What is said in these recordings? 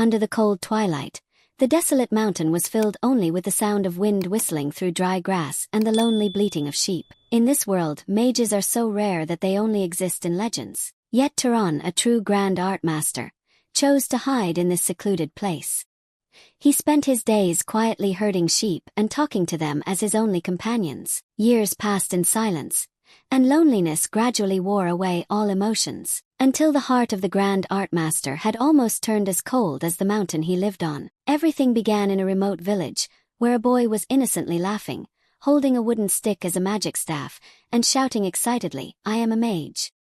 Under the cold twilight, the desolate mountain was filled only with the sound of wind whistling through dry grass and the lonely bleating of sheep. In this world, mages are so rare that they only exist in legends. Yet Turan, a true grand art master, chose to hide in this secluded place. He spent his days quietly herding sheep and talking to them as his only companions. Years passed in silence, and loneliness gradually wore away all emotions, until the heart of the grand art master had almost turned as cold as the mountain he lived on. Everything began in a remote village, where a boy was innocently laughing, holding a wooden stick as a magic staff, and shouting excitedly, "I am a mage.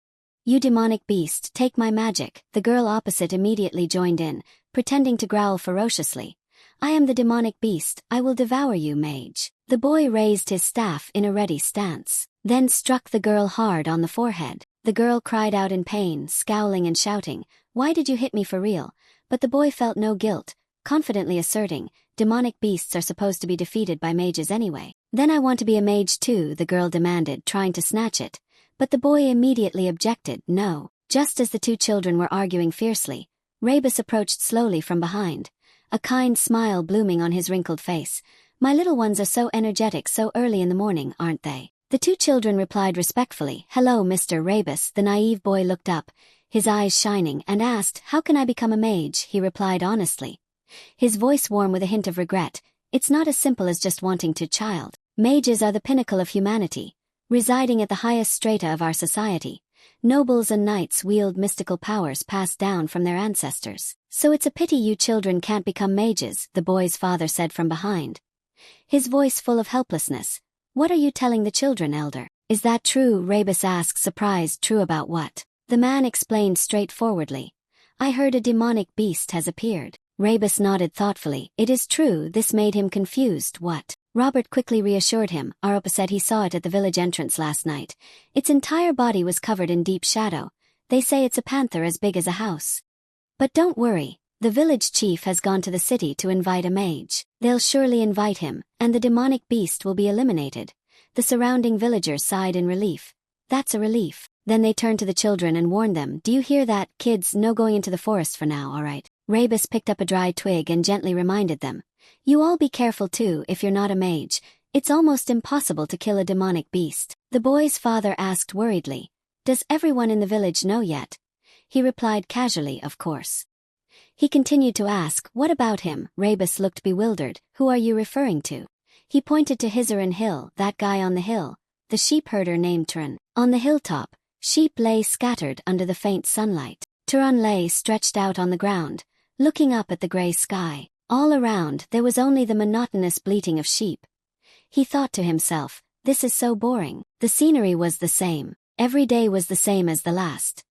You demonic beast, take my magic." The girl opposite immediately joined in, pretending to growl ferociously. "I am the demonic beast, I will devour you, mage." The boy raised his staff in a ready stance, then struck the girl hard on the forehead. The girl cried out in pain, scowling and shouting, "Why did you hit me for real?" But the boy felt no guilt, confidently asserting, "Demonic beasts are supposed to be defeated by mages anyway." "Then I want to be a mage too," the girl demanded, trying to snatch it. But the boy immediately objected, "No." Just as the two children were arguing fiercely, Rebus approached slowly from behind, a kind smile blooming on his wrinkled face. "My little ones are so energetic so early in the morning, aren't they?" The two children replied respectfully, "Hello, Mr. Rebus." The naive boy looked up, his eyes shining, and asked, "How can I become a mage?" He replied honestly, his voice warm with a hint of regret, "It's not as simple as just wanting to, child. Mages are the pinnacle of humanity, residing at the highest strata of our society. Nobles and knights wield mystical powers passed down from their ancestors. So it's a pity you children can't become mages," the boy's father said from behind, his voice full of helplessness. "What are you telling the children, elder?" "Is that true?" Rebus asked, surprised. "True about what?" The man explained straightforwardly. "I heard a demonic beast has appeared." Rebus nodded thoughtfully. "It is true." This made him confused. "What?" Robert quickly reassured him. "Aropa said he saw it at the village entrance last night. Its entire body was covered in deep shadow. They say it's a panther as big as a house. But don't worry, the village chief has gone to the city to invite a mage. They'll surely invite him, and the demonic beast will be eliminated." The surrounding villagers sighed in relief. "That's a relief." Then they turned to the children and warned them, "Do you hear that, kids? No going into the forest for now, alright?" Rebus picked up a dry twig and gently reminded them, "You all be careful too if you're not a mage. It's almost impossible to kill a demonic beast." The boy's father asked worriedly, "Does everyone in the village know yet?" He replied casually, "Of course." He continued to ask, "What about him?" Rebus looked bewildered. "Who are you referring to?" He pointed to Hizaran Hill, "That guy on the hill, the sheep herder named Turan." On the hilltop, sheep lay scattered under the faint sunlight. Turan lay stretched out on the ground, looking up at the gray sky. All around, there was only the monotonous bleating of sheep. He thought to himself, "This is so boring." The scenery was the same. Every day was the same as the last.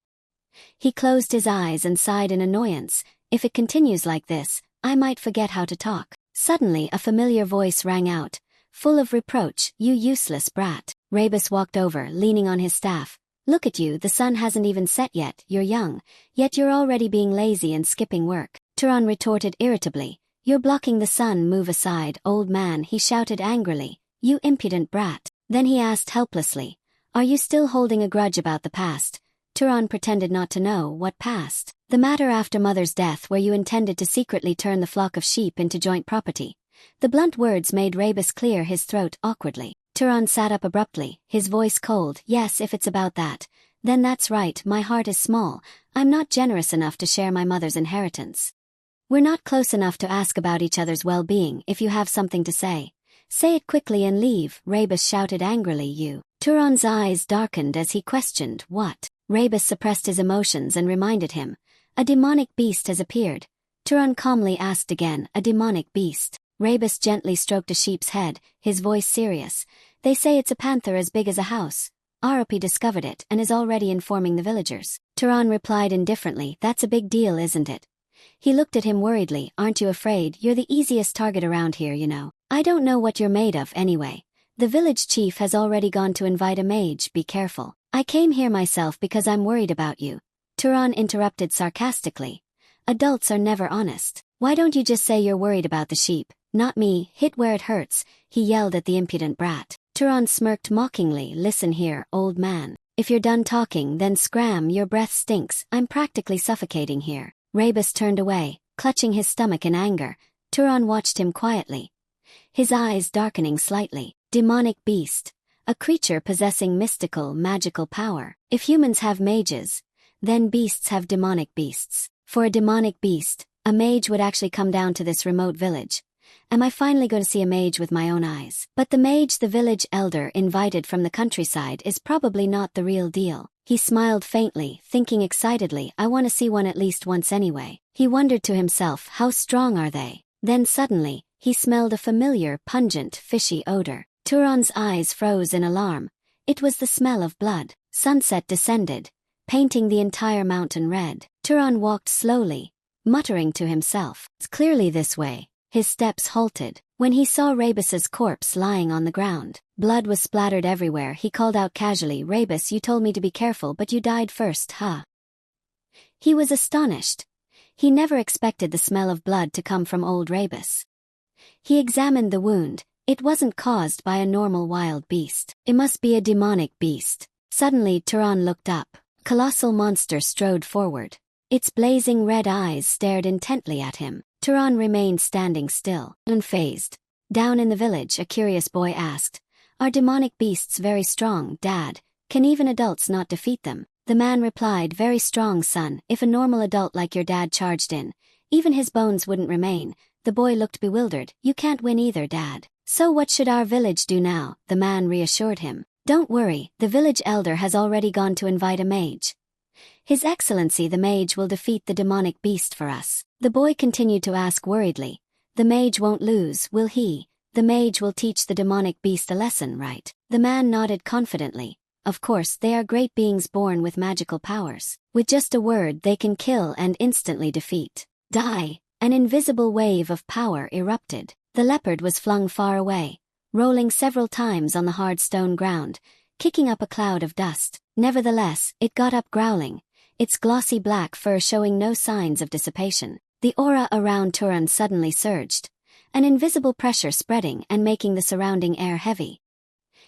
He closed his eyes and sighed in annoyance. "If it continues like this, I might forget how to talk." Suddenly a familiar voice rang out, full of reproach, "You useless brat." Rebus walked over, leaning on his staff. "Look at you, the sun hasn't even set yet. You're young, yet you're already being lazy and skipping work." Turan retorted irritably, "You're blocking the sun. Move aside, old man," he shouted angrily. "You impudent brat." Then he asked helplessly, "Are you still holding a grudge about the past?" Turan pretended not to know. "What past?" "The matter after Mother's death, where you intended to secretly turn the flock of sheep into joint property." The blunt words made Rebus clear his throat awkwardly. Turan sat up abruptly, his voice cold. "Yes, if it's about that, then that's right. My heart is small. I'm not generous enough to share my mother's inheritance. We're not close enough to ask about each other's well-being. If you have something to say, say it quickly and leave." Rebus shouted angrily. "You." Turan's eyes darkened as he questioned, "What?" Rebus suppressed his emotions and reminded him, "A demonic beast has appeared." Turan calmly asked again, "A demonic beast?" Rebus gently stroked a sheep's head, his voice serious. "They say it's a panther as big as a house. Aropi discovered it and is already informing the villagers." Turan replied indifferently, "That's a big deal, isn't it?" He looked at him worriedly. "Aren't you afraid? You're the easiest target around here, you know." "I don't know what you're made of anyway. The village chief has already gone to invite a mage. Be careful." "I came here myself because I'm worried about you," Turan interrupted sarcastically. "Adults are never honest. Why don't you just say you're worried about the sheep, not me? Hit where it hurts," he yelled at the impudent brat. Turan smirked mockingly. "Listen here, old man. If you're done talking, then scram. Your breath stinks. I'm practically suffocating here." Rebus turned away, Clutching his stomach in anger, Turan watched him quietly, his eyes darkening slightly. Demonic beast. A creature possessing mystical, magical power. If humans have mages, then beasts have demonic beasts. For a demonic beast, a mage would actually come down to this remote village. Am I finally going to see a mage with my own eyes? But the mage the village elder invited from the countryside is probably not the real deal. He smiled faintly, thinking excitedly, I want to see one at least once anyway. He wondered to himself, how strong are they? Then suddenly, he smelled a familiar, pungent, fishy odor. Turan's eyes froze in alarm. It was the smell of blood. Sunset descended, painting the entire mountain red. Turan walked slowly, muttering to himself, it's clearly this way. His steps halted when he saw Rebus's corpse lying on the ground. Blood was splattered everywhere. He called out casually, Rebus, you told me to be careful, but you died first, huh? He was astonished. He never expected the smell of blood to come from old Rebus. He examined the wound. It wasn't caused by a normal wild beast. It must be a demonic beast. Suddenly Turan looked up. A colossal monster strode forward. Its blazing red eyes stared intently at him. Turan remained standing still, unfazed. Down in the village, a curious boy asked, Are demonic beasts very strong, Dad? Can even adults not defeat them? The man replied, Very strong, son. If a normal adult like your dad charged in, even his bones wouldn't remain. The boy looked bewildered. You can't win either, Dad. So what should our village do now? The man reassured him. Don't worry, the village elder has already gone to invite a mage. His Excellency the mage will defeat the demonic beast for us. The boy continued to ask worriedly. The mage won't lose, will he? The mage will teach the demonic beast a lesson, right? The man nodded confidently. Of course, they are great beings born with magical powers. With just a word they can kill and instantly defeat. Die! An invisible wave of power erupted. The leopard was flung far away, rolling several times on the hard stone ground, kicking up a cloud of dust. Nevertheless, it got up growling, its glossy black fur showing no signs of dissipation. The aura around Turan suddenly surged, an invisible pressure spreading and making the surrounding air heavy.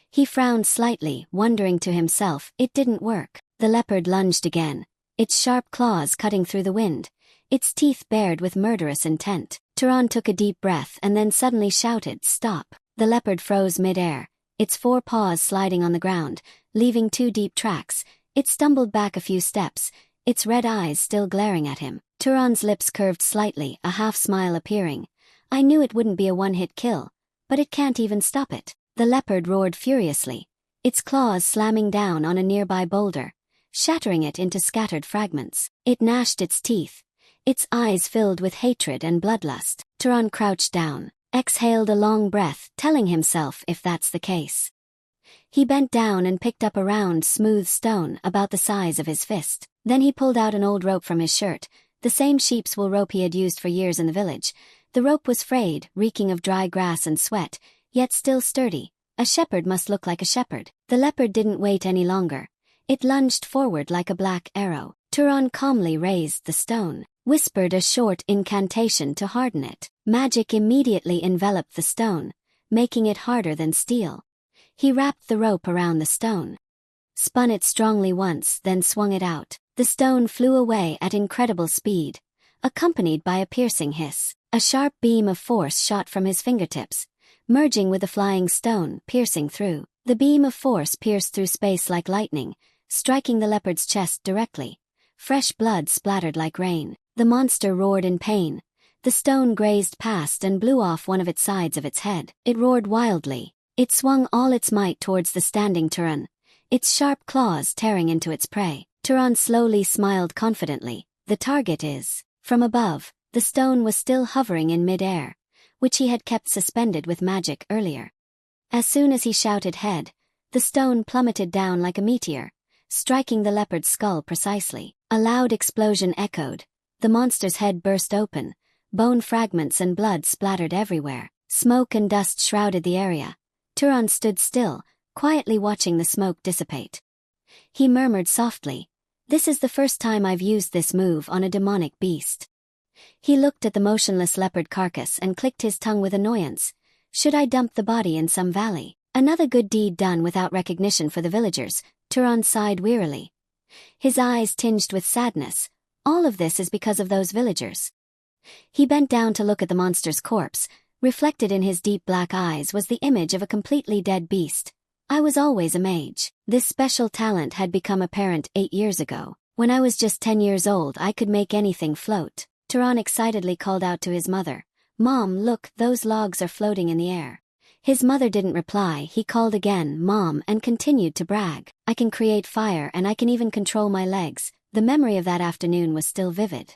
He frowned slightly, wondering to himself, it didn't work. The leopard lunged again, its sharp claws cutting through the wind, its teeth bared with murderous intent. Turan took a deep breath and then suddenly shouted, Stop! The leopard froze mid-air, its 4 paws sliding on the ground, leaving 2 deep tracks. It stumbled back a few steps, its red eyes still glaring at him. Turan's lips curved slightly, a half-smile appearing. I knew it wouldn't be a one-hit kill, but it can't even stop it. The leopard roared furiously, its claws slamming down on a nearby boulder, shattering it into scattered fragments. It gnashed its teeth, its eyes filled with hatred and bloodlust. Turan crouched down, exhaled a long breath, telling himself if that's the case. He bent down and picked up a round, smooth stone about the size of his fist. Then he pulled out an old rope from his shirt, the same sheep's wool rope he had used for years in the village. The rope was frayed, reeking of dry grass and sweat, yet still sturdy. A shepherd must look like a shepherd. The leopard didn't wait any longer. It lunged forward like a black arrow. Turan calmly raised the stone, whispered a short incantation to harden it. Magic immediately enveloped the stone, making it harder than steel. He wrapped the rope around the stone, spun it strongly once, then swung it out. The stone flew away at incredible speed, accompanied by a piercing hiss. A sharp beam of force shot from his fingertips, merging with the flying stone, piercing through. The beam of force pierced through space like lightning, striking the leopard's chest directly. Fresh blood splattered like rain. The monster roared in pain. The stone grazed past and blew off one of its sides of its head. It roared wildly. It swung all its might towards the standing Turan, its sharp claws tearing into its prey. Turan slowly smiled confidently. The target is. From above, the stone was still hovering in mid-air, which he had kept suspended with magic earlier. As soon as he shouted head, the stone plummeted down like a meteor, striking the leopard's skull precisely. A loud explosion echoed. The monster's head burst open, bone fragments and blood splattered everywhere. Smoke and dust shrouded the area. Turan stood still, quietly watching the smoke dissipate. He murmured softly, This is the first time I've used this move on a demonic beast. He looked at the motionless leopard carcass and clicked his tongue with annoyance. Should I dump the body in some valley? Another good deed done without recognition for the villagers. Turan sighed wearily, his eyes tinged with sadness. All of this is because of those villagers. He bent down to look at the monster's corpse. Reflected in his deep black eyes was the image of a completely dead beast. I was always a mage. This special talent had become apparent 8 years ago. When I was just 10 years old, I could make anything float. Turan excitedly called out to his mother, "Mom, look, those logs are floating in the air." His mother didn't reply. He called again, "Mom," and continued to brag, "I can create fire and I can even control my legs." The memory of that afternoon was still vivid.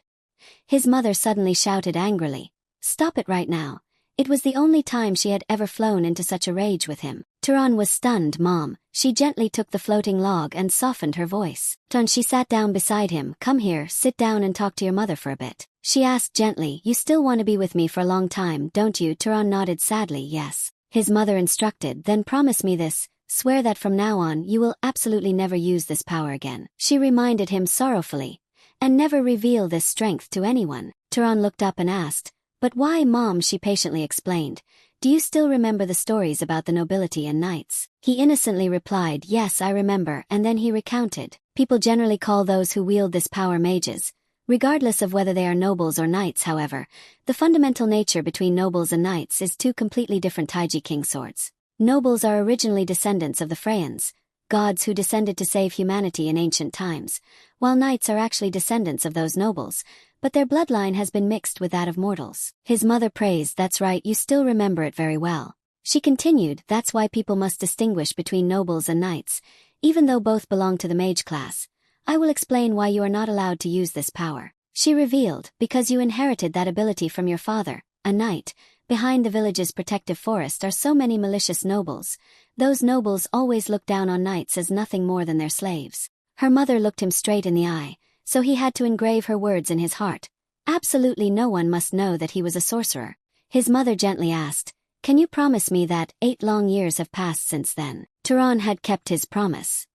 His mother suddenly shouted angrily, "Stop it right now." It was the only time she had ever flown into such a rage with him. Turan was stunned. "Mom." She gently took the floating log and softened her voice. She sat down beside him. "Come here, sit down and talk to your mother for a bit." She asked gently, "You still want to be with me for a long time, don't you?" Turan nodded sadly, "Yes." His mother instructed, "Then promise me this. Swear that from now on you will absolutely never use this power again." She reminded him sorrowfully, "And never reveal this strength to anyone." Turan looked up and asked, "But why, Mom?" She patiently explained, "Do you still remember the stories about the nobility and knights?" He innocently replied, "Yes, I remember," and then he recounted. People generally call those who wield this power mages. Regardless of whether they are nobles or knights, however, the fundamental nature between nobles and knights is two completely different Taiji king swords. Nobles are originally descendants of the Freyans, gods who descended to save humanity in ancient times, while knights are actually descendants of those nobles, but their bloodline has been mixed with that of mortals. His mother praised, "That's right, you still remember it very well." She continued, "That's why people must distinguish between nobles and knights, even though both belong to the mage class. I will explain why you are not allowed to use this power." She revealed, "Because you inherited that ability from your father, a knight. Behind the village's protective forest are so many malicious nobles. Those nobles always look down on knights as nothing more than their slaves." Her mother looked him straight in the eye, so he had to engrave her words in his heart. Absolutely no one must know that he was a sorcerer. His mother gently asked, "Can you promise me that 8 long years have passed since then?" Turan had kept his promise.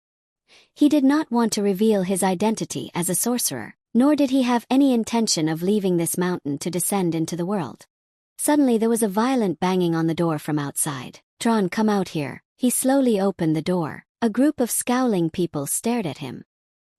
He did not want to reveal his identity as a sorcerer, nor did he have any intention of leaving this mountain to descend into the world. Suddenly there was a violent banging on the door from outside. "Turan, come out here." He slowly opened the door. A group of scowling people stared at him.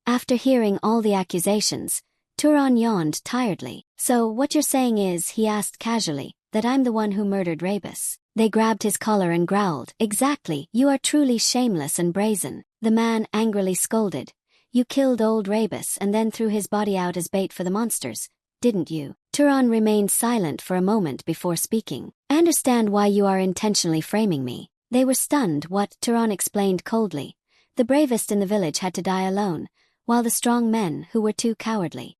After hearing all the accusations, Turan yawned tiredly. "So what you're saying is," he asked casually, "that I'm the one who murdered Rebus?" They grabbed his collar and growled, "Exactly, you are truly shameless and brazen." The man angrily scolded, "You killed old Rebus and then threw his body out as bait for the monsters, didn't you?" Turan remained silent for a moment before speaking. "I understand why you are intentionally framing me." They were stunned. "What?" Turan explained coldly. "The bravest in the village had to die alone, while the strong men, who were too cowardly,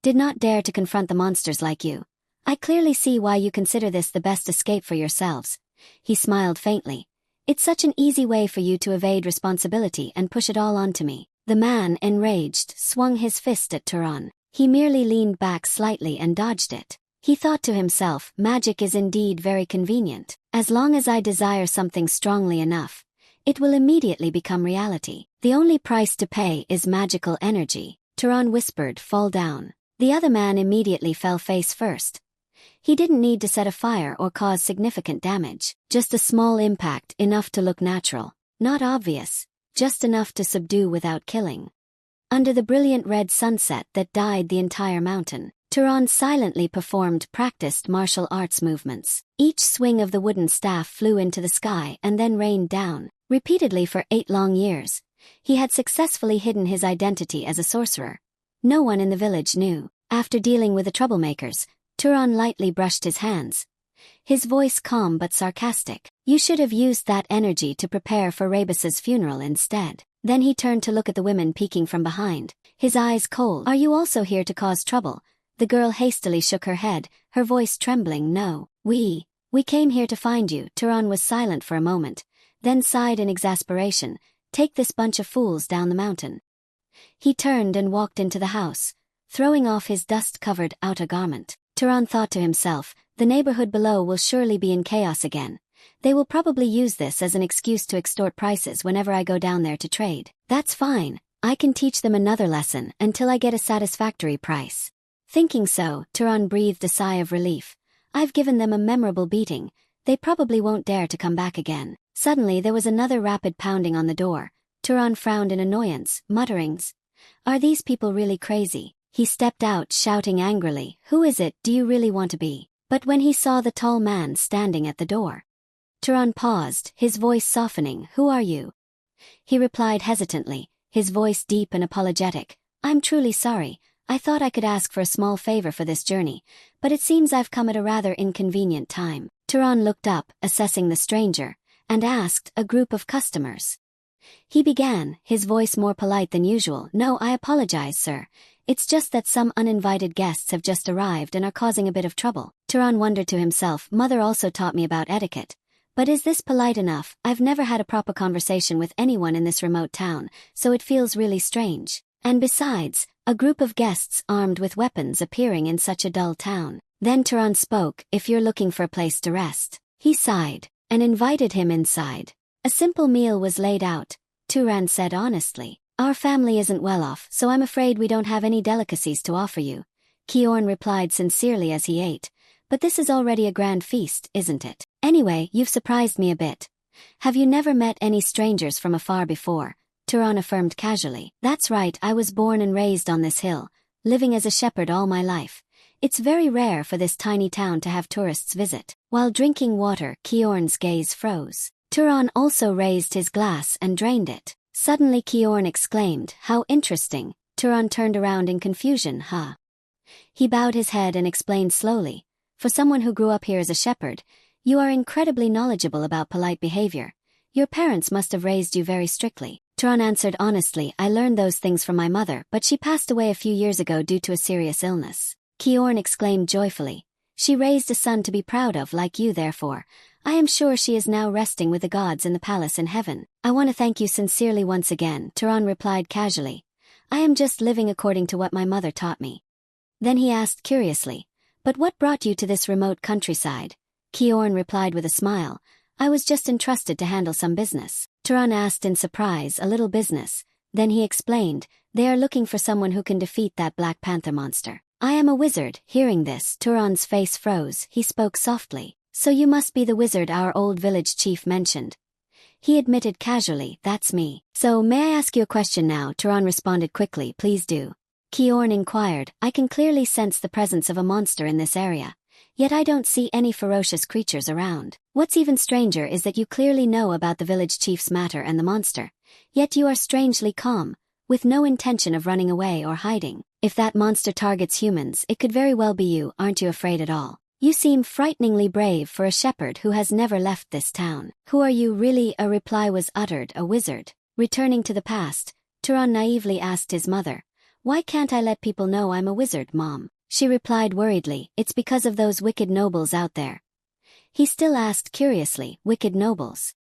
did not dare to confront the monsters like you. I clearly see why you consider this the best escape for yourselves." He smiled faintly. "It's such an easy way for you to evade responsibility and push it all onto me." The man, enraged, swung his fist at Turan. He merely leaned back slightly and dodged it. He thought to himself, magic is indeed very convenient. As long as I desire something strongly enough, it will immediately become reality. The only price to pay is magical energy. Turan whispered, "Fall down." The other man immediately fell face first. He didn't need to set a fire or cause significant damage. Just a small impact, enough to look natural. Not obvious, just enough to subdue without killing. Under the brilliant red sunset that dyed the entire mountain, Turan silently performed practiced martial arts movements. Each swing of the wooden staff flew into the sky and then rained down, repeatedly for 8 long years. He had successfully hidden his identity as a sorcerer. No one in the village knew. After dealing with the troublemakers, Turan lightly brushed his hands. His voice calm but sarcastic. "You should have used that energy to prepare for Rebus's funeral instead." Then he turned to look at the women peeking from behind, his eyes cold. "Are you also here to cause trouble?" The girl hastily shook her head, her voice trembling. "No, we came here to find you." Turan was silent for a moment, then sighed in exasperation. "Take this bunch of fools down the mountain." He turned and walked into the house, throwing off his dust-covered outer garment. Turan thought to himself, the neighborhood below will surely be in chaos again. They will probably use this as an excuse to extort prices whenever I go down there to trade. That's fine, I can teach them another lesson until I get a satisfactory price. Thinking so, Turan breathed a sigh of relief. I've given them a memorable beating. They probably won't dare to come back again. Suddenly there was another rapid pounding on the door. Turan frowned in annoyance, mutterings. Are these people really crazy? He stepped out shouting angrily, "Who is it, do you really want to be?" But when he saw the tall man standing at the door, Turan paused, his voice softening. "Who are you?" He replied hesitantly, his voice deep and apologetic. "I'm truly sorry. I thought I could ask for a small favor for this journey, but it seems I've come at a rather inconvenient time." Turan looked up, assessing the stranger, and asked, "A group of customers?" He began, his voice more polite than usual. "No, I apologize, sir. It's just that some uninvited guests have just arrived and are causing a bit of trouble." Turan wondered to himself, "Mother also taught me about etiquette. But is this polite enough? I've never had a proper conversation with anyone in this remote town, so it feels really strange. And besides, a group of guests armed with weapons appearing in such a dull town." Then Turan spoke, "If you're looking for a place to rest." He sighed, and invited him inside. A simple meal was laid out. Turan said honestly, "Our family isn't well off, so I'm afraid we don't have any delicacies to offer you." Kiorn replied sincerely as he ate, "But this is already a grand feast, isn't it? Anyway, you've surprised me a bit. Have you never met any strangers from afar before?" Turan affirmed casually. "That's right, I was born and raised on this hill, living as a shepherd all my life. It's very rare for this tiny town to have tourists visit." While drinking water, Kiorn's gaze froze. Turan also raised his glass and drained it. Suddenly Kiorn exclaimed, "How interesting." Turan turned around in confusion. "Huh?" He bowed his head and explained slowly, "For someone who grew up here as a shepherd, you are incredibly knowledgeable about polite behavior. Your parents must have raised you very strictly." Turan answered honestly, "I learned those things from my mother, but she passed away a few years ago due to a serious illness." Kiorn exclaimed joyfully, "She raised a son to be proud of like you therefore. I am sure she is now resting with the gods in the palace in heaven." "I want to thank you sincerely once again," Turan replied casually. "I am just living according to what my mother taught me." Then he asked curiously, "But what brought you to this remote countryside?" Kiorn replied with a smile, "I was just entrusted to handle some business." Turan asked in surprise, "A little business?" Then he explained, "They are looking for someone who can defeat that Black Panther monster." "I am a wizard." Hearing this, Turan's face froze. He spoke softly, "So you must be the wizard our old village chief mentioned." He admitted casually, "That's me." "So, may I ask you a question now?" Turan responded quickly, "Please do." Kiorn inquired, "I can clearly sense the presence of a monster in this area, yet I don't see any ferocious creatures around. What's even stranger is that you clearly know about the village chief's matter and the monster, yet you are strangely calm, with no intention of running away or hiding. If that monster targets humans, it could very well be you. Aren't you afraid at all? You seem frighteningly brave for a shepherd who has never left this town." "Who are you really?" A reply was uttered, "A wizard." Returning to the past, Turan naively asked his mother, "Why can't I let people know I'm a wizard, Mom?" She replied worriedly, "It's because of those wicked nobles out there." He still asked curiously, "Wicked nobles?"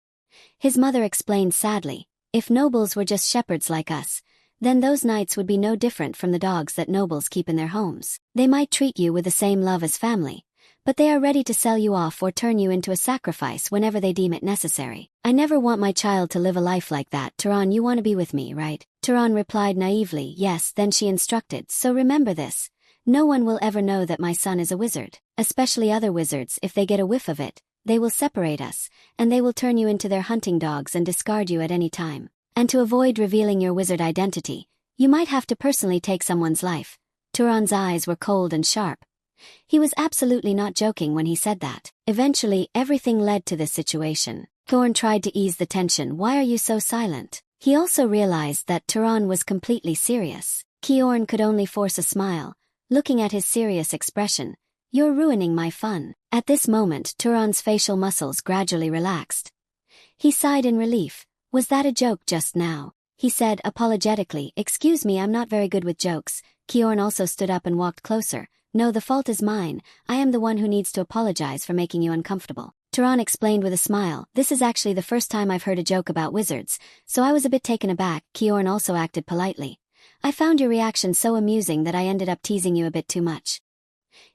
His mother explained sadly, "If nobles were just shepherds like us, then those knights would be no different from the dogs that nobles keep in their homes. They might treat you with the same love as family, but they are ready to sell you off or turn you into a sacrifice whenever they deem it necessary. I never want my child to live a life like that." "Turan, you want to be with me, right?" Turan replied naively, "Yes." Then she instructed, "So remember this. No one will ever know that my son is a wizard, especially other wizards. If they get a whiff of it, they will separate us, and they will turn you into their hunting dogs and discard you at any time. And to avoid revealing your wizard identity, you might have to personally take someone's life." Turan's eyes were cold and sharp. He was absolutely not joking when he said that. Eventually, everything led to this situation. Thorn tried to ease the tension. "Why are you so silent?" He also realized that Turan was completely serious. Kiorn could only force a smile, looking at his serious expression. "You're ruining my fun." At this moment, Turan's facial muscles gradually relaxed. He sighed in relief. "Was that a joke just now?" He said apologetically, "Excuse me, I'm not very good with jokes." Kiorn also stood up and walked closer. "No, the fault is mine. I am the one who needs to apologize for making you uncomfortable." Turan explained with a smile, "This is actually the first time I've heard a joke about wizards, so I was a bit taken aback." Kiorn also acted politely. "I found your reaction so amusing that I ended up teasing you a bit too much."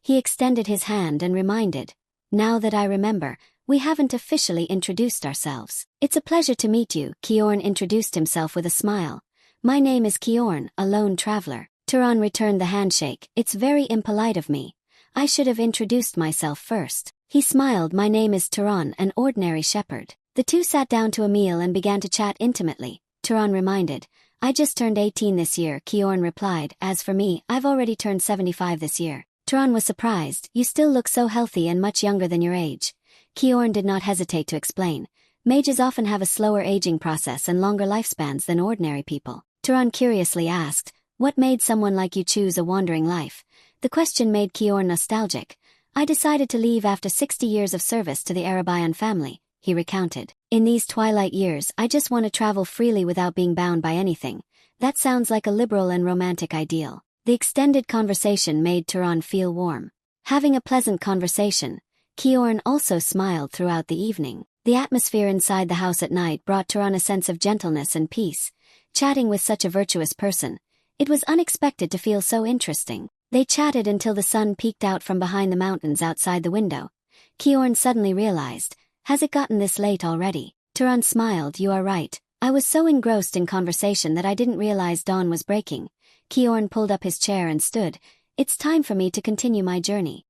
He extended his hand and reminded, "Now that I remember, we haven't officially introduced ourselves." "It's a pleasure to meet you." Kiorn introduced himself with a smile. "My name is Kiorn, a lone traveler." Turan returned the handshake. "It's very impolite of me. I should have introduced myself first." He smiled. "My name is Turan, an ordinary shepherd." The two sat down to a meal and began to chat intimately. Turan reminded, I just turned 18 this year, Kiorn replied. As for me, I've already turned 75 this year. Turan was surprised. You still look so healthy and much younger than your age. Kiorn did not hesitate to explain. Mages often have a slower aging process and longer lifespans than ordinary people. Turan curiously asked, what made someone like you choose a wandering life? The question made Kiorn nostalgic. I decided to leave after 60 years of service to the Arabayan family, he recounted. In these twilight years, I just want to travel freely without being bound by anything. That sounds like a liberal and romantic ideal. The extended conversation made Turan feel warm. Having a pleasant conversation, Kiorn also smiled throughout the evening. The atmosphere inside the house at night brought Turan a sense of gentleness and peace. Chatting with such a virtuous person, it was unexpected to feel so interesting. They chatted until the sun peeked out from behind the mountains outside the window. Kiorn suddenly realized, has it gotten this late already? Turan smiled. You are right. I was so engrossed in conversation that I didn't realize dawn was breaking. Kiorn pulled up his chair and stood. It's time for me to continue my journey.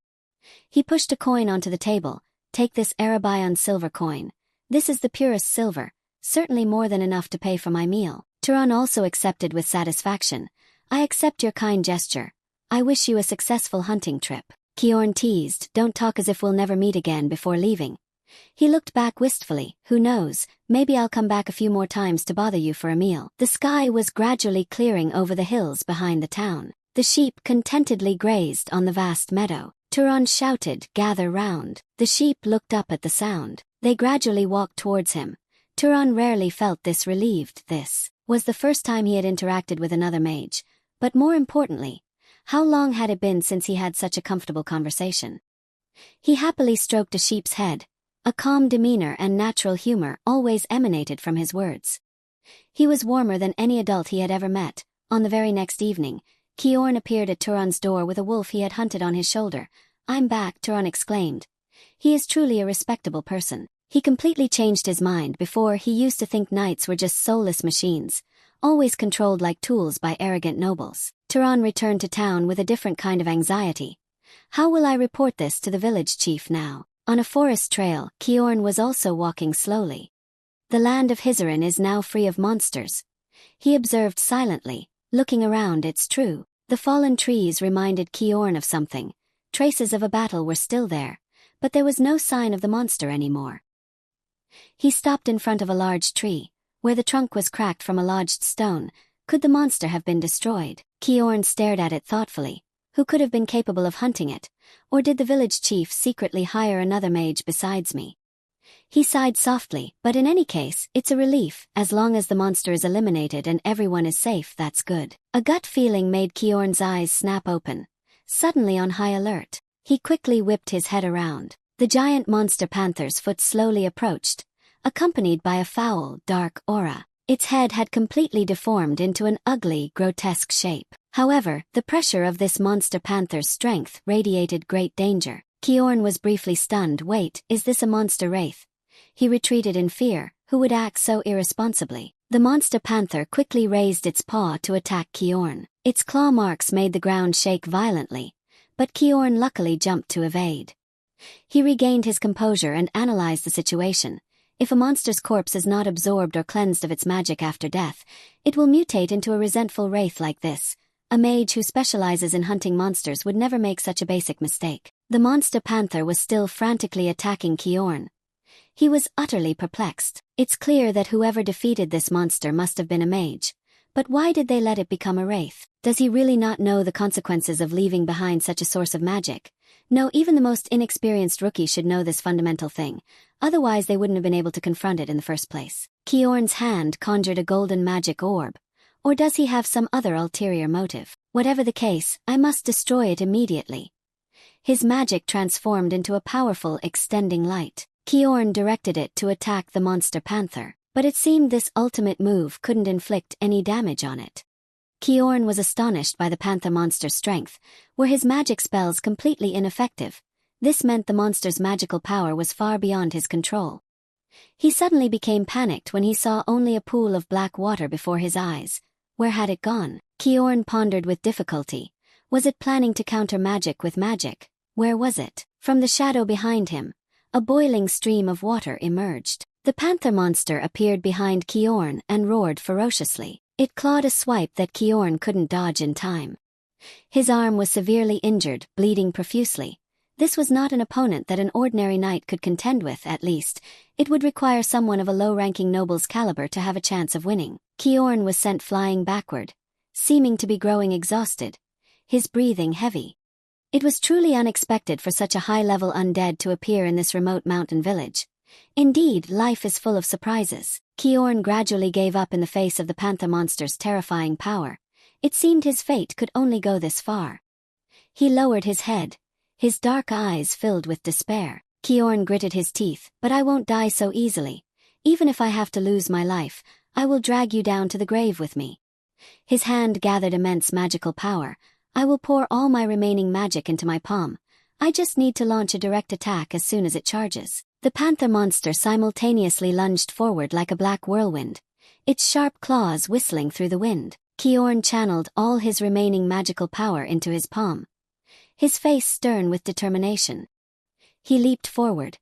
He pushed a coin onto the table. Take this Arabayan silver coin. This is the purest silver, certainly more than enough to pay for my meal. Turan also accepted with satisfaction. I accept your kind gesture. I wish you a successful hunting trip. Kiorn teased, don't talk as if we'll never meet again before leaving. He looked back wistfully. Who knows, maybe I'll come back a few more times to bother you for a meal. The sky was gradually clearing over the hills behind the town. The sheep contentedly grazed on the vast meadow. Turan shouted, gather round. The sheep looked up at the sound. They gradually walked towards him. Turan rarely felt this relieved. This was the first time he had interacted with another mage. But more importantly, how long had it been since he had such a comfortable conversation? He happily stroked a sheep's head. A calm demeanor and natural humor always emanated from his words. He was warmer than any adult he had ever met. On the very next evening, Kiorn appeared at Turan's door with a wolf he had hunted on his shoulder. I'm back, Turan exclaimed. He is truly a respectable person. He completely changed his mind. Before, he used to think knights were just soulless machines, always controlled like tools by arrogant nobles. Turan returned to town with a different kind of anxiety. How will I report this to the village chief now? On a forest trail, Kiorn was also walking slowly. The land of Hizarin is now free of monsters. He observed silently, looking around. It's true. The fallen trees reminded Kiorn of something. Traces of a battle were still there, but there was no sign of the monster anymore. He stopped in front of a large tree, where the trunk was cracked from a lodged stone. Could the monster have been destroyed? Kiorn stared at it thoughtfully. Who could have been capable of hunting it? Or did the village chief secretly hire another mage besides me? He sighed softly, but in any case, it's a relief. As long as the monster is eliminated and everyone is safe, that's good. A gut feeling made Kiorn's eyes snap open. Suddenly on high alert, he quickly whipped his head around. The giant monster panther's foot slowly approached, accompanied by a foul, dark aura. Its head had completely deformed into an ugly, grotesque shape. However, the pressure of this monster panther's strength radiated great danger. Kiorn was briefly stunned. Wait, is this a monster wraith? He retreated in fear. Who would act so irresponsibly? The monster panther quickly raised its paw to attack Kiorn. Its claw marks made the ground shake violently, but Kiorn luckily jumped to evade. He regained his composure and analyzed the situation. If a monster's corpse is not absorbed or cleansed of its magic after death, it will mutate into a resentful wraith like this. A mage who specializes in hunting monsters would never make such a basic mistake. The monster panther was still frantically attacking Kiorn. He was utterly perplexed. It's clear that whoever defeated this monster must have been a mage. But why did they let it become a wraith? Does he really not know the consequences of leaving behind such a source of magic? No, even the most inexperienced rookie should know this fundamental thing. Otherwise they wouldn't have been able to confront it in the first place. Kiorn's hand conjured a golden magic orb. Or does he have some other ulterior motive? Whatever the case, I must destroy it immediately. His magic transformed into a powerful extending light. Kiorn directed it to attack the monster panther, but it seemed this ultimate move couldn't inflict any damage on it. Kiorn was astonished by the panther monster's strength. Were his magic spells completely ineffective? This meant the monster's magical power was far beyond his control. He suddenly became panicked when he saw only a pool of black water before his eyes. Where had it gone? Kiorn pondered with difficulty. Was it planning to counter magic with magic? Where was it? From the shadow behind him, a boiling stream of water emerged. The panther monster appeared behind Kiorn and roared ferociously. It clawed a swipe that Kiorn couldn't dodge in time. His arm was severely injured, bleeding profusely. This was not an opponent that an ordinary knight could contend with, at least. It would require someone of a low-ranking noble's caliber to have a chance of winning. Kiorn was sent flying backward, seeming to be growing exhausted, his breathing heavy. It was truly unexpected for such a high-level undead to appear in this remote mountain village. Indeed, life is full of surprises. Kiorn gradually gave up in the face of the panther monster's terrifying power. It seemed his fate could only go this far. He lowered his head, his dark eyes filled with despair. Kiorn gritted his teeth. "But I won't die so easily. Even if I have to lose my life, I will drag you down to the grave with me." His hand gathered immense magical power. "I will pour all my remaining magic into my palm. I just need to launch a direct attack as soon as it charges." The panther monster simultaneously lunged forward like a black whirlwind, its sharp claws whistling through the wind. Kiorn channeled all his remaining magical power into his palm, his face stern with determination. He leaped forward,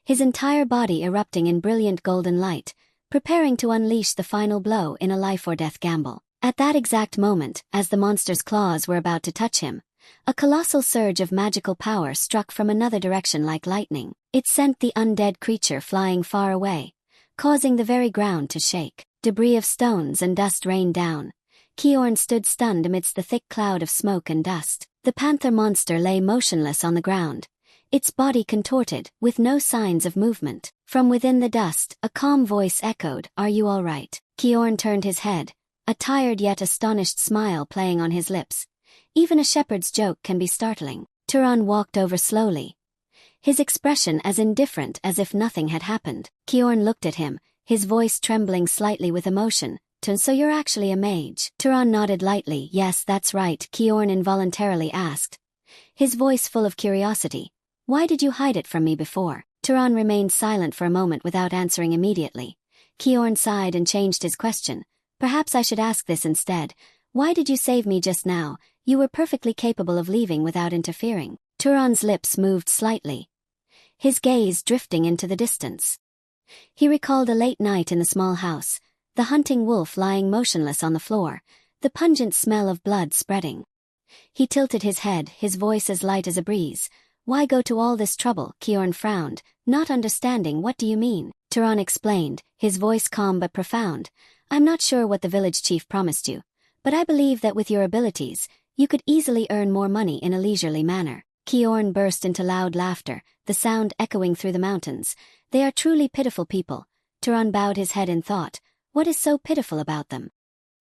his entire body erupting in brilliant golden light, preparing to unleash the final blow in a life-or-death gamble. At that exact moment, as the monster's claws were about to touch him, a colossal surge of magical power struck from another direction like lightning. It sent the undead creature flying far away, causing the very ground to shake. Debris of stones and dust rained down. Kiorn stood stunned amidst the thick cloud of smoke and dust. The panther monster lay motionless on the ground, its body contorted, with no signs of movement. From within the dust, a calm voice echoed, "Are you all right?" Kiorn turned his head, a tired yet astonished smile playing on his lips. Even a shepherd's joke can be startling. Turan walked over slowly, his expression as indifferent as if nothing had happened. Kiorn looked at him, his voice trembling slightly with emotion. "So you're actually a mage?" Turan nodded lightly. "Yes, that's right," Kiorn involuntarily asked, his voice full of curiosity. "Why did you hide it from me before?" Turan remained silent for a moment without answering immediately. Kiorn sighed and changed his question. "Perhaps I should ask this instead. Why did you save me just now? You were perfectly capable of leaving without interfering." Turan's lips moved slightly, his gaze drifting into the distance. He recalled a late night in the small house, the hunting wolf lying motionless on the floor, the pungent smell of blood spreading. He tilted his head, his voice as light as a breeze. "Why go to all this trouble?" Kiorn frowned, not understanding. "What do you mean?" Turan explained, his voice calm but profound. "I'm not sure what the village chief promised you, but I believe that with your abilities, you could easily earn more money in a leisurely manner." Kiorn burst into loud laughter, the sound echoing through the mountains. "They are truly pitiful people." Turan bowed his head in thought. What is so pitiful about them?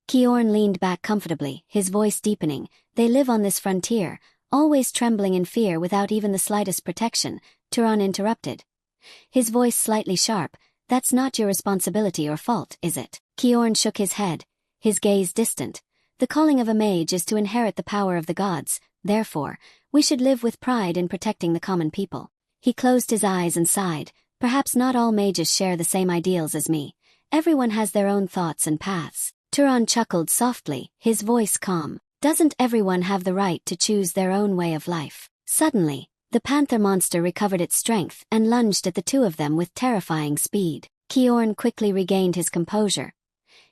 Kiorn leaned back comfortably, his voice deepening. "They live on this frontier, always trembling in fear without even the slightest protection." Turan interrupted, his voice slightly sharp. "That's not your responsibility or fault, is it?" Kiorn shook his head, his gaze distant. "The calling of a mage is to inherit the power of the gods, therefore, we should live with pride in protecting the common people." He closed his eyes and sighed. "Perhaps not all mages share the same ideals as me. Everyone has their own thoughts and paths." Turan chuckled softly, his voice calm. "Doesn't everyone have the right to choose their own way of life?" Suddenly, the panther monster recovered its strength and lunged at the two of them with terrifying speed. Kiorn quickly regained his composure,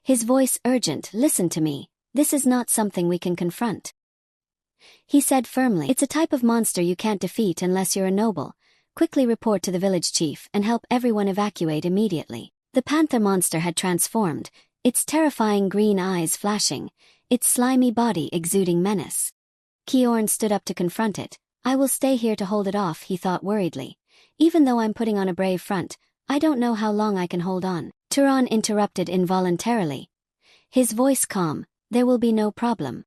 his voice urgent. "Listen to me. This is not something we can confront," he said firmly. "It's a type of monster you can't defeat unless you're a noble. Quickly report to the village chief and help everyone evacuate immediately." The panther monster had transformed, its terrifying green eyes flashing, its slimy body exuding menace. Kiorn stood up to confront it. "I will stay here to hold it off," he thought worriedly. "Even though I'm putting on a brave front, I don't know how long I can hold on." Turan interrupted involuntarily, his voice calm. "There will be no problem."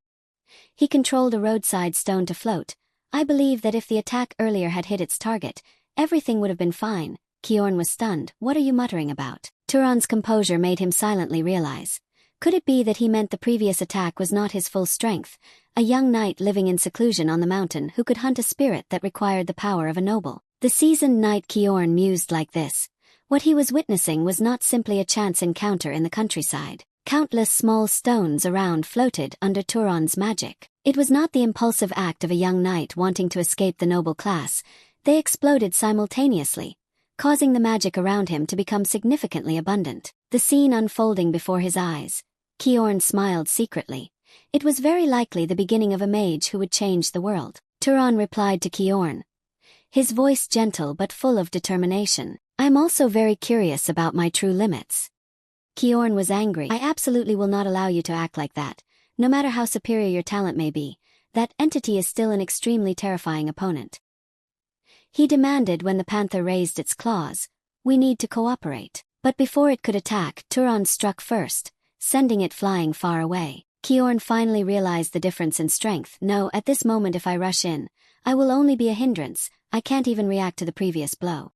He controlled a roadside stone to float. "I believe that if the attack earlier had hit its target, everything would have been fine." Kiorn was stunned. "What are you muttering about?" Turan's composure made him silently realize. Could it be that he meant the previous attack was not his full strength, a young knight living in seclusion on the mountain who could hunt a spirit that required the power of a noble? The seasoned knight Kiorn mused like this. What he was witnessing was not simply a chance encounter in the countryside. Countless small stones around floated under Turan's magic. It was not the impulsive act of a young knight wanting to escape the noble class. They exploded simultaneously, causing the magic around him to become significantly abundant. The scene unfolding before his eyes, Kiorn smiled secretly. It was very likely the beginning of a mage who would change the world. Turan replied to Kiorn, his voice gentle but full of determination. I'm also very curious about my true limits. Kiorn was angry. I absolutely will not allow you to act like that. No matter how superior your talent may be, that entity is still an extremely terrifying opponent. He demanded when the panther raised its claws. We need to cooperate. But before it could attack, Turan struck first, sending it flying far away. Kiorn finally realized the difference in strength. No, at this moment if I rush in, I will only be a hindrance. I can't even react to the previous blow.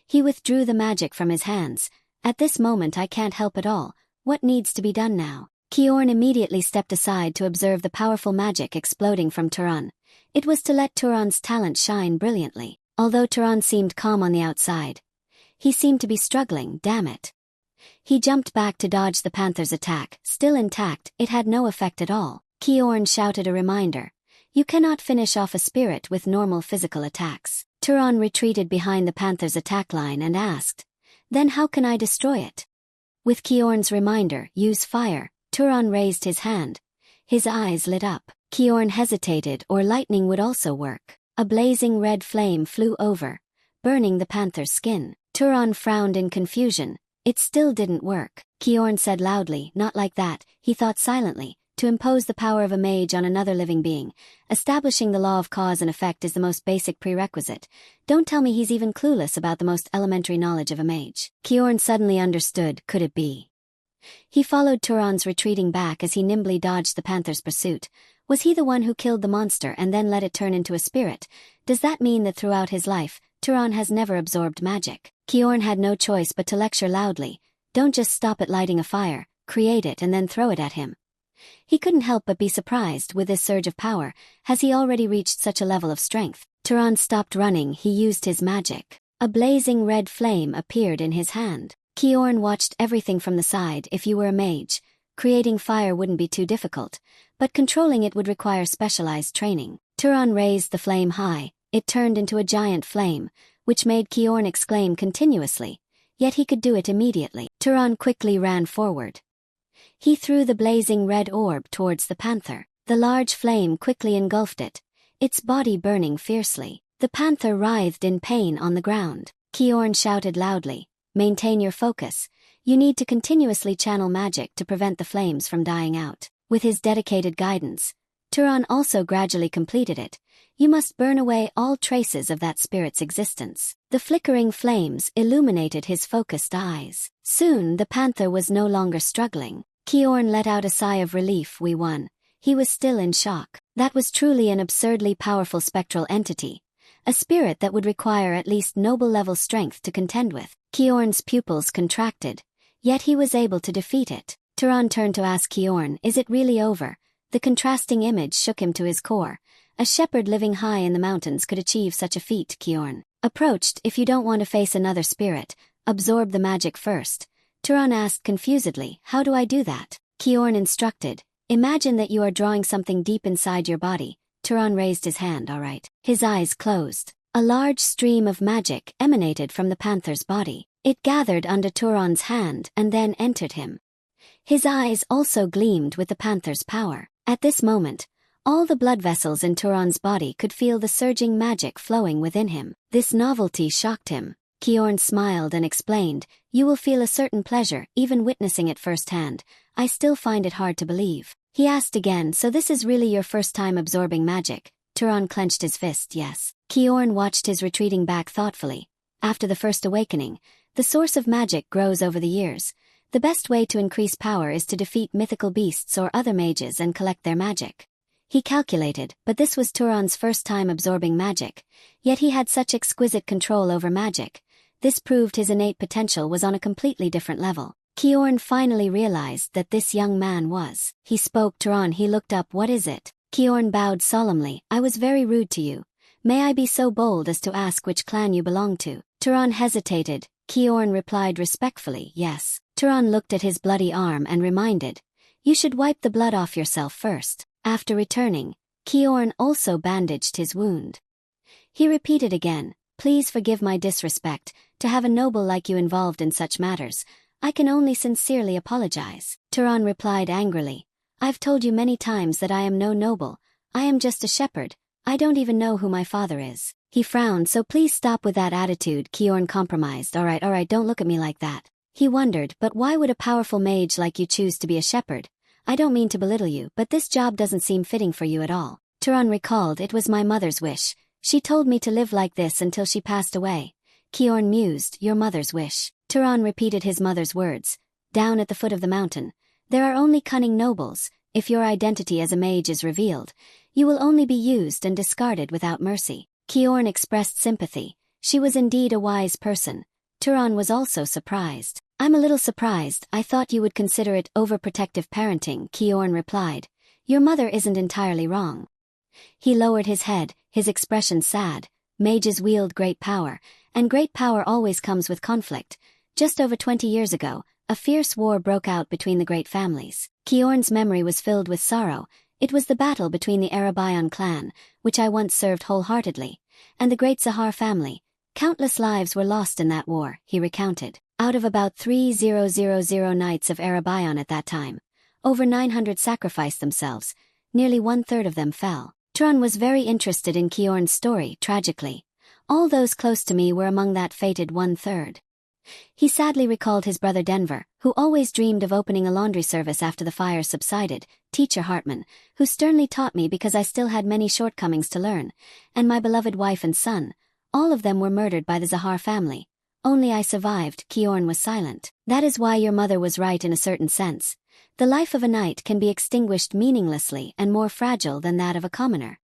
He withdrew the magic from his hands. At this moment I can't help at all. What needs to be done now? Kiorn immediately stepped aside to observe the powerful magic exploding from Turan. It was to let Turan's talent shine brilliantly. Although Turan seemed calm on the outside, he seemed to be struggling, damn it. He jumped back to dodge the panther's attack. Still intact, it had no effect at all. Kiorn shouted a reminder. You cannot finish off a spirit with normal physical attacks. Turan retreated behind the panther's attack line and asked, then how can I destroy it? With Kiorn's reminder, use fire, Turan raised his hand. His eyes lit up. Kiorn hesitated, or lightning would also work. A blazing red flame flew over, burning the panther's skin. Turan frowned in confusion. It still didn't work. Kiorn said loudly, not like that, he thought silently. To impose the power of a mage on another living being, establishing the law of cause and effect is the most basic prerequisite. Don't tell me he's even clueless about the most elementary knowledge of a mage. Kiorn suddenly understood, could it be? He followed Turan's retreating back as he nimbly dodged the panther's pursuit. Was he the one who killed the monster and then let it turn into a spirit? Does that mean that throughout his life, Turan has never absorbed magic? Kiorn had no choice but to lecture loudly. Don't just stop at lighting a fire, create it and then throw it at him. He couldn't help but be surprised with this surge of power. Has he already reached such a level of strength? Turan stopped running. He used his magic. A blazing red flame appeared in his hand. Kiorn watched everything from the side. If you were a mage, creating fire wouldn't be too difficult, but controlling it would require specialized training. Turan raised the flame high. It turned into a giant flame, which made Kiorn exclaim continuously. Yet he could do it immediately. Turan quickly ran forward. He threw the blazing red orb towards the panther. The large flame quickly engulfed it, its body burning fiercely. The panther writhed in pain on the ground. Kiorn shouted loudly, maintain your focus. You need to continuously channel magic to prevent the flames from dying out. With his dedicated guidance, Turan also gradually completed it. You must burn away all traces of that spirit's existence. The flickering flames illuminated his focused eyes. Soon the panther was no longer struggling. Kiorn let out a sigh of relief. We won. He was still in shock. That was truly an absurdly powerful spectral entity. A spirit that would require at least noble-level strength to contend with. Kiorn's pupils contracted, yet he was able to defeat it. Turan turned to ask Kiorn, is it really over? The contrasting image shook him to his core. A shepherd living high in the mountains could achieve such a feat. Kiorn approached. If you don't want to face another spirit, absorb the magic first. Turan asked confusedly, how do I do that? Kiorn instructed, imagine that you are drawing something deep inside your body. Turan raised his hand, all right. His eyes closed. A large stream of magic emanated from the panther's body. It gathered under Turan's hand and then entered him. His eyes also gleamed with the panther's power. At this moment, all the blood vessels in Turan's body could feel the surging magic flowing within him. This novelty shocked him. Kiorn smiled and explained, you will feel a certain pleasure, even witnessing it firsthand. I still find it hard to believe. He asked again, so this is really your first time absorbing magic? Turan clenched his fist, yes. Kiorn watched his retreating back thoughtfully. After the first awakening, the source of magic grows over the years. The best way to increase power is to defeat mythical beasts or other mages and collect their magic. He calculated, but this was Turan's first time absorbing magic. Yet he had such exquisite control over magic. This proved his innate potential was on a completely different level. Kiorn finally realized that this young man was. He spoke Turan. He looked up. What is it? Kiorn bowed solemnly. I was very rude to you. May I be so bold as to ask which clan you belong to? Turan hesitated. Kiorn replied respectfully, yes. Turan looked at his bloody arm and reminded, you should wipe the blood off yourself first. After returning, Kiorn also bandaged his wound. He repeated again, please forgive my disrespect. To have a noble like you involved in such matters, I can only sincerely apologize. Turan replied angrily. I've told you many times that I am no noble. I am just a shepherd. I don't even know who my father is. He frowned. So please stop with that attitude, Kiorn compromised. Alright, don't look at me like that. He wondered, but why would a powerful mage like you choose to be a shepherd? I don't mean to belittle you, but this job doesn't seem fitting for you at all. Turan recalled, it was my mother's wish. She told me to live like this until she passed away. Kiorn mused, your mother's wish. Turan repeated his mother's words. Down at the foot of the mountain, there are only cunning nobles. If your identity as a mage is revealed, you will only be used and discarded without mercy. Kiorn expressed sympathy. She was indeed a wise person. Turan was also surprised. I'm a little surprised. I thought you would consider it overprotective parenting, Kiorn replied. Your mother isn't entirely wrong. He lowered his head, his expression sad. Mages wield great power, and great power always comes with conflict. Just over 20 years ago, a fierce war broke out between the great families. Kiorn's memory was filled with sorrow. It was the battle between the Arabayan clan, which I once served wholeheartedly, and the great Zahar family. Countless lives were lost in that war, he recounted. Out of about 3,000 knights of Arabayan at that time, over 900 sacrificed themselves. Nearly 1/3 of them fell. Turan was very interested in Kiorn's story, tragically. All those close to me were among that fated 1/3. He sadly recalled his brother Denver, who always dreamed of opening a laundry service after the fire subsided, teacher Hartman, who sternly taught me because I still had many shortcomings to learn, and my beloved wife and son. All of them were murdered by the Zahar family. Only I survived. Kiorn was silent. That is why your mother was right in a certain sense. The life of a knight can be extinguished meaninglessly and more fragile than that of a commoner.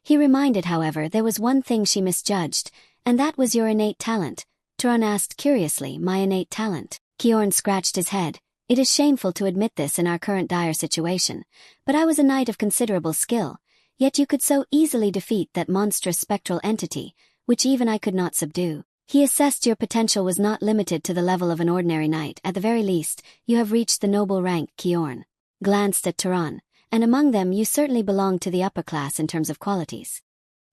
He reminded, however, there was one thing she misjudged, and that was your innate talent. Turan asked curiously, my innate talent? Kiorn scratched his head. It is shameful to admit this in our current dire situation, but I was a knight of considerable skill, yet you could so easily defeat that monstrous spectral entity, which even I could not subdue. He assessed your potential was not limited to the level of an ordinary knight. At the very least, you have reached the noble rank. Kiorn glanced at Turan, and among them you certainly belong to the upper class in terms of qualities.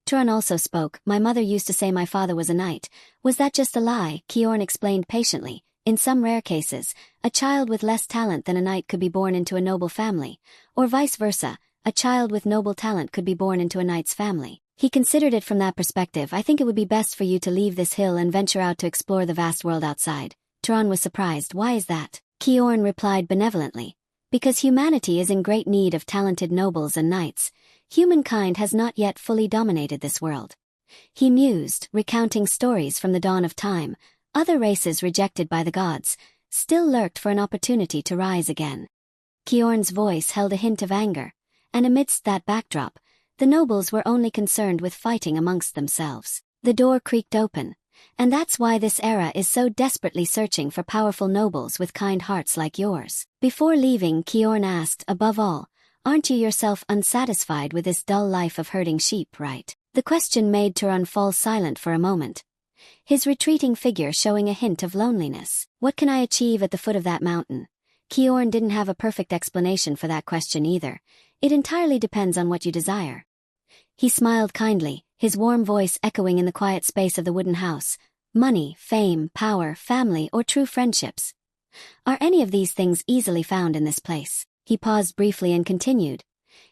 Turan also spoke. My mother used to say my father was a knight. Was that just a lie? Kiorn explained patiently. In some rare cases, a child with less talent than a knight could be born into a noble family, or vice versa, a child with noble talent could be born into a knight's family. He considered it from that perspective. I think it would be best for you to leave this hill and venture out to explore the vast world outside. Turan was surprised. Why is that? Kiorn replied benevolently. Because humanity is in great need of talented nobles and knights. Humankind has not yet fully dominated this world. He mused, recounting stories from the dawn of time. Other races rejected by the gods still lurked for an opportunity to rise again. Kiorn's voice held a hint of anger, and amidst that backdrop, the nobles were only concerned with fighting amongst themselves. The door creaked open, and that's why this era is so desperately searching for powerful nobles with kind hearts like yours. Before leaving, Kiorn asked, above all, aren't you yourself unsatisfied with this dull life of herding sheep, right? The question made Turan fall silent for a moment, his retreating figure showing a hint of loneliness. What can I achieve at the foot of that mountain? Kiorn didn't have a perfect explanation for that question either. It entirely depends on what you desire. He smiled kindly, his warm voice echoing in the quiet space of the wooden house. Money, fame, power, family, or true friendships. Are any of these things easily found in this place? He paused briefly and continued,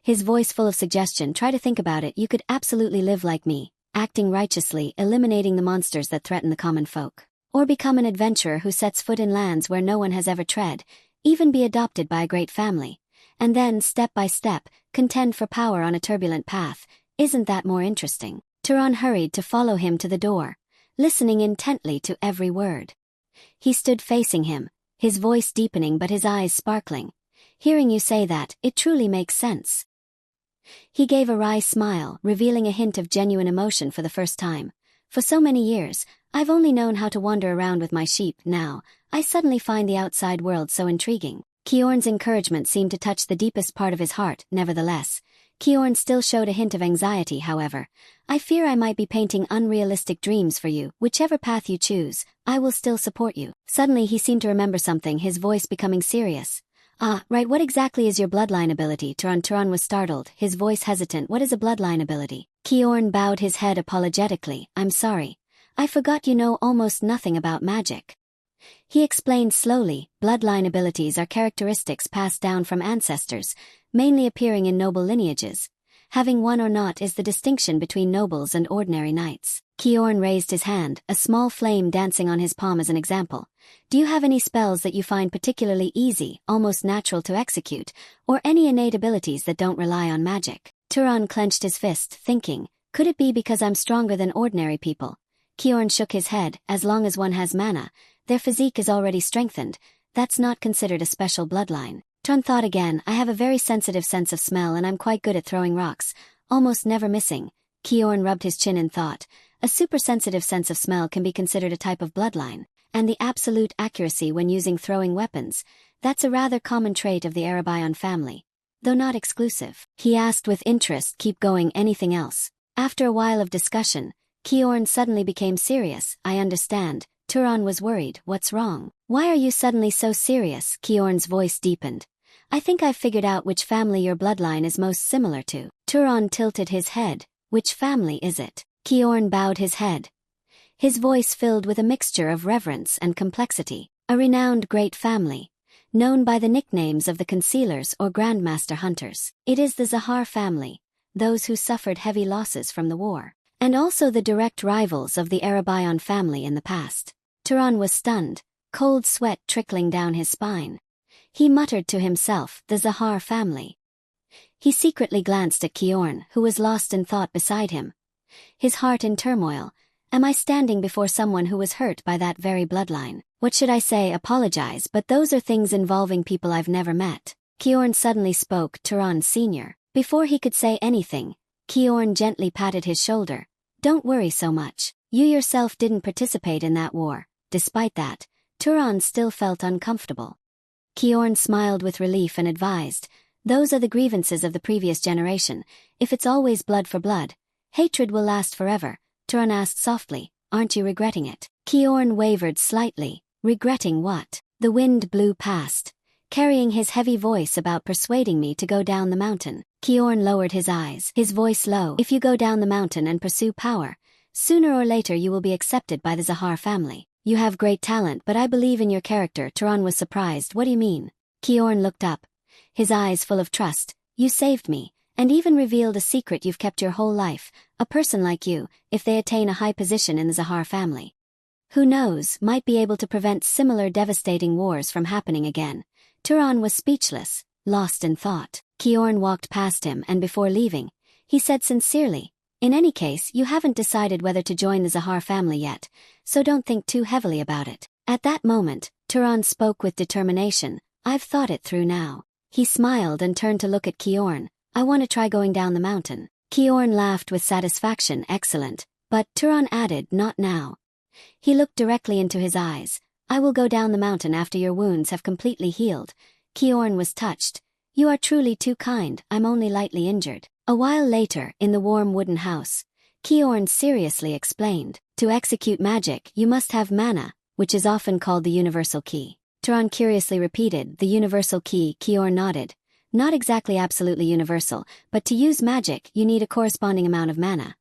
his voice full of suggestion. Try to think about it. You could absolutely live like me, acting righteously, eliminating the monsters that threaten the common folk. Or become an adventurer who sets foot in lands where no one has ever tread, even be adopted by a great family, and then, step by step, contend for power on a turbulent path. Isn't that more interesting? Turan hurried to follow him to the door, listening intently to every word. He stood facing him, his voice deepening but his eyes sparkling. Hearing you say that, it truly makes sense. He gave a wry smile, revealing a hint of genuine emotion for the first time. For so many years, I've only known how to wander around with my sheep. Now, I suddenly find the outside world so intriguing. Kiorn's encouragement seemed to touch the deepest part of his heart. Nevertheless, Kiorn still showed a hint of anxiety, however. I fear I might be painting unrealistic dreams for you. Whichever path you choose, I will still support you. Suddenly he seemed to remember something, his voice becoming serious. Ah, right, what exactly is your bloodline ability? Turan was startled, his voice hesitant. What is a bloodline ability? Kiorn bowed his head apologetically. I'm sorry. I forgot you know almost nothing about magic. He explained slowly, bloodline abilities are characteristics passed down from ancestors, mainly appearing in noble lineages. Having one or not is the distinction between nobles and ordinary knights. Kiorn raised his hand, a small flame dancing on his palm as an example. Do you have any spells that you find particularly easy, almost natural to execute, or any innate abilities that don't rely on magic? Turan clenched his fist, thinking, could it be because I'm stronger than ordinary people? Kiorn shook his head, as long as one has mana, their physique is already strengthened, that's not considered a special bloodline. Turan thought again, I have a very sensitive sense of smell and I'm quite good at throwing rocks, almost never missing. Kiorn rubbed his chin in thought. A super-sensitive sense of smell can be considered a type of bloodline, and the absolute accuracy when using throwing weapons, that's a rather common trait of the Arabian family, though not exclusive. He asked with interest, keep going, anything else? After a while of discussion, Kiorn suddenly became serious. I understand. Turan was worried. What's wrong? Why are you suddenly so serious? Kiorn's voice deepened. I think I've figured out which family your bloodline is most similar to. Turan tilted his head. Which family is it? Kiorn bowed his head. His voice filled with a mixture of reverence and complexity. A renowned great family, known by the nicknames of the Concealers or Grandmaster Hunters. It is the Zahar family, those who suffered heavy losses from the war, and also the direct rivals of the Arabian family in the past. Turan was stunned, cold sweat trickling down his spine. He muttered to himself, the Zahar family. He secretly glanced at Kiorn, who was lost in thought beside him. His heart in turmoil. Am I standing before someone who was hurt by that very bloodline? What should I say? Apologize, but those are things involving people I've never met. Kiorn suddenly spoke, Turan Sr. Before he could say anything, Kiorn gently patted his shoulder. Don't worry so much. You yourself didn't participate in that war. Despite that, Turan still felt uncomfortable. Kiorn smiled with relief and advised, those are the grievances of the previous generation. If it's always blood for blood, hatred will last forever. Turan asked softly, aren't you regretting it? Kiorn wavered slightly. Regretting what? The wind blew past, carrying his heavy voice about persuading me to go down the mountain. Kiorn lowered his eyes, his voice low. If you go down the mountain and pursue power, sooner or later you will be accepted by the Zahar family. You have great talent, but I believe in your character. Turan was surprised. What do you mean? Kiorn looked up, his eyes full of trust. You saved me, and even revealed a secret you've kept your whole life. A person like you, if they attain a high position in the Zahar family, who knows, might be able to prevent similar devastating wars from happening again. Turan was speechless, lost in thought. Kiorn walked past him and before leaving, he said sincerely, in any case, you haven't decided whether to join the Zahar family yet, so don't think too heavily about it. At that moment, Turan spoke with determination. I've thought it through now. He smiled and turned to look at Kiorn. I want to try going down the mountain. Kiorn laughed with satisfaction. Excellent. But, Turan added, not now. He looked directly into his eyes. I will go down the mountain after your wounds have completely healed. Kiorn was touched. You are truly too kind, I'm only lightly injured. A while later, in the warm wooden house, Kiorn seriously explained, to execute magic, you must have mana, which is often called the universal key. Turan curiously repeated, the universal key. Kiorn nodded. Not exactly absolutely universal, but to use magic, you need a corresponding amount of mana.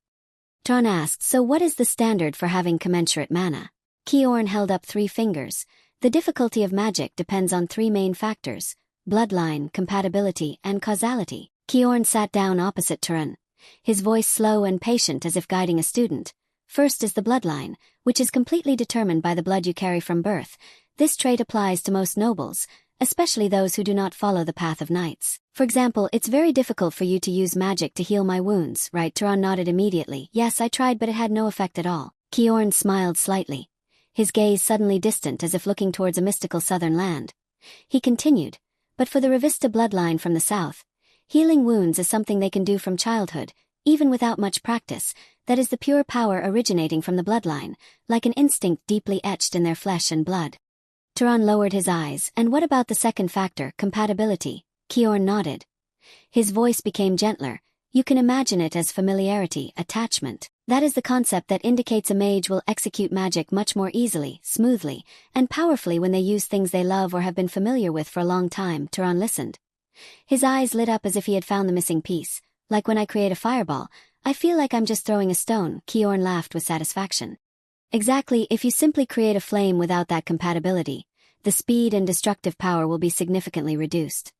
Turan asked, so what is the standard for having commensurate mana? Kiorn held up 3 fingers. The difficulty of magic depends on 3 main factors: bloodline, compatibility, and causality. Kiorn sat down opposite Turan, his voice slow and patient as if guiding a student. First is the bloodline, which is completely determined by the blood you carry from birth. This trait applies to most nobles, especially those who do not follow the path of knights. For example, it's very difficult for you to use magic to heal my wounds, right? Turan nodded immediately. Yes, I tried, but it had no effect at all. Kiorn smiled slightly, his gaze suddenly distant as if looking towards a mystical southern land. He continued, but for the Revista bloodline from the south, healing wounds is something they can do from childhood, even without much practice. That is the pure power originating from the bloodline, like an instinct deeply etched in their flesh and blood. Turan lowered his eyes. And what about the second factor, compatibility? Kiorn nodded. His voice became gentler. You can imagine it as familiarity, attachment. That is the concept that indicates a mage will execute magic much more easily, smoothly, and powerfully when they use things they love or have been familiar with for a long time. Turan listened. His eyes lit up as if he had found the missing piece. Like when I create a fireball, I feel like I'm just throwing a stone. Kiorn laughed with satisfaction. Exactly, if you simply create a flame without that compatibility, the speed and destructive power will be significantly reduced.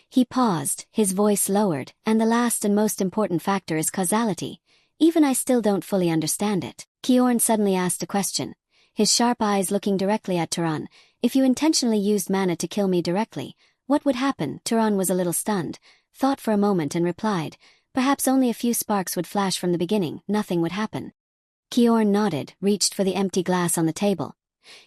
He paused, his voice lowered, and the last and most important factor is causality. Even I still don't fully understand it. Kiorn suddenly asked a question, his sharp eyes looking directly at Turan. If you intentionally used mana to kill me directly, what would happen? Turan was a little stunned, thought for a moment and replied, perhaps only a few sparks would flash from the beginning, nothing would happen. Kiorn nodded, reached for the empty glass on the table.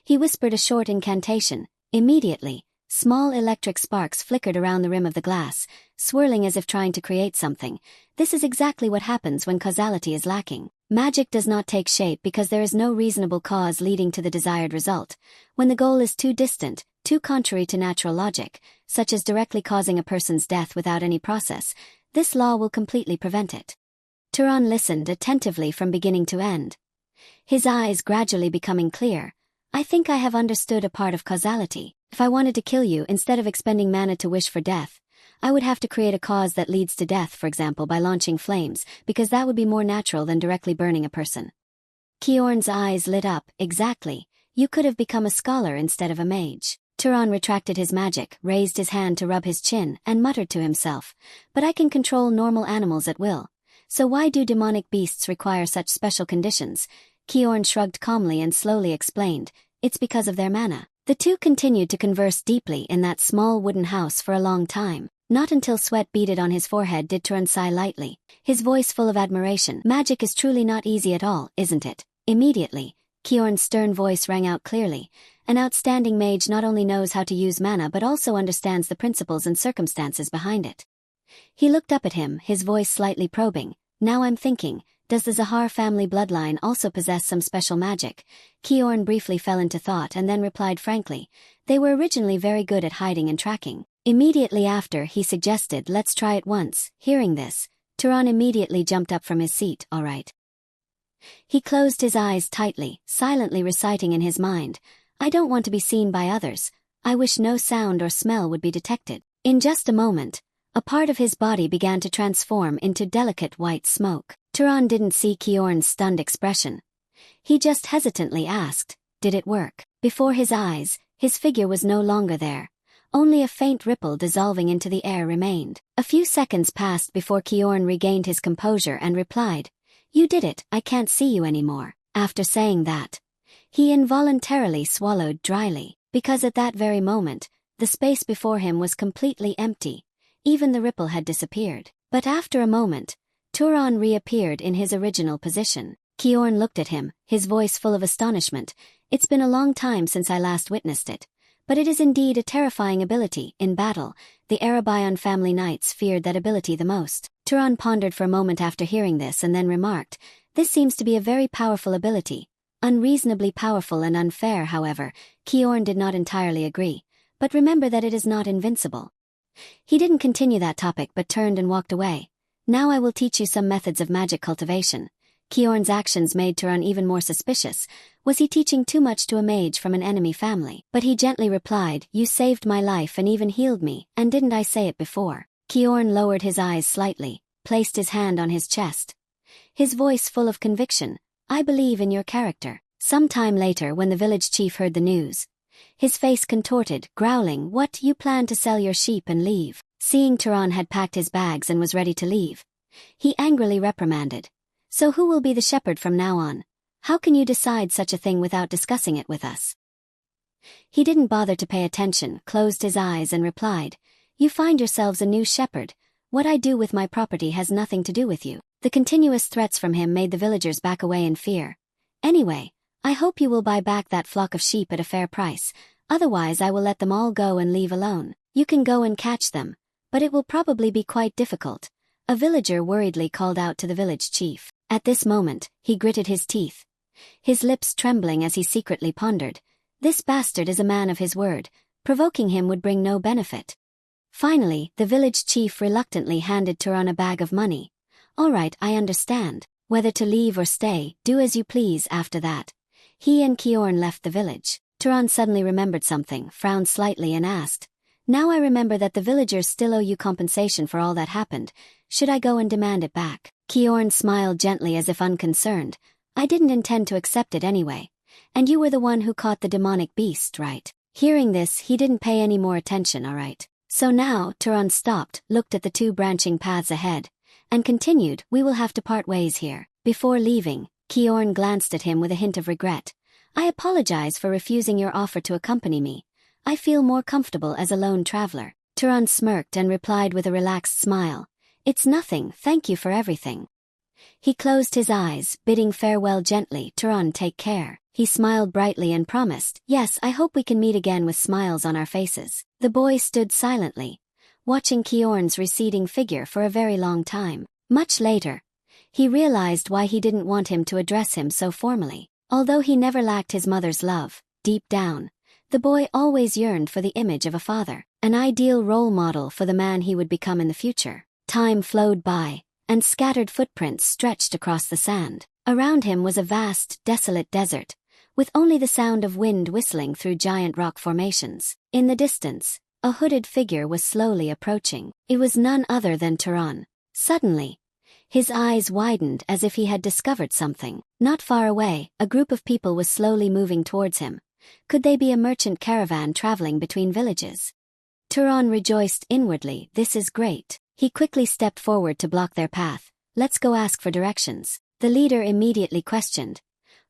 He whispered a short incantation. Immediately, small electric sparks flickered around the rim of the glass, swirling as if trying to create something. This is exactly what happens when causality is lacking. Magic does not take shape because there is no reasonable cause leading to the desired result. When the goal is too distant, too contrary to natural logic, such as directly causing a person's death without any process, this law will completely prevent it. Turan listened attentively from beginning to end, his eyes gradually becoming clear. I think I have understood a part of causality. If I wanted to kill you instead of expending mana to wish for death, I would have to create a cause that leads to death, for example by launching flames, because that would be more natural than directly burning a person. Kiorn's eyes lit up. Exactly. You could have become a scholar instead of a mage. Turan retracted his magic, raised his hand to rub his chin, and muttered to himself, but I can control normal animals at will. So why do demonic beasts require such special conditions? Kiorn shrugged calmly and slowly explained, it's because of their mana. The two continued to converse deeply in that small wooden house for a long time. Not until sweat beaded on his forehead did Turan sigh lightly, his voice full of admiration. Magic is truly not easy at all, isn't it? Immediately, Kiorn's stern voice rang out clearly. An outstanding mage not only knows how to use mana but also understands the principles and circumstances behind it. He looked up at him, his voice slightly probing. Now I'm thinking, does the Zahar family bloodline also possess some special magic? Kiorn briefly fell into thought and then replied frankly, they were originally very good at hiding and tracking. Immediately after, he suggested, let's try it once. Hearing this, Turan immediately jumped up from his seat. All right. He closed his eyes tightly, silently reciting in his mind, I don't want to be seen by others. I wish no sound or smell would be detected. In just a moment, a part of his body began to transform into delicate white smoke. Turan didn't see Kiorn's stunned expression. He just hesitantly asked, did it work? Before his eyes, his figure was no longer there. Only a faint ripple dissolving into the air remained. A few seconds passed before Kiorn regained his composure and replied, you did it, I can't see you anymore. After saying that, he involuntarily swallowed dryly, because at that very moment, the space before him was completely empty. Even the ripple had disappeared. But after a moment, Turan reappeared in his original position. Kiorn looked at him, his voice full of astonishment. It's been a long time since I last witnessed it. But it is indeed a terrifying ability. In battle, the Arabian family knights feared that ability the most. Turan pondered for a moment after hearing this and then remarked, this seems to be a very powerful ability. Unreasonably powerful and unfair, however. Kiorn did not entirely agree. But remember that it is not invincible. He didn't continue that topic but turned and walked away. Now I will teach you some methods of magic cultivation. Kiorn's actions made Turan even more suspicious. Was he teaching too much to a mage from an enemy family? But he gently replied, you saved my life and even healed me, and didn't I say it before? Kiorn lowered his eyes slightly, placed his hand on his chest. His voice full of conviction, I believe in your character. Some time later, when the village chief heard the news, his face contorted, growling, what, you plan to sell your sheep and leave? Seeing Turan had packed his bags and was ready to leave, he angrily reprimanded, so who will be the shepherd from now on? How can you decide such a thing without discussing it with us? He didn't bother to pay attention, closed his eyes and replied, you find yourselves a new shepherd. What I do with my property has nothing to do with you. The continuous threats from him made the villagers back away in fear. Anyway, I hope you will buy back that flock of sheep at a fair price, otherwise I will let them all go and leave alone. You can go and catch them, but it will probably be quite difficult. A villager worriedly called out to the village chief. At this moment, he gritted his teeth, his lips trembling as he secretly pondered, this bastard is a man of his word, provoking him would bring no benefit. Finally, the village chief reluctantly handed Turan a bag of money. All right, I understand. Whether to leave or stay, do as you please. After that, he and Kiorn left the village. Turan suddenly remembered something, frowned slightly and asked, now I remember that the villagers still owe you compensation for all that happened. Should I go and demand it back? Kiorn smiled gently as if unconcerned. I didn't intend to accept it anyway. And you were the one who caught the demonic beast, right? Hearing this, he didn't pay any more attention, alright. So now, Turan stopped, looked at the two branching paths ahead, and continued, we will have to part ways here. Before leaving, Kiorn glanced at him with a hint of regret. I apologize for refusing your offer to accompany me. I feel more comfortable as a lone traveler. Turan smirked and replied with a relaxed smile. It's nothing, thank you for everything. He closed his eyes, bidding farewell gently. Turan, take care. He smiled brightly and promised, yes, I hope we can meet again with smiles on our faces. The boy stood silently, watching Kiorn's receding figure for a very long time. Much later, he realized why he didn't want him to address him so formally. Although he never lacked his mother's love, deep down, the boy always yearned for the image of a father, an ideal role model for the man he would become in the future. Time flowed by, and scattered footprints stretched across the sand. Around him was a vast, desolate desert, with only the sound of wind whistling through giant rock formations. In the distance, a hooded figure was slowly approaching. It was none other than Turan. Suddenly, his eyes widened as if he had discovered something. Not far away, a group of people was slowly moving towards him. Could they be a merchant caravan traveling between villages? Turan rejoiced inwardly, this is great. He quickly stepped forward to block their path. Let's go ask for directions. The leader immediately questioned.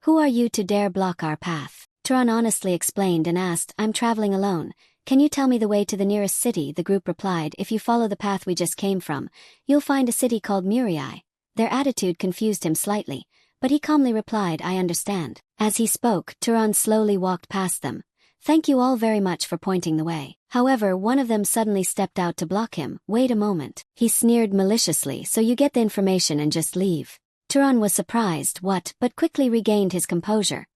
Who are you to dare block our path? Turan honestly explained and asked, I'm traveling alone. Can you tell me the way to the nearest city? The group replied, if you follow the path we just came from, you'll find a city called Muriai. Their attitude confused him slightly, but he calmly replied, I understand. As he spoke, Turan slowly walked past them. Thank you all very much for pointing the way. However, one of them suddenly stepped out to block him. Wait a moment. He sneered maliciously, so you get the information and just leave. Turan was surprised, what, but quickly regained his composure.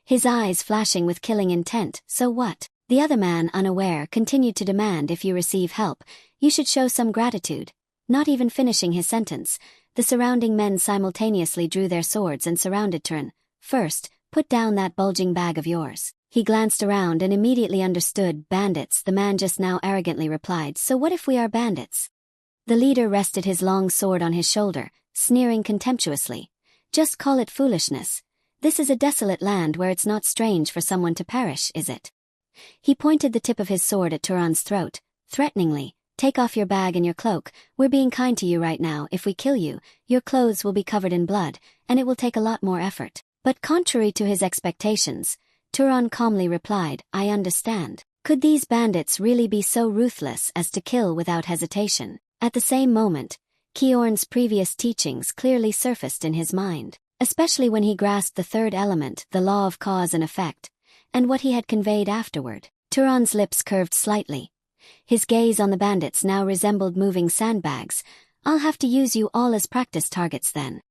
His eyes flashing with killing intent, so what? The other man, unaware, continued to demand, if you receive help, you should show some gratitude. Not even finishing his sentence, the surrounding men simultaneously drew their swords and surrounded Turan. First, put down that bulging bag of yours. He glanced around and immediately understood, bandits, the man just now arrogantly replied, so what if we are bandits? The leader rested his long sword on his shoulder, sneering contemptuously. Just call it foolishness. This is a desolate land where it's not strange for someone to perish, is it? He pointed the tip of his sword at Turan's throat, threateningly. Take off your bag and your cloak, we're being kind to you right now. If we kill you, your clothes will be covered in blood, and it will take a lot more effort. But contrary to his expectations, Turan calmly replied, I understand. Could these bandits really be so ruthless as to kill without hesitation? At the same moment, Kiorn's previous teachings clearly surfaced in his mind, especially when he grasped the third element, the law of cause and effect, and what he had conveyed afterward. Turan's lips curved slightly. His gaze on the bandits now resembled moving sandbags. I'll have to use you all as practice targets then.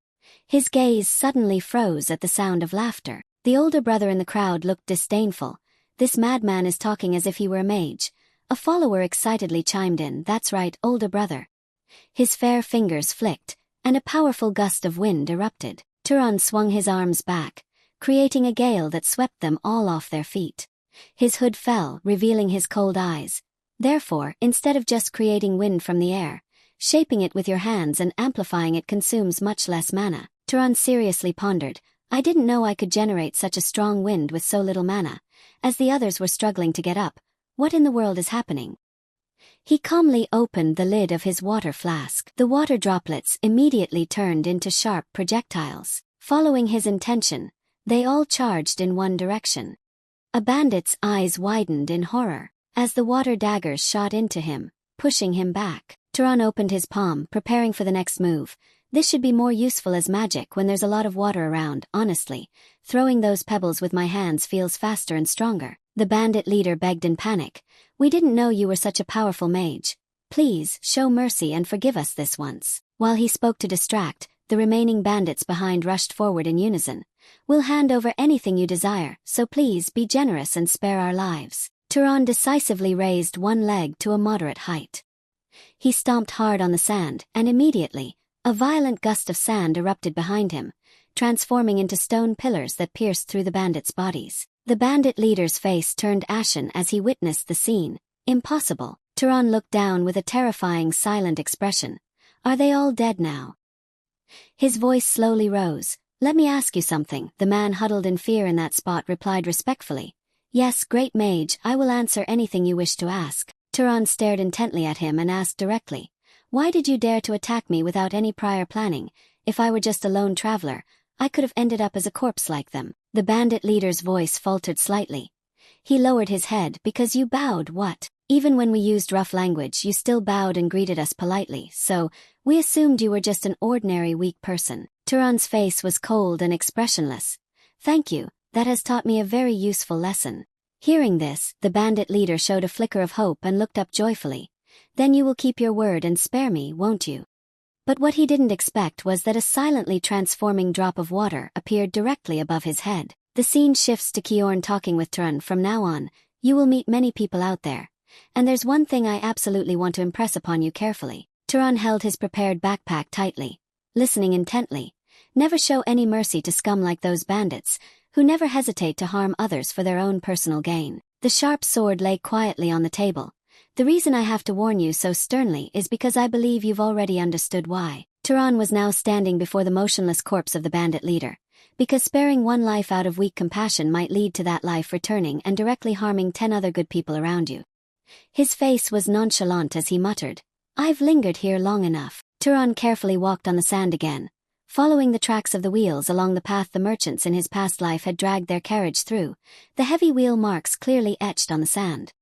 His gaze suddenly froze at the sound of laughter. The older brother in the crowd looked disdainful. This madman is talking as if he were a mage. A follower excitedly chimed in, that's right, older brother. His fair fingers flicked, and a powerful gust of wind erupted. Turan swung his arms back, creating a gale that swept them all off their feet. His hood fell, revealing his cold eyes. Therefore, instead of just creating wind from the air, shaping it with your hands and amplifying it consumes much less mana. Turan seriously pondered, I didn't know I could generate such a strong wind with so little mana. As the others were struggling to get up, what in the world is happening? He calmly opened the lid of his water flask. The water droplets immediately turned into sharp projectiles. Following his intention, they all charged in one direction. A bandit's eyes widened in horror, as the water daggers shot into him, pushing him back. Turan opened his palm, preparing for the next move. This should be more useful as magic when there's a lot of water around, honestly. Throwing those pebbles with my hands feels faster and stronger. The bandit leader begged in panic. We didn't know you were such a powerful mage. Please, show mercy and forgive us this once. While he spoke to distract, the remaining bandits behind rushed forward in unison. We'll hand over anything you desire, so please be generous and spare our lives. Turan decisively raised one leg to a moderate height. He stomped hard on the sand, and immediately, a violent gust of sand erupted behind him, transforming into stone pillars that pierced through the bandits' bodies. The bandit leader's face turned ashen as he witnessed the scene. Impossible. Turan looked down with a terrifying silent expression. Are they all dead now? His voice slowly rose. Let me ask you something, the man huddled in fear in that spot replied respectfully. Yes, great mage, I will answer anything you wish to ask. Turan stared intently at him and asked directly, why did you dare to attack me without any prior planning? If I were just a lone traveler, I could have ended up as a corpse like them. The bandit leader's voice faltered slightly. He lowered his head. Because you bowed, what? Even when we used rough language, you still bowed and greeted us politely, so we assumed you were just an ordinary weak person. Turan's face was cold and expressionless. Thank you, that has taught me a very useful lesson. Hearing this, the bandit leader showed a flicker of hope and looked up joyfully. Then you will keep your word and spare me, won't you? But what he didn't expect was that a silently transforming drop of water appeared directly above his head. The scene shifts to Kiorn talking with Turan. From now on, you will meet many people out there. And there's one thing I absolutely want to impress upon you carefully. Turan held his prepared backpack tightly, listening intently. Never show any mercy to scum like those bandits, who never hesitate to harm others for their own personal gain. The sharp sword lay quietly on the table. The reason I have to warn you so sternly is because I believe you've already understood why. Turan was now standing before the motionless corpse of the bandit leader. Because sparing one life out of weak compassion might lead to that life returning and directly harming 10 other good people around you. His face was nonchalant as he muttered, I've lingered here long enough. Turan carefully walked on the sand again, following the tracks of the wheels along the path the merchants in his past life had dragged their carriage through, the heavy wheel marks clearly etched on the sand.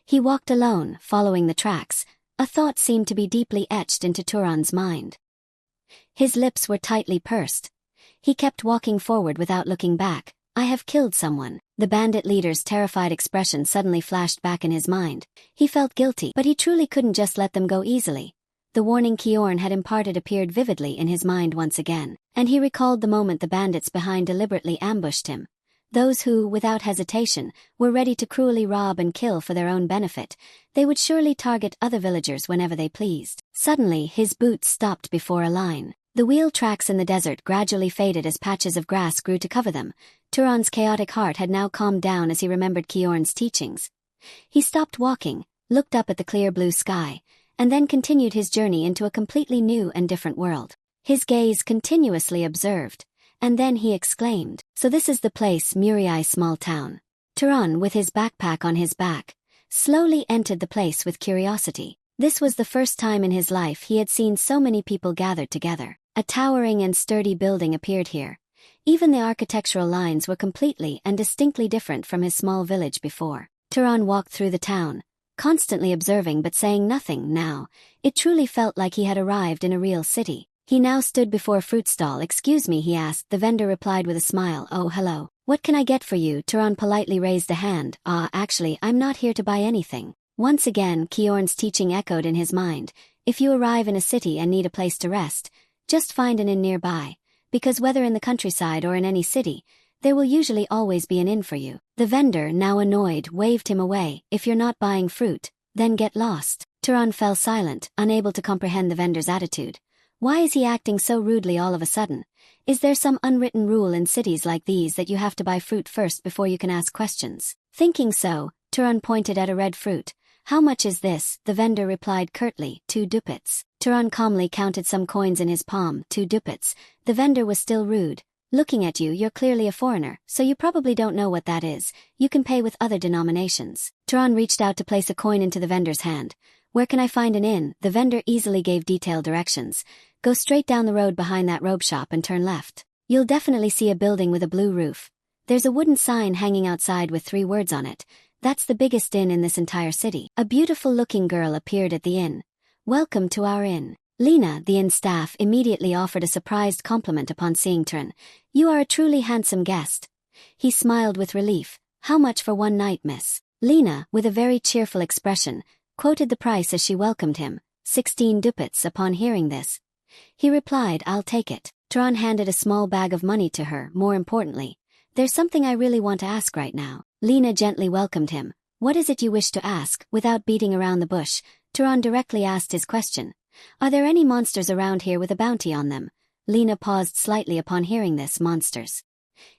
He walked alone, following the tracks. A thought seemed to be deeply etched into Turan's mind. His lips were tightly pursed. He kept walking forward without looking back. I have killed someone. The bandit leader's terrified expression suddenly flashed back in his mind. He felt guilty, but he truly couldn't just let them go easily. The warning Kiorn had imparted appeared vividly in his mind once again, and he recalled the moment the bandits behind deliberately ambushed him. Those who, without hesitation, were ready to cruelly rob and kill for their own benefit. They would surely target other villagers whenever they pleased. Suddenly, his boots stopped before a line. The wheel tracks in the desert gradually faded as patches of grass grew to cover them. Turan's chaotic heart had now calmed down as he remembered Kiorn's teachings. He stopped walking, looked up at the clear blue sky, and then continued his journey into a completely new and different world. His gaze continuously observed, and then he exclaimed, so this is the place, Muriai small town. Turan, with his backpack on his back, slowly entered the place with curiosity. This was the first time in his life he had seen so many people gathered together. A towering and sturdy building appeared here. Even the architectural lines were completely and distinctly different from his small village before. Turan walked through the town, constantly observing but saying nothing now. It truly felt like he had arrived in a real city. He now stood before a fruit stall. Excuse me, he asked. The vendor replied with a smile. Oh, hello. What can I get for you? Turan politely raised a hand. Actually, I'm not here to buy anything. Once again, Kiorn's teaching echoed in his mind. If you arrive in a city and need a place to rest, just find an inn nearby, because whether in the countryside or in any city, there will usually always be an inn for you. The vendor, now annoyed, waved him away. If you're not buying fruit, then get lost. Turan fell silent, unable to comprehend the vendor's attitude. Why is he acting so rudely all of a sudden? Is there some unwritten rule in cities like these that you have to buy fruit first before you can ask questions? Thinking so, Turan pointed at a red fruit. How much is this? The vendor replied curtly, 2 ducats. Turan calmly counted some coins in his palm, 2 ducats. The vendor was still rude. Looking at you, you're clearly a foreigner, so you probably don't know what that is. You can pay with other denominations. Turan reached out to place a coin into the vendor's hand. Where can I find an inn? The vendor easily gave detailed directions. Go straight down the road behind that robe shop and turn left. You'll definitely see a building with a blue roof. There's a wooden sign hanging outside with 3 words on it. That's the biggest inn in this entire city. A beautiful-looking girl appeared at the inn. Welcome to our inn. Lena, the inn staff, immediately offered a surprised compliment upon seeing Turan. You are a truly handsome guest. He smiled with relief. How much for one night, miss? Lena, with a very cheerful expression, quoted the price as she welcomed him. 16 ducats. Upon hearing this, he replied, I'll take it. Turan handed a small bag of money to her. More importantly, there's something I really want to ask right now. Lena gently welcomed him. What is it you wish to ask? Without beating around the bush, Turan directly asked his question. Are there any monsters around here with a bounty on them? Lena paused slightly upon hearing this. Monsters.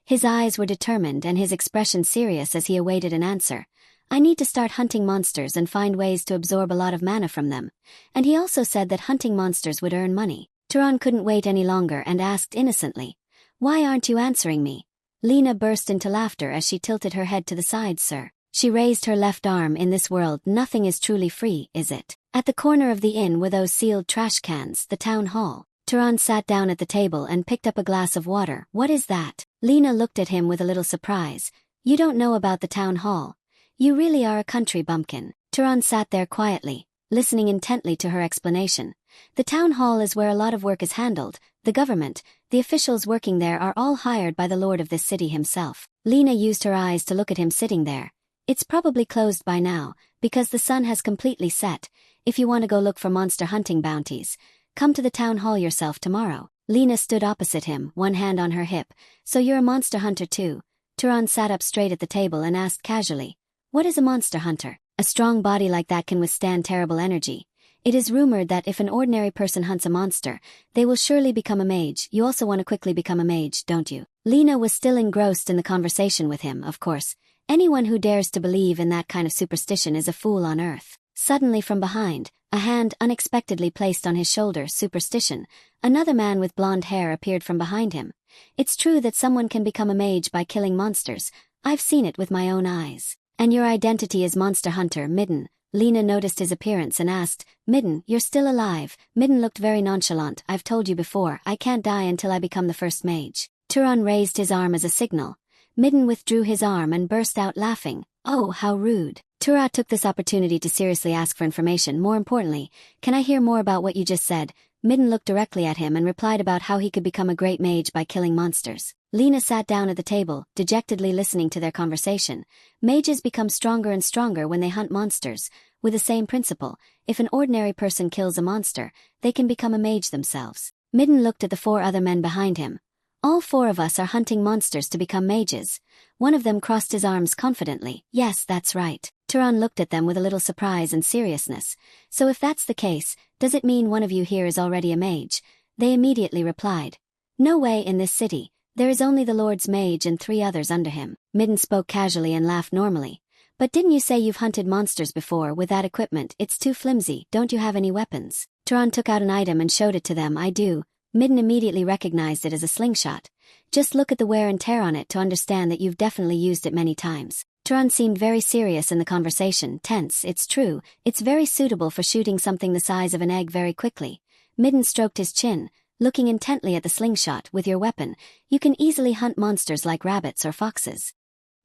His eyes were determined and his expression serious as he awaited an answer. I need to start hunting monsters and find ways to absorb a lot of mana from them. And he also said that hunting monsters would earn money. Turan couldn't wait any longer and asked innocently, Why aren't you answering me? Lena burst into laughter as she tilted her head to the side. Sir. She raised her left arm. In this world nothing is truly free, is it? At the corner of the inn were those sealed trash cans, the town hall. Turan sat down at the table and picked up a glass of water. What is that? Lena looked at him with a little surprise. You don't know about the town hall? You really are a country bumpkin. Turan sat there quietly, listening intently to her explanation. The town hall is where a lot of work is handled. The government, the officials working there are all hired by the lord of this city himself. Lena used her eyes to look at him sitting there. It's probably closed by now, because the sun has completely set. If you want to go look for monster hunting bounties, come to the town hall yourself tomorrow. Lena stood opposite him, one hand on her hip. So you're a monster hunter too? Turan sat up straight at the table and asked casually. What is a monster hunter? A strong body like that can withstand terrible energy. It is rumored that if an ordinary person hunts a monster, they will surely become a mage. You also want to quickly become a mage, don't you? Lena was still engrossed in the conversation with him, of course. Anyone who dares to believe in that kind of superstition is a fool on earth. Suddenly from behind, a hand unexpectedly placed on his shoulder. Superstition. Another man with blonde hair appeared from behind him. It's true that someone can become a mage by killing monsters. I've seen it with my own eyes. And your identity is Monster Hunter Midden. Lena noticed his appearance and asked, Midden, you're still alive? Midden looked very nonchalant. I've told you before, I can't die until I become the first mage. Turan raised his arm as a signal. Midden withdrew his arm and burst out laughing. Oh, how rude. Tura took this opportunity to seriously ask for information. More importantly, can I hear more about what you just said? Midden looked directly at him and replied about how he could become a great mage by killing monsters. Lena sat down at the table, dejectedly listening to their conversation. Mages become stronger and stronger when they hunt monsters. With the same principle, if an ordinary person kills a monster, they can become a mage themselves. Midden looked at the 4 other men behind him. All 4 of us are hunting monsters to become mages. One of them crossed his arms confidently. Yes, that's right. Turan looked at them with a little surprise and seriousness. So if that's the case, does it mean one of you here is already a mage? They immediately replied. No way in this city. There is only the Lord's mage and 3 others under him. Midden spoke casually and laughed normally. But didn't you say you've hunted monsters before with that equipment? It's too flimsy. Don't you have any weapons? Turan took out an item and showed it to them. I do. Midden immediately recognized it as a slingshot. Just look at the wear and tear on it to understand that you've definitely used it many times. Turan seemed very serious in the conversation, tense. It's true, it's very suitable for shooting something the size of an egg very quickly. Midden stroked his chin, looking intently at the slingshot. With your weapon, you can easily hunt monsters like rabbits or foxes.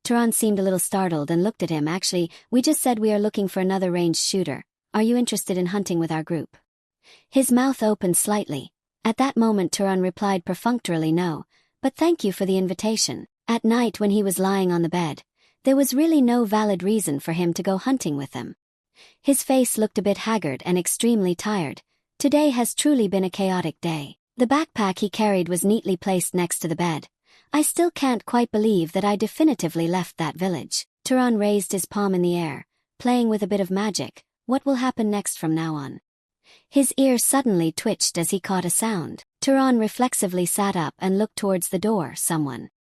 Turan seemed a little startled and looked at him. Actually, we just said we are looking for another ranged shooter. Are you interested in hunting with our group? His mouth opened slightly. At that moment Turan replied perfunctorily no, but thank you for the invitation. At night when he was lying on the bed, there was really no valid reason for him to go hunting with them. His face looked a bit haggard and extremely tired. Today has truly been a chaotic day. The backpack he carried was neatly placed next to the bed. I still can't quite believe that I definitively left that village. Turan raised his palm in the air, playing with a bit of magic. What will happen next from now on? His ear suddenly twitched as he caught a sound. Turan reflexively sat up and looked towards the door. Someone.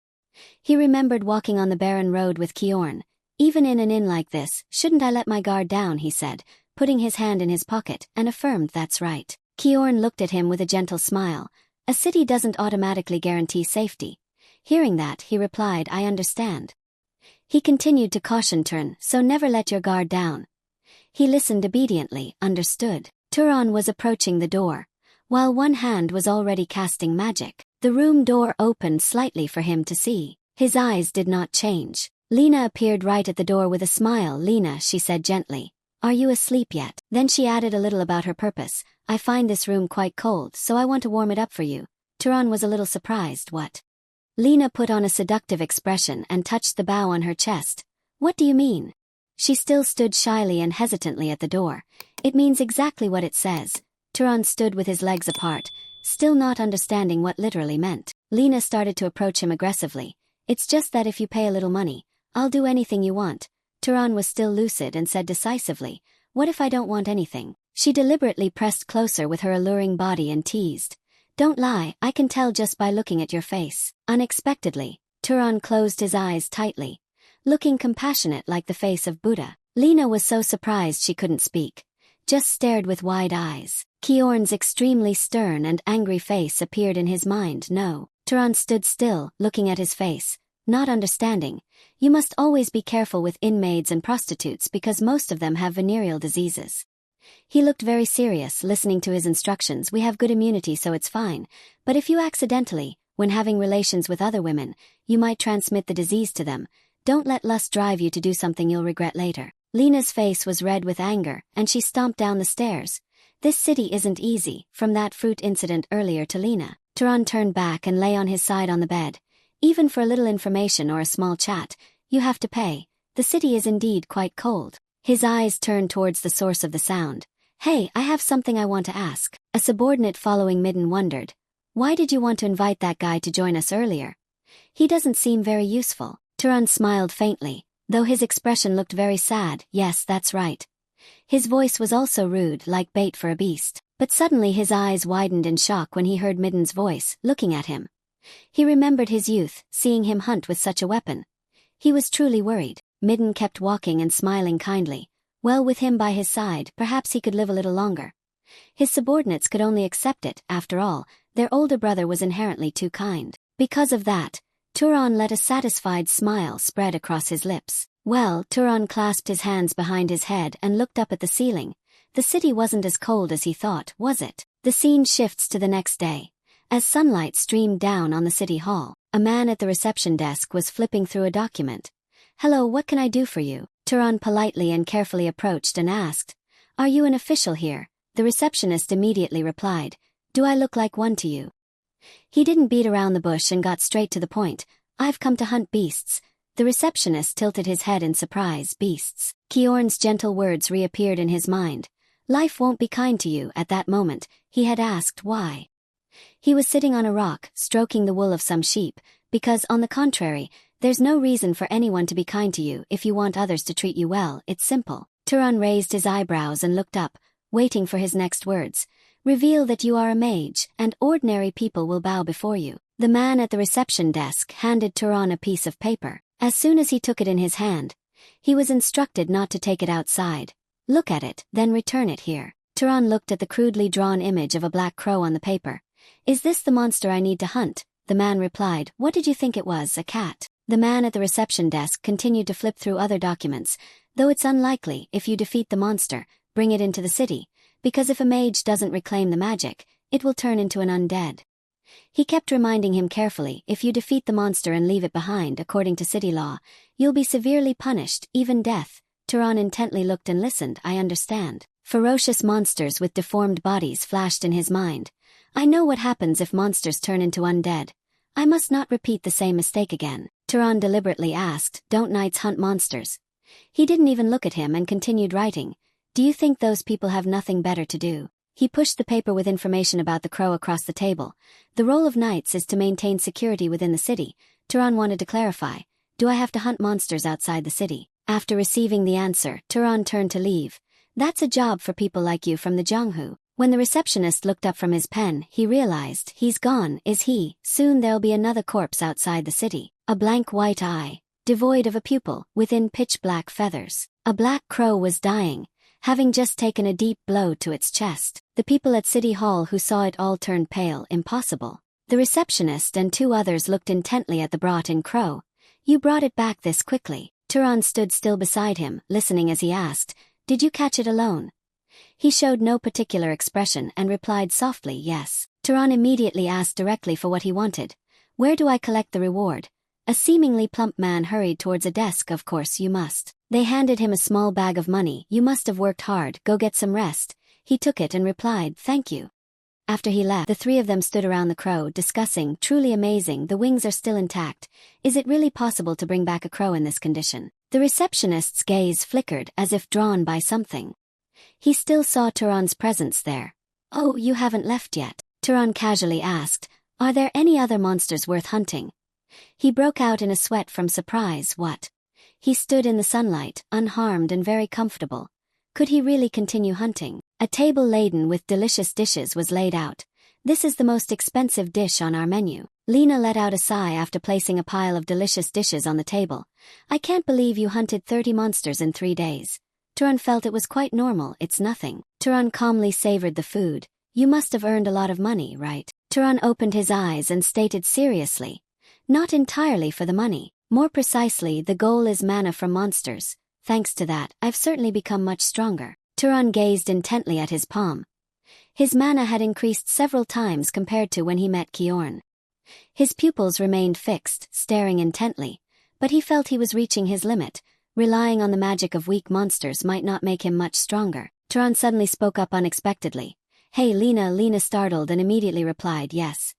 He remembered walking on the barren road with Kiorn. Even in an inn like this, shouldn't I let my guard down, he said, putting his hand in his pocket, and affirmed that's right. Kiorn looked at him with a gentle smile. A city doesn't automatically guarantee safety. Hearing that, he replied, I understand. He continued to caution Turan, so never let your guard down. He listened obediently, understood. Turan was approaching the door, while one hand was already casting magic. The room door opened slightly for him to see. His eyes did not change. Lena appeared right at the door with a smile. Lena, she said gently, are you asleep yet? Then she added a little about her purpose. I find this room quite cold, so I want to warm it up for you. Turan was a little surprised. What? Lena put on a seductive expression and touched the bow on her chest. What do you mean? She still stood shyly and hesitantly at the door. It means exactly what it says. Turan stood with his legs apart, still not understanding what literally meant. Lena started to approach him aggressively. It's just that if you pay a little money, I'll do anything you want. Turan was still lucid and said decisively, what if I don't want anything? She deliberately pressed closer with her alluring body and teased. Don't lie, I can tell just by looking at your face. Unexpectedly, Turan closed his eyes tightly, looking compassionate like the face of Buddha. Lena was so surprised she couldn't speak, just stared with wide eyes. Kiorn's extremely stern and angry face appeared in his mind. No, Turan stood still, looking at his face, not understanding. You must always be careful with inmaids and prostitutes because most of them have venereal diseases. He looked very serious, listening to his instructions. We have good immunity, so it's fine. But if you accidentally, when having relations with other women, you might transmit the disease to them. Don't let lust drive you to do something you'll regret later. Lena's face was red with anger, and she stomped down the stairs. This city isn't easy, from that fruit incident earlier to Lena. Turan turned back and lay on his side on the bed. Even for a little information or a small chat, you have to pay. The city is indeed quite cold. His eyes turned towards the source of the sound. Hey, I have something I want to ask. A subordinate following Midden wondered. Why did you want to invite that guy to join us earlier? He doesn't seem very useful. Turan smiled faintly, though his expression looked very sad. Yes, that's right. His voice was also rude, like bait for a beast. But suddenly his eyes widened in shock when he heard Midden's voice, looking at him. He remembered his youth, seeing him hunt with such a weapon. He was truly worried. Midden kept walking and smiling kindly. Well, with him by his side, perhaps he could live a little longer. His subordinates could only accept it. After all, their older brother was inherently too kind. Because of that, Turan let a satisfied smile spread across his lips. Well, Turan clasped his hands behind his head and looked up at the ceiling. The city wasn't as cold as he thought, was it? The scene shifts to the next day. As sunlight streamed down on the city hall, a man at the reception desk was flipping through a document. Hello, what can I do for you? Turan politely and carefully approached and asked. Are you an official here? The receptionist immediately replied. Do I look like one to you? He didn't beat around the bush and got straight to the point. I've come to hunt beasts. The receptionist tilted his head in surprise. Beasts. Kiorn's gentle words reappeared in his mind. Life won't be kind to you. At that moment, he had asked why. He was sitting on a rock, stroking the wool of some sheep, because, on the contrary, there's no reason for anyone to be kind to you if you want others to treat you well. It's simple. Turan raised his eyebrows and looked up, waiting for his next words. Reveal that you are a mage, and ordinary people will bow before you. The man at the reception desk handed Turan a piece of paper. As soon as he took it in his hand, he was instructed not to take it outside. Look at it, then return it here. Turan looked at the crudely drawn image of a black crow on the paper. Is this the monster I need to hunt? The man replied. What did you think it was, a cat? The man at the reception desk continued to flip through other documents. Though it's unlikely, if you defeat the monster, bring it into the city, because if a mage doesn't reclaim the magic, it will turn into an undead. He kept reminding him carefully, if you defeat the monster and leave it behind according to city law, you'll be severely punished, even death. Turan intently looked and listened. I understand. Ferocious monsters with deformed bodies flashed in his mind. I know what happens if monsters turn into undead. I must not repeat the same mistake again. Turan deliberately asked, don't knights hunt monsters? He didn't even look at him and continued writing. Do you think those people have nothing better to do? He pushed the paper with information about the crow across the table. The role of knights is to maintain security within the city. Turan wanted to clarify. Do I have to hunt monsters outside the city? After receiving the answer, Turan turned to leave. That's a job for people like you from the Jianghu. When the receptionist looked up from his pen, he realized, he's gone, is he? Soon there'll be another corpse outside the city. A blank white eye, devoid of a pupil, within pitch-black feathers. A black crow was dying, having just taken a deep blow to its chest. The people at City Hall who saw it all turned pale. Impossible. The receptionist and two others looked intently at the brought-in crow. You brought it back this quickly. Turan stood still beside him, listening as he asked, did you catch it alone? He showed no particular expression and replied softly, yes. Turan immediately asked directly for what he wanted. Where do I collect the reward? A seemingly plump man hurried towards a desk. Of course you must. They handed him a small bag of money. You must have worked hard, go get some rest. He took it and replied, thank you. After he left, the three of them stood around the crow, discussing. Truly amazing, the wings are still intact. Is it really possible to bring back a crow in this condition? The receptionist's gaze flickered as if drawn by something. He still saw Turan's presence there. Oh, you haven't left yet? Turan casually asked. Are there any other monsters worth hunting? He broke out in a sweat from surprise. What? He stood in the sunlight, unharmed and very comfortable. Could he really continue hunting? A table laden with delicious dishes was laid out. This is the most expensive dish on our menu. Lena let out a sigh after placing a pile of delicious dishes on the table. I can't believe you hunted 30 monsters in 3 days. Turan felt it was quite normal. It's nothing. Turan calmly savored the food. You must have earned a lot of money, right? Turan opened his eyes and stated seriously. Not entirely for the money. More precisely, the goal is mana from monsters. Thanks to that, I've certainly become much stronger. Turan gazed intently at his palm. His mana had increased several times compared to when he met Kiorn. His pupils remained fixed, staring intently, but he felt he was reaching his limit. Relying on the magic of weak monsters might not make him much stronger. Turan suddenly spoke up unexpectedly. Hey Lena. Lena startled and immediately replied yes.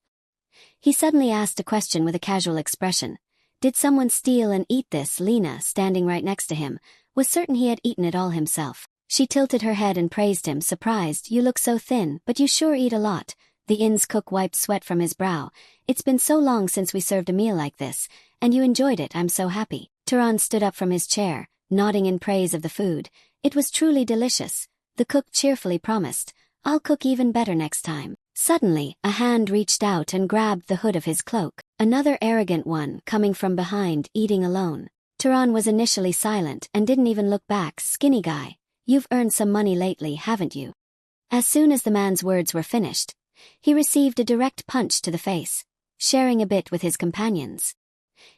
He suddenly asked a question with a casual expression. Did someone steal and eat this? Lena, standing right next to him, was certain he had eaten it all himself. She tilted her head and praised him, surprised. You look so thin, but you sure eat a lot. The inn's cook wiped sweat from his brow. It's been so long since we served a meal like this, and you enjoyed it. I'm so happy. Turan stood up from his chair, nodding in praise of the food. It was truly delicious. The cook cheerfully promised, I'll cook even better next time. Suddenly, a hand reached out and grabbed the hood of his cloak. Another arrogant one, coming from behind, eating alone. Turan was initially silent and didn't even look back. Skinny guy, you've earned some money lately, haven't you? As soon as the man's words were finished, he received a direct punch to the face, sharing a bit with his companions.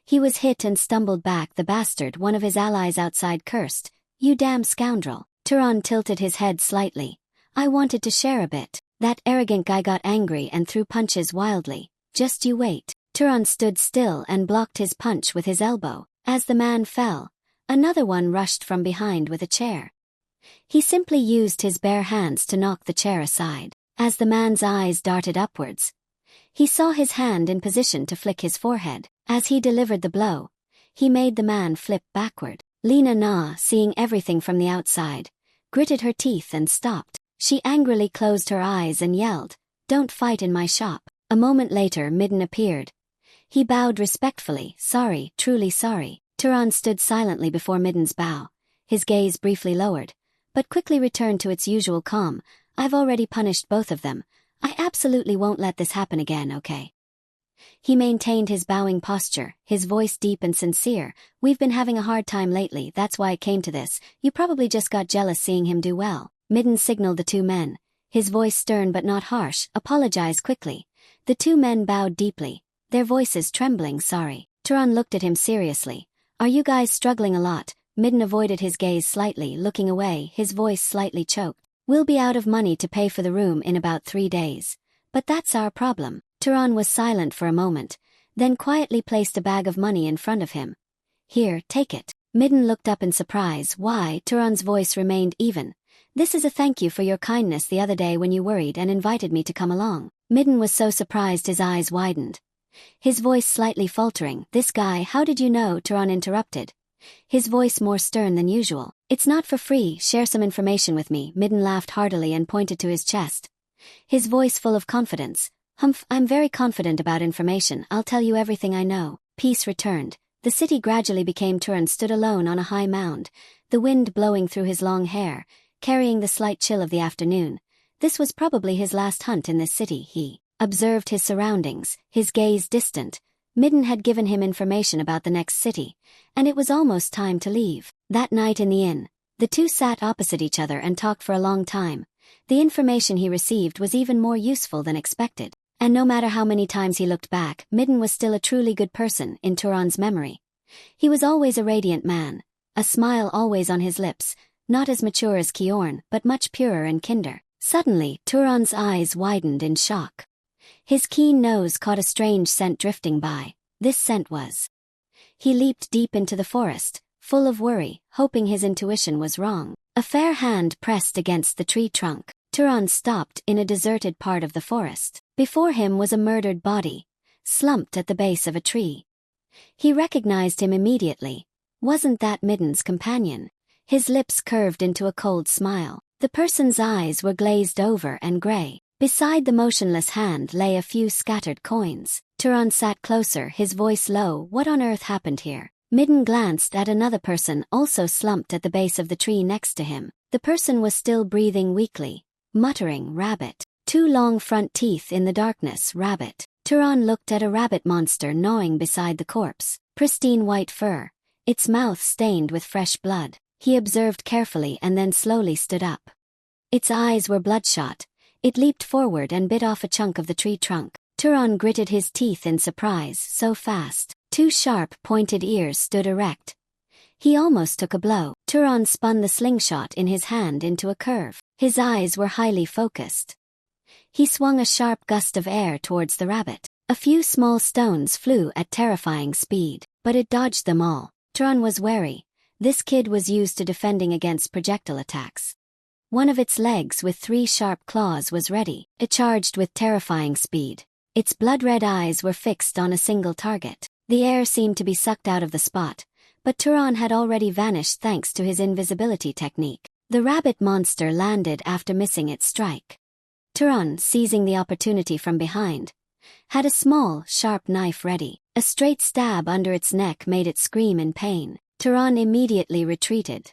He was hit and stumbled back. The bastard, one of his allies outside, cursed, You damn scoundrel. Turan tilted his head slightly. I wanted to share a bit. That arrogant guy got angry and threw punches wildly. Just you wait. Turan stood still and blocked his punch with his elbow. As the man fell, another one rushed from behind with a chair. He simply used his bare hands to knock the chair aside. As the man's eyes darted upwards, he saw his hand in position to flick his forehead. As he delivered the blow, he made the man flip backward. Lena Na, seeing everything from the outside, gritted her teeth and stopped. She angrily closed her eyes and yelled, Don't fight in my shop. A moment later Midden appeared. He bowed respectfully. Sorry, truly sorry. Turan stood silently before Midden's bow, his gaze briefly lowered, but quickly returned to its usual calm. I've already punished both of them. I absolutely won't let this happen again, okay? He maintained his bowing posture, his voice deep and sincere. We've been having a hard time lately, that's why it came to this. You probably just got jealous seeing him do well. Midden signaled the two men, his voice stern but not harsh. Apologize quickly. The two men bowed deeply, their voices trembling. Sorry. Turan looked at him seriously. Are you guys struggling a lot? Midden avoided his gaze slightly, looking away, his voice slightly choked. We'll be out of money to pay for the room in about 3 days. But that's our problem. Turan was silent for a moment, then quietly placed a bag of money in front of him. Here, take it. Midden looked up in surprise. Why? Turan's voice remained even. This is a thank you for your kindness the other day when you worried and invited me to come along. Midden was so surprised his eyes widened, his voice slightly faltering. This guy, how did you know? Turan interrupted, his voice more stern than usual. It's not for free, share some information with me. Midden laughed heartily and pointed to his chest, his voice full of confidence. Humph, I'm very confident about information. I'll tell you everything I know. Peace returned. The city gradually became. Turan stood alone on a high mound, the wind blowing through his long hair, carrying the slight chill of the afternoon. This was probably his last hunt in this city. He observed his surroundings, his gaze distant. Midden had given him information about the next city, and it was almost time to leave. That night in the inn, the two sat opposite each other and talked for a long time. The information he received was even more useful than expected. And no matter how many times he looked back, Midden was still a truly good person in Turan's memory. He was always a radiant man, a smile always on his lips, not as mature as Kiorn, but much purer and kinder. Suddenly, Turan's eyes widened in shock. His keen nose caught a strange scent drifting by. This scent was. He leaped deep into the forest, full of worry, hoping his intuition was wrong. A fair hand pressed against the tree trunk. Turan stopped in a deserted part of the forest. Before him was a murdered body, slumped at the base of a tree. He recognized him immediately. Wasn't that Midden's companion? His lips curved into a cold smile. The person's eyes were glazed over and gray. Beside the motionless hand lay a few scattered coins. Turan sat closer, his voice low. What on earth happened here? Midden glanced at another person also slumped at the base of the tree next to him. The person was still breathing weakly, muttering, rabbit. 2 long front teeth in the darkness. Rabbit. Turan looked at a rabbit monster gnawing beside the corpse. Pristine white fur, its mouth stained with fresh blood. He observed carefully and then slowly stood up. Its eyes were bloodshot, It leaped forward and bit off a chunk of the tree trunk. Turan gritted his teeth in surprise. So fast. Two sharp, pointed ears stood erect. He almost took a blow. Turan spun the slingshot in his hand into a curve. His eyes were highly focused. He swung a sharp gust of air towards the rabbit. A few small stones flew at terrifying speed, but it dodged them all. Turan was wary. This kid was used to defending against projectile attacks. One of its legs with 3 sharp claws was ready. It charged with terrifying speed. Its blood-red eyes were fixed on a single target. The air seemed to be sucked out of the spot, but Turan had already vanished thanks to his invisibility technique. The rabbit monster landed after missing its strike. Turan, seizing the opportunity from behind, had a small, sharp knife ready. A straight stab under its neck made it scream in pain. Turan immediately retreated.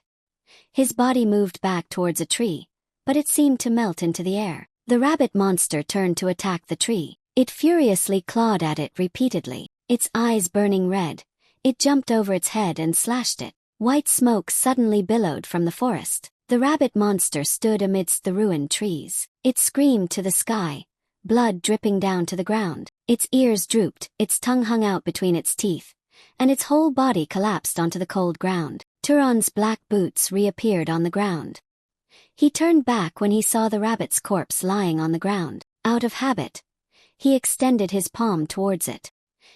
His body moved back towards a tree, but it seemed to melt into the air. The rabbit monster turned to attack the tree. It furiously clawed at it repeatedly, its eyes burning red. It jumped over its head and slashed it. White smoke suddenly billowed from the forest. The rabbit monster stood amidst the ruined trees. It screamed to the sky, blood dripping down to the ground. Its ears drooped, its tongue hung out between its teeth, and its whole body collapsed onto the cold ground. Turan's black boots reappeared on the ground. He turned back when he saw the rabbit's corpse lying on the ground. Out of habit, he extended his palm towards it.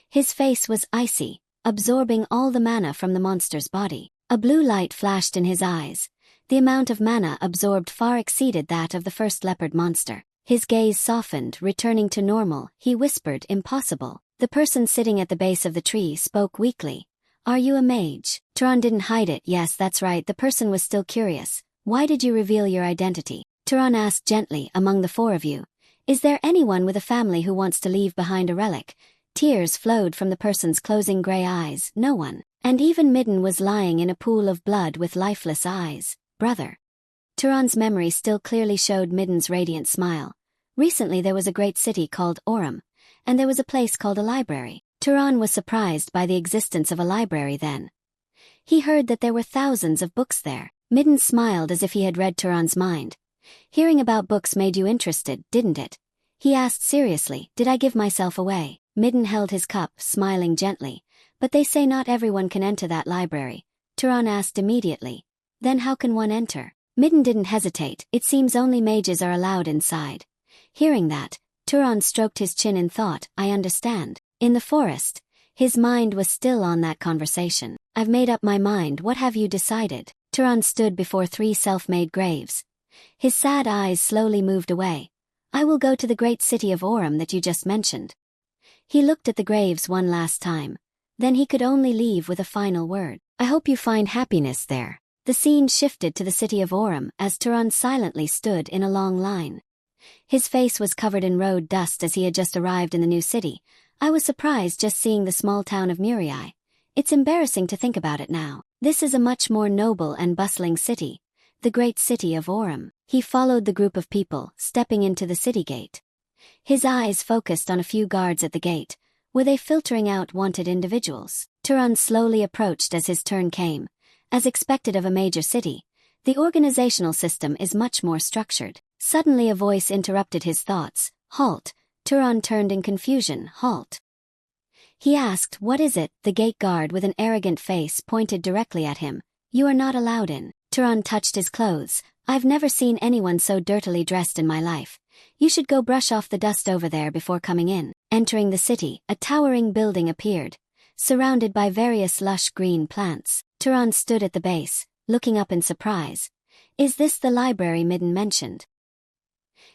His face was icy, absorbing all the mana from the monster's body. A blue light flashed in his eyes. The amount of mana absorbed far exceeded that of the first leopard monster. His gaze softened, returning to normal. He whispered, "Impossible." The person sitting at the base of the tree spoke weakly. "Are you a mage?" Turan didn't hide it. "Yes, that's right." The person was still curious. "Why did you reveal your identity?" Turan asked gently, "Among the 4 of you, is there anyone with a family who wants to leave behind a relic?" Tears flowed from the person's closing gray eyes. No one. And even Midden was lying in a pool of blood with lifeless eyes. "Brother." Turan's memory still clearly showed Midden's radiant smile. Recently there was a great city called Aurum, and there was a place called a library. Turan was surprised by the existence of a library then. He heard that there were thousands of books there. Midden smiled as if he had read Turan's mind. "Hearing about books made you interested, didn't it?" He asked seriously. "Did I give myself away?" Midden held his cup, smiling gently. "But they say not everyone can enter that library." Turan asked immediately. "Then how can one enter?" Midden didn't hesitate. "It seems only mages are allowed inside." Hearing that, Turan stroked his chin in thought. "I understand." In the forest, his mind was still on that conversation. "I've made up my mind. What have you decided?" Turan stood before 3 self-made graves. His sad eyes slowly moved away. "I will go to the great city of Aurum that you just mentioned." He looked at the graves one last time. Then he could only leave with a final word. "I hope you find happiness there." The scene shifted to the city of Aurum as Turan silently stood in a long line. His face was covered in road dust as he had just arrived in the new city. "I was surprised just seeing the small town of Muriai. It's embarrassing to think about it now. This is a much more noble and bustling city, the great city of Aurum." He followed the group of people, stepping into the city gate. His eyes focused on a few guards at the gate. Were they filtering out wanted individuals? Turan slowly approached as his turn came. As expected of a major city, the organizational system is much more structured. Suddenly a voice interrupted his thoughts. "Halt." Turan turned in confusion. "Halt." He asked, "What is it?" The gate guard with an arrogant face pointed directly at him. "You are not allowed in." Turan touched his clothes. "I've never seen anyone so dirtily dressed in my life. You should go brush off the dust over there before coming in." Entering the city, a towering building appeared, surrounded by various lush green plants. Turan stood at the base, looking up in surprise. "Is this the library Midden mentioned?"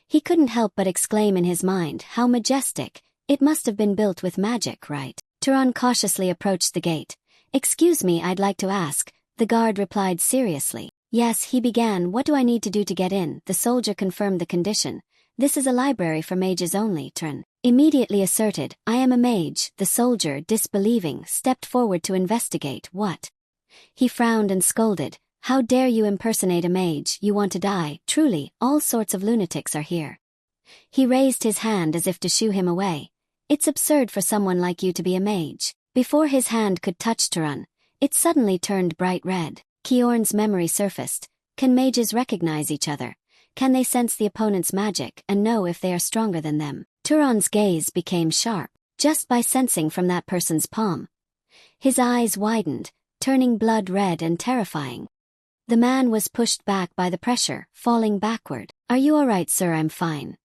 He couldn't help but exclaim in his mind, "How majestic! It must have been built with magic, right?" Turan cautiously approached the gate. "Excuse me, I'd like to ask." The guard replied seriously. "Yes," he began. "What do I need to do to get in?" The soldier confirmed the condition. "This is a library for mages only." Turan immediately asserted, "I am a mage." The soldier, disbelieving, stepped forward to investigate. "What?" He frowned and scolded. "How dare you impersonate a mage? You want to die. Truly, all sorts of lunatics are here." He raised his hand as if to shoo him away. "It's absurd for someone like you to be a mage." Before his hand could touch Turan, it suddenly turned bright red. Kiorn's memory surfaced. Can mages recognize each other? Can they sense the opponent's magic and know if they are stronger than them? Turan's gaze became sharp, just by sensing from that person's palm. His eyes widened, turning blood red and terrifying. The man was pushed back by the pressure, falling backward. "Are you all right, sir?" "I'm fine."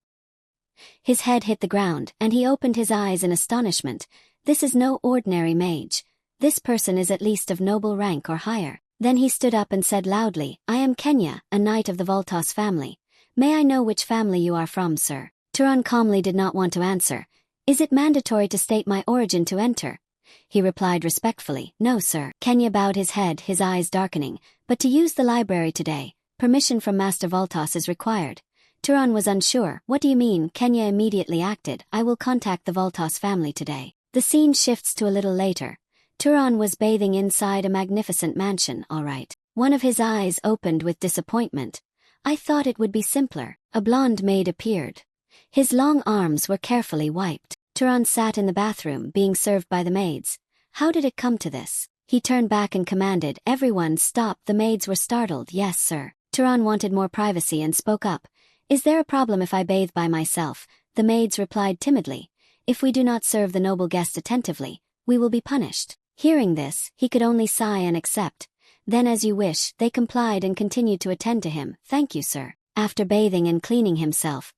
His head hit the ground, and he opened his eyes in astonishment. This is no ordinary mage. This person is at least of noble rank or higher. Then he stood up and said loudly, "I am Kenya, a knight of the Voltas family. May I know which family you are from, sir?" Turan calmly did not want to answer. "Is it mandatory to state my origin to enter?" He replied respectfully, "No, sir." Kenya bowed his head, his eyes darkening. "But to use the library today, permission from Master Voltas is required." Turan was unsure. "What do you mean?" Kenya immediately acted. "I will contact the Voltas family today." The scene shifts to a little later. Turan was bathing inside a magnificent mansion, all right. One of his eyes opened with disappointment. "I thought it would be simpler." A blonde maid appeared. His long arms were carefully wiped. Turan sat in the bathroom, being served by the maids. How did it come to this? He turned back and commanded, "Everyone stop." The maids were startled. "Yes, sir." Turan wanted more privacy and spoke up. "Is there a problem if I bathe by myself?" The maids replied timidly. "If we do not serve the noble guest attentively, we will be punished." Hearing this, he could only sigh and accept. "Then as you wish." They complied and continued to attend to him. "Thank you, sir." After bathing and cleaning himself,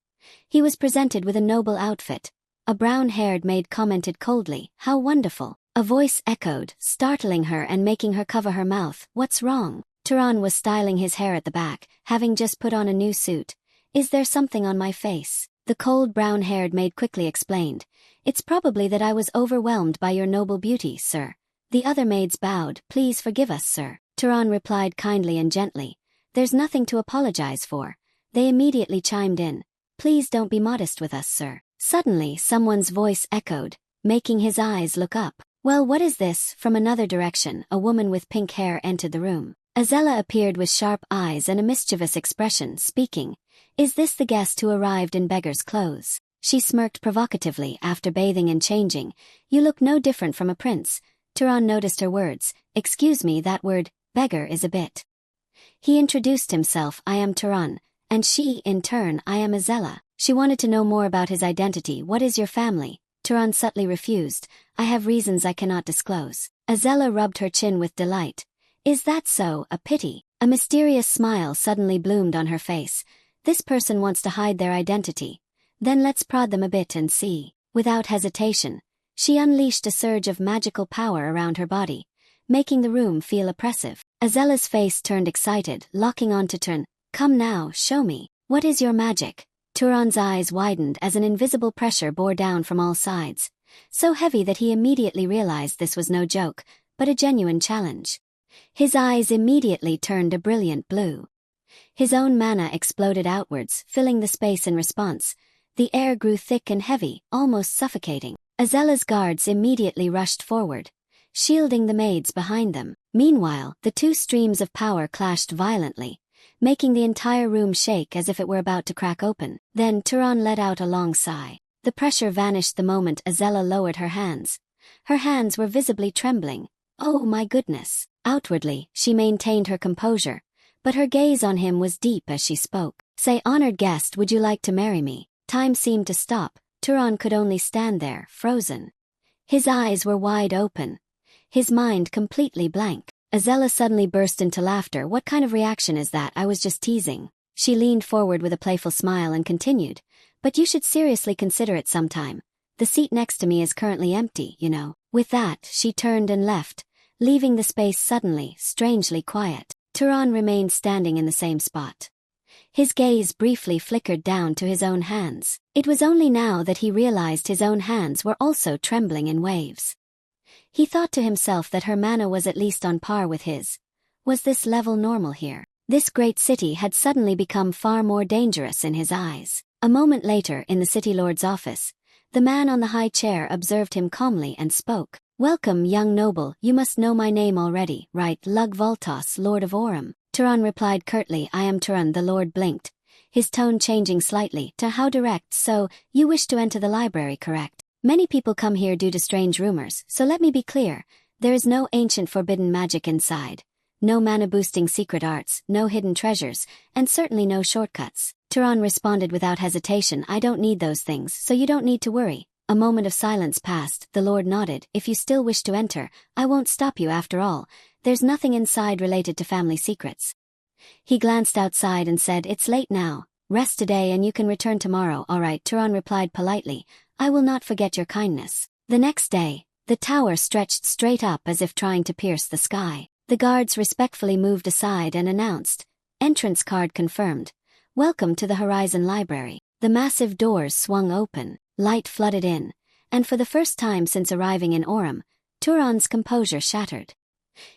he was presented with a noble outfit. A brown-haired maid commented coldly, "How wonderful." A voice echoed, startling her and making her cover her mouth. "What's wrong?" Turan was styling his hair at the back, having just put on a new suit. "Is there something on my face?" The cold brown-haired maid quickly explained. "It's probably that I was overwhelmed by your noble beauty, sir." The other maids bowed. "Please forgive us, sir." Turan replied kindly and gently, "There's nothing to apologize for." They immediately chimed in. "Please don't be modest with us, sir." Suddenly someone's voice echoed, making his eyes look up. "Well, what is this?" From another direction, a woman with pink hair entered the room. Azella appeared with sharp eyes and a mischievous expression, speaking. "Is this the guest who arrived in beggar's clothes?" She smirked provocatively after bathing and changing. "You look no different from a prince." Turan noticed her words. "Excuse me, that word, beggar, is a bit." He introduced himself. "I am Turan," and she, in turn, "I am Azella." She wanted to know more about his identity. "What is your family?" Turan subtly refused. "I have reasons I cannot disclose." Azella rubbed her chin with delight. "Is that so? A pity." A mysterious smile suddenly bloomed on her face. "This person wants to hide their identity. Then let's prod them a bit and see." Without hesitation, she unleashed a surge of magical power around her body, making the room feel oppressive. Azella's face turned excited, locking on to Turan. "Come now, show me. What is your magic?" Turan's eyes widened as an invisible pressure bore down from all sides, so heavy that he immediately realized this was no joke, but a genuine challenge. His eyes immediately turned a brilliant blue. His own mana exploded outwards, filling the space in response. The air grew thick and heavy, almost suffocating. Azella's guards immediately rushed forward, shielding the maids behind them. Meanwhile, the two streams of power clashed violently, making the entire room shake as if it were about to crack open. Then Turan let out a long sigh. The pressure vanished the moment Azella lowered her hands. Her hands were visibly trembling. "Oh my goodness." Outwardly, she maintained her composure, but her gaze on him was deep as she spoke. "Say, honored guest, would you like to marry me?" Time seemed to stop. Turan could only stand there, frozen. His eyes were wide open, his mind completely blank. Azella suddenly burst into laughter. "What kind of reaction is that? I was just teasing." She leaned forward with a playful smile and continued, "But you should seriously consider it sometime. The seat next to me is currently empty, you know." With that, she turned and left, leaving the space suddenly, strangely quiet. Turan remained standing in the same spot. His gaze briefly flickered down to his own hands. It was only now that he realized his own hands were also trembling in waves. He thought to himself that her mana was at least on par with his. Was this level normal here? This great city had suddenly become far more dangerous in his eyes. A moment later, in the city lord's office, the man on the high chair observed him calmly and spoke. "Welcome, young noble. You must know my name already, right? Lug Voltas, Lord of Aurum." Turan replied curtly. "I am Turan." The lord blinked, his tone changing slightly. "To how direct? So, you wish to enter the library, correct? Many people come here due to strange rumors, so let me be clear. There is no ancient forbidden magic inside. No mana-boosting secret arts, no hidden treasures, and certainly no shortcuts." Turan responded without hesitation, I don't need those things, so you don't need to worry. A moment of silence passed. The Lord nodded. If you still wish to enter, I won't stop you after all. There's nothing inside related to family secrets. He glanced outside and said, it's late now. Rest today and you can return tomorrow. All right, Turan replied politely. I will not forget your kindness. The next day, the tower stretched straight up as if trying to pierce the sky. The guards respectfully moved aside and announced, entrance card confirmed. Welcome to the Horizon Library. The massive doors swung open, light flooded in, and for the first time since arriving in Orem, Turan's composure shattered.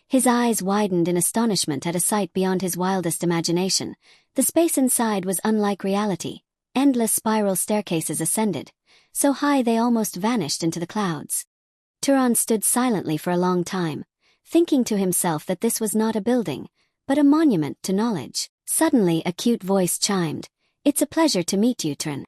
His eyes widened in astonishment at a sight beyond his wildest imagination. The space inside was unlike reality. Endless spiral staircases ascended, so high they almost vanished into the clouds. Turan stood silently for a long time, thinking to himself that this was not a building, but a monument to knowledge. Suddenly a cute voice chimed. It's a pleasure to meet you, Turan.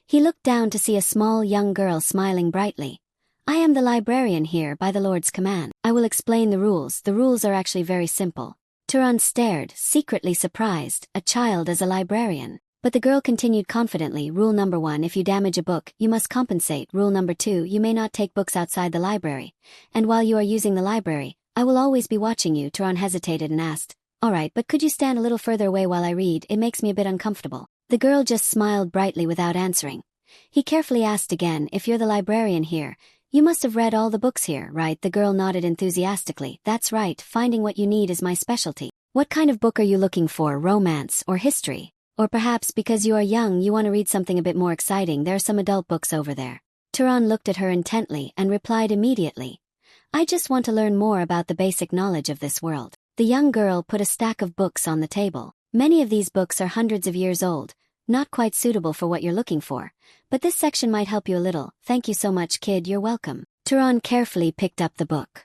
He looked down to see a small young girl smiling brightly. I am the librarian here by the Lord's command. I will explain the rules. The rules are actually very simple. Turan stared, secretly surprised, a child as a librarian. But the girl continued confidently. Rule number 1, if you damage a book, you must compensate. Rule number 2, you may not take books outside the library. And while you are using the library, I will always be watching you. Turan hesitated and asked, all right, but could you stand a little further away while I read? It makes me a bit uncomfortable. The girl just smiled brightly without answering. He carefully asked again, if you're the librarian here, you must have read all the books here, right? The girl nodded enthusiastically. That's right, finding what you need is my specialty. What kind of book are you looking for, romance or history? Or perhaps because you are young you want to read something a bit more exciting, there are some adult books over there. Turan looked at her intently and replied immediately, I just want to learn more about the basic knowledge of this world. The young girl put a stack of books on the table. Many of these books are hundreds of years old, not quite suitable for what you're looking for, but this section might help you a little. Thank you so much, kid, you're welcome. Turan carefully picked up the book.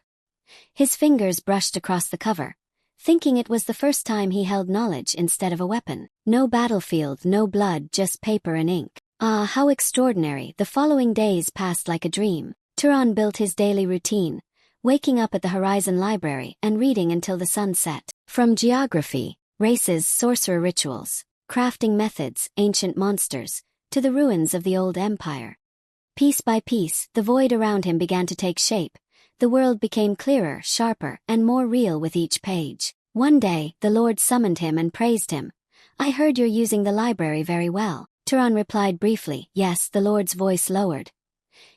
His fingers brushed across the cover, thinking it was the first time he held knowledge instead of a weapon. No battlefield, no blood, just paper and ink. Ah, how extraordinary. The following days passed like a dream. Turan built his daily routine, waking up at the Horizon Library and reading until the sun set. From geography, races, sorcerer rituals, crafting methods, ancient monsters, to the ruins of the old empire. Piece by piece, the void around him began to take shape. The world became clearer, sharper, and more real with each page. One day, the Lord summoned him and praised him. I heard you're using the library very well. Turan replied briefly, yes. The Lord's voice lowered.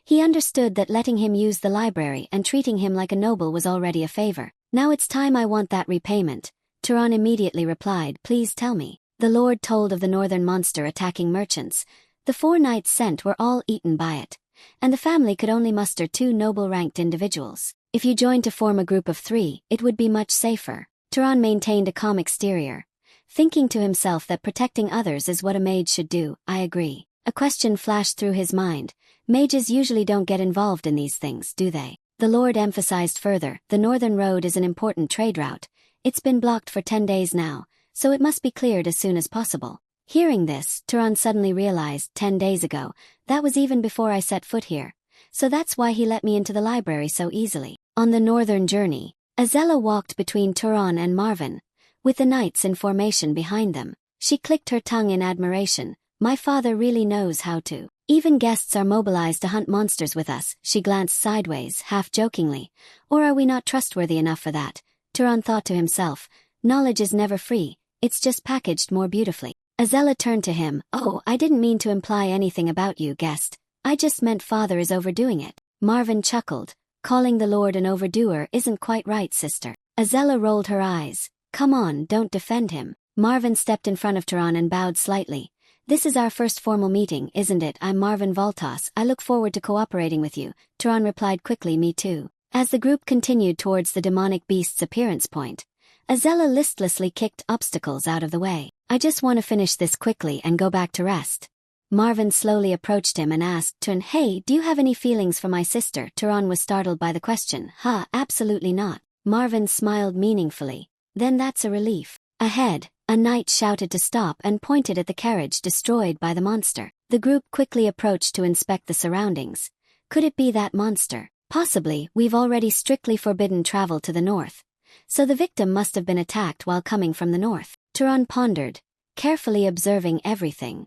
He understood that letting him use the library and treating him like a noble was already a favor. Now it's time I want that repayment. Turan immediately replied, please tell me. The Lord told of the northern monster attacking merchants. The 4 knights sent were all eaten by it, and the family could only muster 2 noble-ranked individuals. If you joined to form a group of 3, it would be much safer. Turan maintained a calm exterior, thinking to himself that protecting others is what a mage should do. I agree. A question flashed through his mind. Mages usually don't get involved in these things, do they? The Lord emphasized further, the northern road is an important trade route. It's been blocked for 10 days now, so it must be cleared as soon as possible. Hearing this, Turan suddenly realized, 10 days ago, that was even before I set foot here. So that's why he let me into the library so easily. On the northern journey, Azella walked between Turan and Marvin, with the knights in formation behind them. She clicked her tongue in admiration. My father really knows how to. Even guests are mobilized to hunt monsters with us. She glanced sideways, half-jokingly. Or are we not trustworthy enough for that? Turan thought to himself, knowledge is never free, it's just packaged more beautifully. Azella turned to him. Oh, I didn't mean to imply anything about you, guest. I just meant father is overdoing it. Marvin chuckled. Calling the Lord an overdoer isn't quite right, sister. Azella rolled her eyes. Come on, don't defend him. Marvin stepped in front of Turan and bowed slightly. This is our first formal meeting, isn't it? I'm Marvin Voltas. I look forward to cooperating with you. Turan replied quickly, me too. As the group continued towards the demonic beast's appearance point, Azella listlessly kicked obstacles out of the way. I just want to finish this quickly and go back to rest. Marvin slowly approached him and asked, Turan, hey, do you have any feelings for my sister? Turan was startled by the question. Absolutely not. Marvin smiled meaningfully. Then that's a relief. Ahead, a knight shouted to stop and pointed at the carriage destroyed by the monster. The group quickly approached to inspect the surroundings. Could it be that monster? Possibly. We've already strictly forbidden travel to the north, so the victim must have been attacked while coming from the north. Turan pondered. carefully observing everything.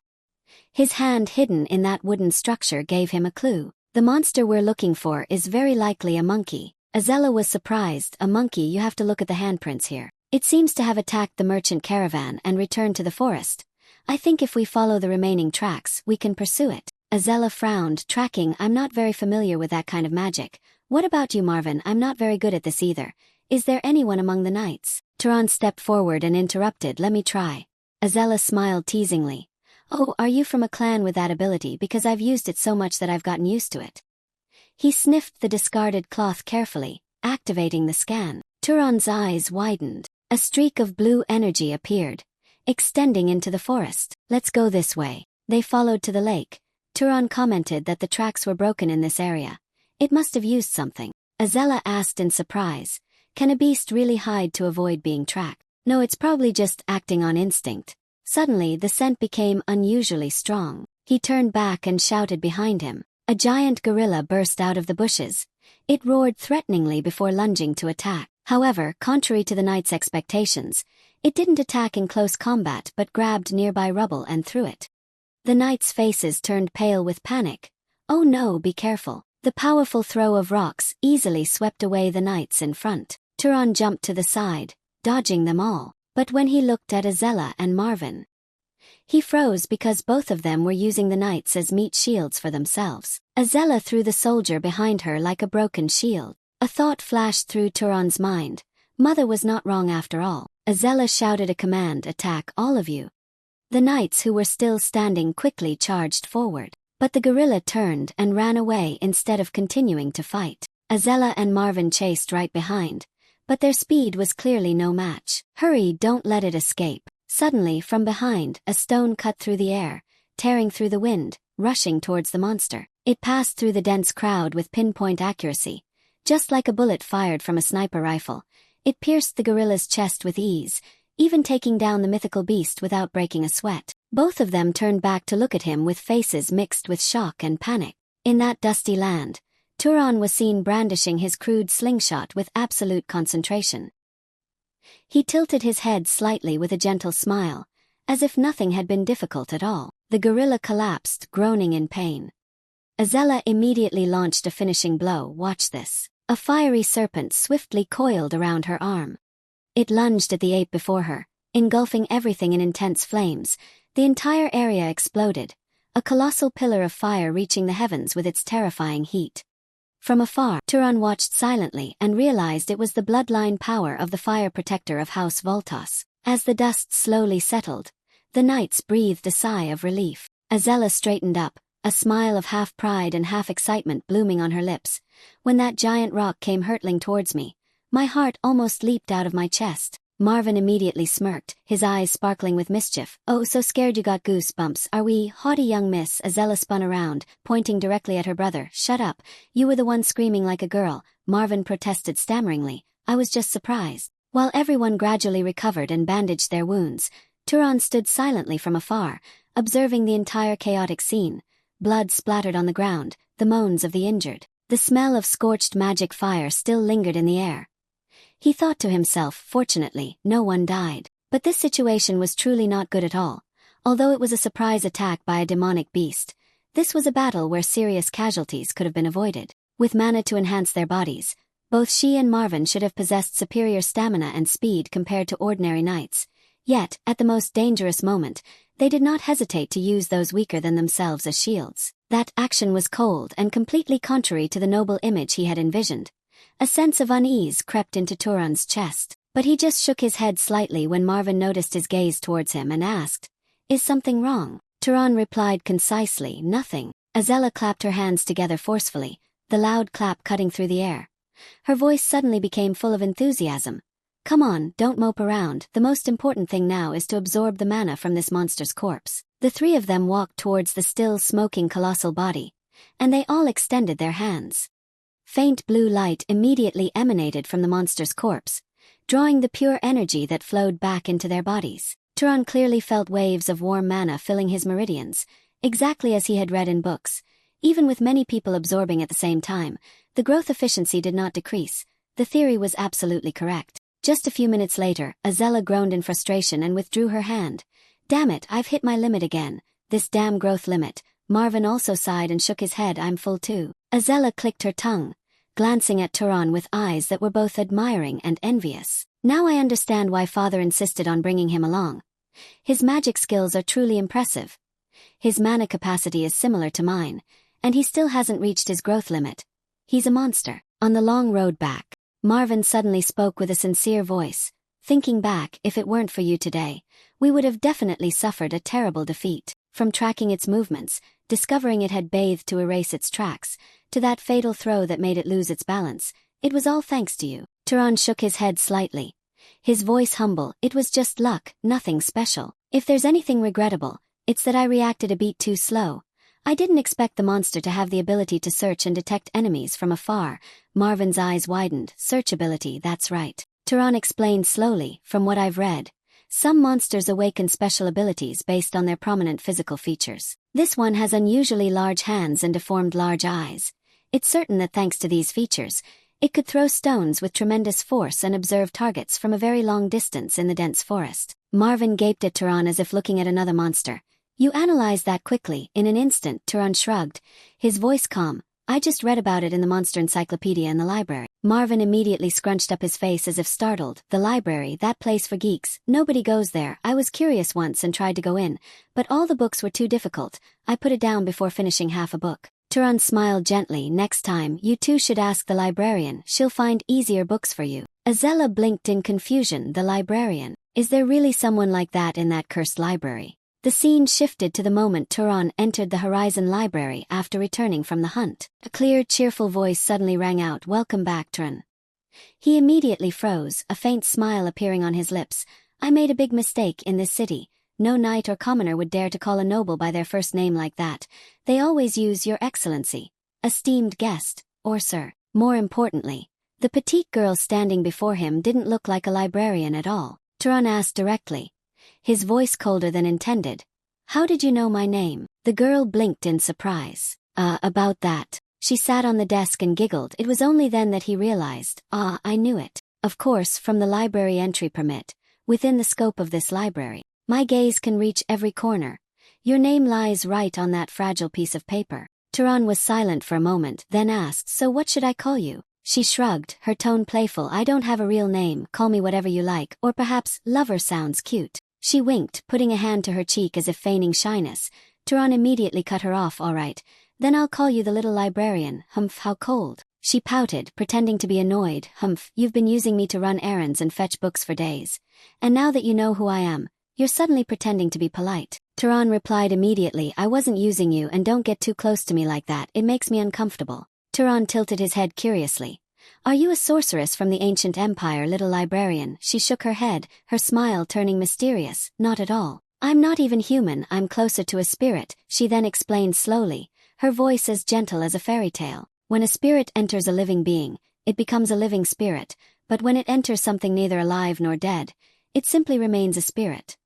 His hand hidden in that wooden structure gave him a clue. The monster we're looking for is very likely a monkey. Azella was surprised. A monkey? You have to look at the handprints here. It seems to have attacked the merchant caravan and returned to the forest. I think if we follow the remaining tracks, we can pursue it. Azella frowned. Tracking? I'm not very familiar with that kind of magic. What about you, Marvin? I'm not very good at this either. Is there anyone among the knights? Turan stepped forward and interrupted. Let me try. Azella smiled teasingly. Oh, are you from a clan with that ability? Because I've used it so much that I've gotten used to it. He sniffed the discarded cloth carefully, activating the scan. Turan's eyes widened. A streak of blue energy appeared, extending into the forest. Let's go this way. They followed to the lake. Turan commented that the tracks were broken in this area. It must have used something. Azella asked in surprise, can a beast really hide to avoid being tracked? No, it's probably just acting on instinct. Suddenly the scent became unusually strong. He turned back and shouted behind him. A giant gorilla burst out of the bushes. It roared threateningly before lunging to attack. However, contrary to the knight's expectations, it didn't attack in close combat but grabbed nearby rubble and threw it. The knights' faces turned pale with panic. Oh no, be careful. The powerful throw of rocks easily swept away the knights in front. Turan jumped to the side, dodging them all. But when he looked at Azella and Marvin, he froze because both of them were using the knights as meat shields for themselves. Azella threw the soldier behind her like a broken shield. A thought flashed through Turan's mind. Mother was not wrong after all. Azella shouted a command. Attack, all of you. The knights who were still standing quickly charged forward. But the gorilla turned and ran away instead of continuing to fight. Azella and Marvin chased right behind, but their speed was clearly no match. Hurry, don't let it escape. Suddenly, from behind, a stone cut through the air, tearing through the wind, rushing towards the monster. It passed through the dense crowd with pinpoint accuracy. Just like a bullet fired from a sniper rifle, it pierced the gorilla's chest with ease, even taking down the mythical beast without breaking a sweat. Both of them turned back to look at him with faces mixed with shock and panic. In that dusty land, Turan was seen brandishing his crude slingshot with absolute concentration. He tilted his head slightly with a gentle smile, as if nothing had been difficult at all. The gorilla collapsed, groaning in pain. Azella immediately launched a finishing blow. Watch this. A fiery serpent swiftly coiled around her arm. It lunged at the ape before her, engulfing everything in intense flames. The entire area exploded, a colossal pillar of fire reaching the heavens with its terrifying heat. From afar, Turan watched silently and realized it was the bloodline power of the fire protector of House Voltas. As the dust slowly settled, the knights breathed a sigh of relief. Azella straightened up, a smile of half pride and half excitement blooming on her lips. When that giant rock came hurtling towards me, my heart almost leaped out of my chest. Marvin immediately smirked, his eyes sparkling with mischief. Oh, so scared you got goosebumps, are we? Haughty young miss. Azella spun around, pointing directly at her brother. Shut up, you were the one screaming like a girl, Marvin protested stammeringly. I was just surprised. While everyone gradually recovered and bandaged their wounds, Turan stood silently from afar, observing the entire chaotic scene. Blood splattered on the ground, the moans of the injured. The smell of scorched magic fire still lingered in the air. He thought to himself, fortunately, no one died. But this situation was truly not good at all. Although it was a surprise attack by a demonic beast, this was a battle where serious casualties could have been avoided. With mana to enhance their bodies, both she and Marvin should have possessed superior stamina and speed compared to ordinary knights. Yet, at the most dangerous moment, they did not hesitate to use those weaker than themselves as shields. That action was cold and completely contrary to the noble image he had envisioned. A sense of unease crept into Turan's chest, but he just shook his head slightly when Marvin noticed his gaze towards him and asked, "Is something wrong?" Turan replied concisely, "Nothing." Azella clapped her hands together forcefully, the loud clap cutting through the air. Her voice suddenly became full of enthusiasm. "Come on, don't mope around. The most important thing now is to absorb the mana from this monster's corpse." The three of them walked towards the still smoking colossal body, and they all extended their hands. Faint blue light immediately emanated from the monster's corpse, drawing the pure energy that flowed back into their bodies. Turan clearly felt waves of warm mana filling his meridians, exactly as he had read in books. Even with many people absorbing at the same time, the growth efficiency did not decrease. The theory was absolutely correct. Just a few minutes later, Azella groaned in frustration and withdrew her hand, Damn it, I've hit my limit again. This damn growth limit. Marvin also sighed and shook his head. I'm full too. Azella clicked her tongue, glancing at Turan with eyes that were both admiring and envious. Now I understand why father insisted on bringing him along. His magic skills are truly impressive. His mana capacity is similar to mine, and he still hasn't reached his growth limit. He's a monster. On the long road back, Marvin suddenly spoke with a sincere voice. Thinking back, if it weren't for you today, we would have definitely suffered a terrible defeat. From tracking its movements, discovering it had bathed to erase its tracks, to that fatal throw that made it lose its balance, it was all thanks to you. Turan shook his head slightly, his voice humble. It was just luck, nothing special. If there's anything regrettable, it's that I reacted a bit too slow. I didn't expect the monster to have the ability to search and detect enemies from afar. Marvin's eyes widened. Search ability, that's right. Turan explained slowly. From what I've read, some monsters awaken special abilities based on their prominent physical features. This one has unusually large hands and deformed large eyes. It's certain that thanks to these features, it could throw stones with tremendous force and observe targets from a very long distance in the dense forest. Marvin gaped at Turan as if looking at another monster. You analyzed that quickly. In an instant, Turan shrugged, his voice calm. I just read about it in the monster encyclopedia in the library. Marvin immediately scrunched up his face as if startled. The library, that place for geeks. Nobody goes there. I was curious once and tried to go in, but all the books were too difficult. I put it down before finishing half a book. Turan smiled gently. Next time, you two should ask the librarian. She'll find easier books for you. Azella blinked in confusion. The librarian? Is there really someone like that in that cursed library? The scene shifted to the moment Turan entered the Horizon Library after returning from the hunt. A clear, cheerful voice suddenly rang out. Welcome back, Turan. He immediately froze, a faint smile appearing on his lips. I made a big mistake in this city. No knight or commoner would dare to call a noble by their first name like that. They always use Your Excellency, esteemed guest, or sir. More importantly, the petite girl standing before him didn't look like a librarian at all. Turan asked directly, his voice colder than intended. How did you know my name? The girl blinked in surprise. About that. She sat on the desk and giggled. It was only then that he realized. I knew it. Of course, from the library entry permit. Within the scope of this library, my gaze can reach every corner. Your name lies right on that fragile piece of paper. Turan was silent for a moment, then asked, so what should I call you? She shrugged, her tone playful. I don't have a real name, call me whatever you like, or perhaps, lover sounds cute. She winked, putting a hand to her cheek as if feigning shyness. Turan immediately cut her off. All right, then I'll call you the little librarian. Humph, how cold. She pouted, pretending to be annoyed. Humph, you've been using me to run errands and fetch books for days. And now that you know who I am, you're suddenly pretending to be polite. Turan replied immediately, I wasn't using you, and don't get too close to me like that, it makes me uncomfortable. Turan tilted his head curiously. Are you a sorceress from the ancient empire, little librarian? She shook her head, her smile turning mysterious. Not at all. I'm not even human, I'm closer to a spirit, she then explained slowly, her voice as gentle as a fairy tale. When a spirit enters a living being, it becomes a living spirit, but when it enters something neither alive nor dead, it simply remains a spirit.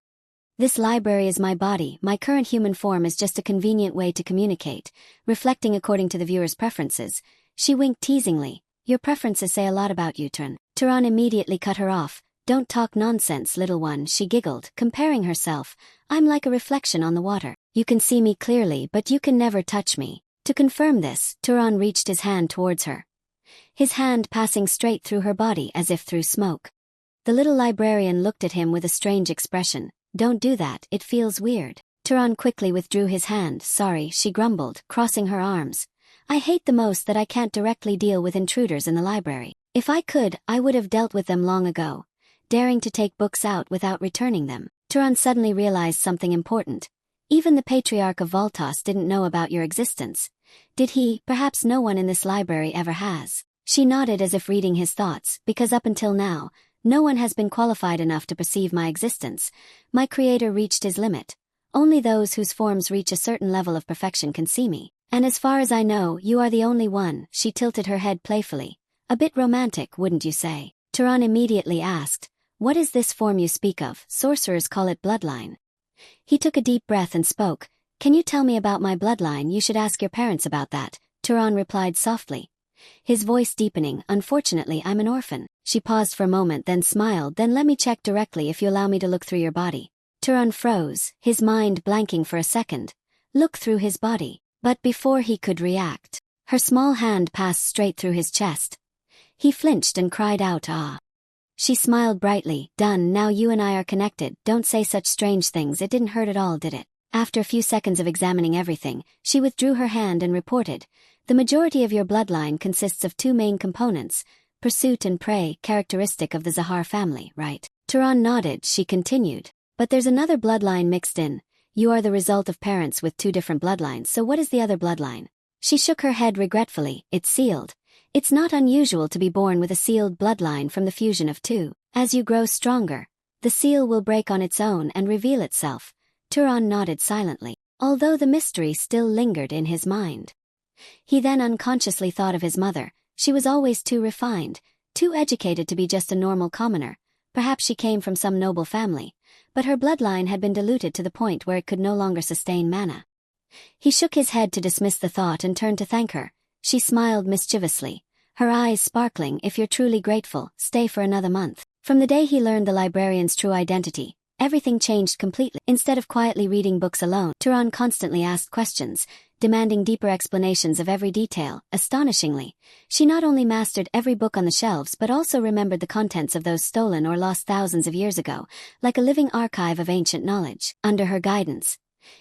This library is my body, my current human form is just a convenient way to communicate, reflecting according to the viewer's preferences. She winked teasingly. Your preferences say a lot about you, Turan. Turan immediately cut her off. Don't talk nonsense, little one, she giggled, comparing herself. I'm like a reflection on the water. You can see me clearly, but you can never touch me. To confirm this, Turan reached his hand towards her, his hand passing straight through her body as if through smoke. The little librarian looked at him with a strange expression. Don't do that, it feels weird. Turan quickly withdrew his hand. Sorry, she grumbled, crossing her arms. I hate the most that I can't directly deal with intruders in the library. If I could, I would have dealt with them long ago, daring to take books out without returning them. Turan suddenly realized something important. Even the Patriarch of Voltas didn't know about your existence. Did he? Perhaps no one in this library ever has. She nodded as if reading his thoughts, because up until now, no one has been qualified enough to perceive my existence. My creator reached his limit. Only those whose forms reach a certain level of perfection can see me. And as far as I know, you are the only one. She tilted her head playfully. A bit romantic, wouldn't you say? Turan immediately asked, what is this form you speak of? Sorcerers call it bloodline. He took a deep breath and spoke. Can you tell me about my bloodline? You should ask your parents about that. Turan replied softly, his voice deepening. Unfortunately, I'm an orphan. She paused for a moment, then smiled. Then let me check directly if you allow me to look through your body. Turan froze, his mind blanking for a second. Look through his body. But before he could react, her small hand passed straight through his chest. He flinched and cried out, "Ah." She smiled brightly. "Done, now you and I are connected. Don't say such strange things. It didn't hurt at all, did it?" After a few seconds of examining everything, she withdrew her hand and reported, "The majority of your bloodline consists of two main components, pursuit and prey, characteristic of the Zahar family, right?" Turan nodded. She continued, "But there's another bloodline mixed in. You are the result of parents with two different bloodlines, so what is the other bloodline?" She shook her head regretfully. "It's sealed. It's not unusual to be born with a sealed bloodline from the fusion of two. As you grow stronger, the seal will break on its own and reveal itself." Turan nodded silently, although the mystery still lingered in his mind. He then unconsciously thought of his mother. She was always too refined, too educated to be just a normal commoner. Perhaps she came from some noble family, but her bloodline had been diluted to the point where it could no longer sustain mana. He shook his head to dismiss the thought and turned to thank her. She smiled mischievously, her eyes sparkling. "If you're truly grateful, stay for another month." From the day he learned the librarian's true identity, everything changed completely. Instead of quietly reading books alone, Turan constantly asked questions, demanding deeper explanations of every detail. Astonishingly, she not only mastered every book on the shelves but also remembered the contents of those stolen or lost thousands of years ago, like a living archive of ancient knowledge. Under her guidance,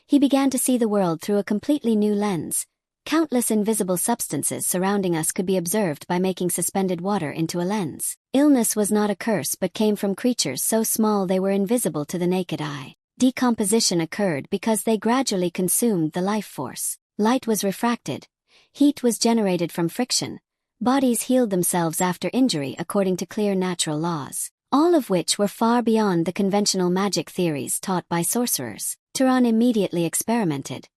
he began to see the world through a completely new lens. Countless invisible substances surrounding us could be observed by making suspended water into a lens. Illness was not a curse but came from creatures so small they were invisible to the naked eye. Decomposition occurred because they gradually consumed the life force. Light was refracted. Heat was generated from friction. Bodies healed themselves after injury according to clear natural laws, all of which were far beyond the conventional magic theories taught by sorcerers. Turan immediately experimented.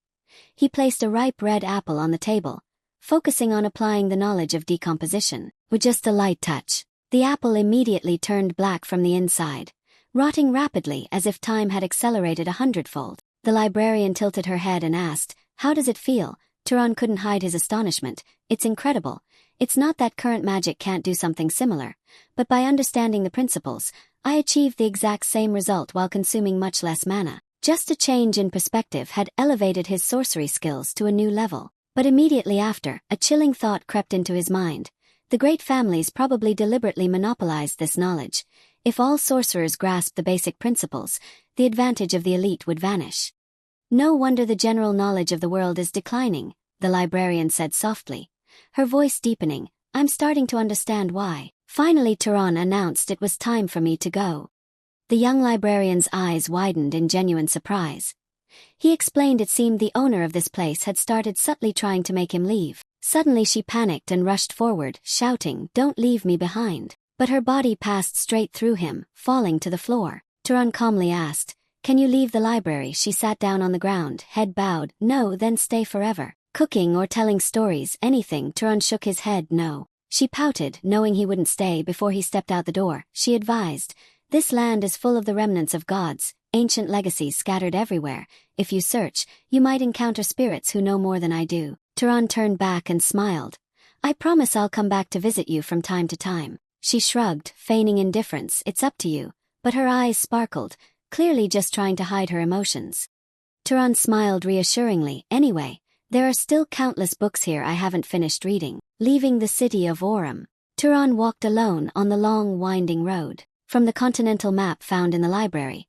He placed a ripe red apple on the table, focusing on applying the knowledge of decomposition. With just a light touch, the apple immediately turned black from the inside, rotting rapidly as if time had accelerated 100-fold. The librarian tilted her head and asked, "How does it feel?" Turan couldn't hide his astonishment. "It's incredible. It's not that current magic can't do something similar, but by understanding the principles, I achieved the exact same result while consuming much less mana." Just a change in perspective had elevated his sorcery skills to a new level. But immediately after, a chilling thought crept into his mind. The great families probably deliberately monopolized this knowledge. If all sorcerers grasped the basic principles, the advantage of the elite would vanish. "No wonder the general knowledge of the world is declining," the librarian said softly, her voice deepening. "I'm starting to understand why." Finally Turan announced it was time for me to go. The young librarian's eyes widened in genuine surprise. He explained it seemed the owner of this place had started subtly trying to make him leave. Suddenly she panicked and rushed forward, shouting, "Don't leave me behind." But her body passed straight through him, falling to the floor. Turan calmly asked, "Can you leave the library?" She sat down on the ground, head bowed. "No, then stay forever." "Cooking or telling stories, anything?" Turan shook his head. "No." She pouted, knowing he wouldn't stay before he stepped out the door. She advised, "This land is full of the remnants of gods, ancient legacies scattered everywhere. If you search, you might encounter spirits who know more than I do." Turan turned back and smiled. "I promise I'll come back to visit you from time to time." She shrugged, feigning indifference. "It's up to you." But her eyes sparkled, clearly just trying to hide her emotions. Turan smiled reassuringly. "Anyway, there are still countless books here I haven't finished reading." Leaving the city of Aurum, Turan walked alone on the long winding road. From the continental map found in the library,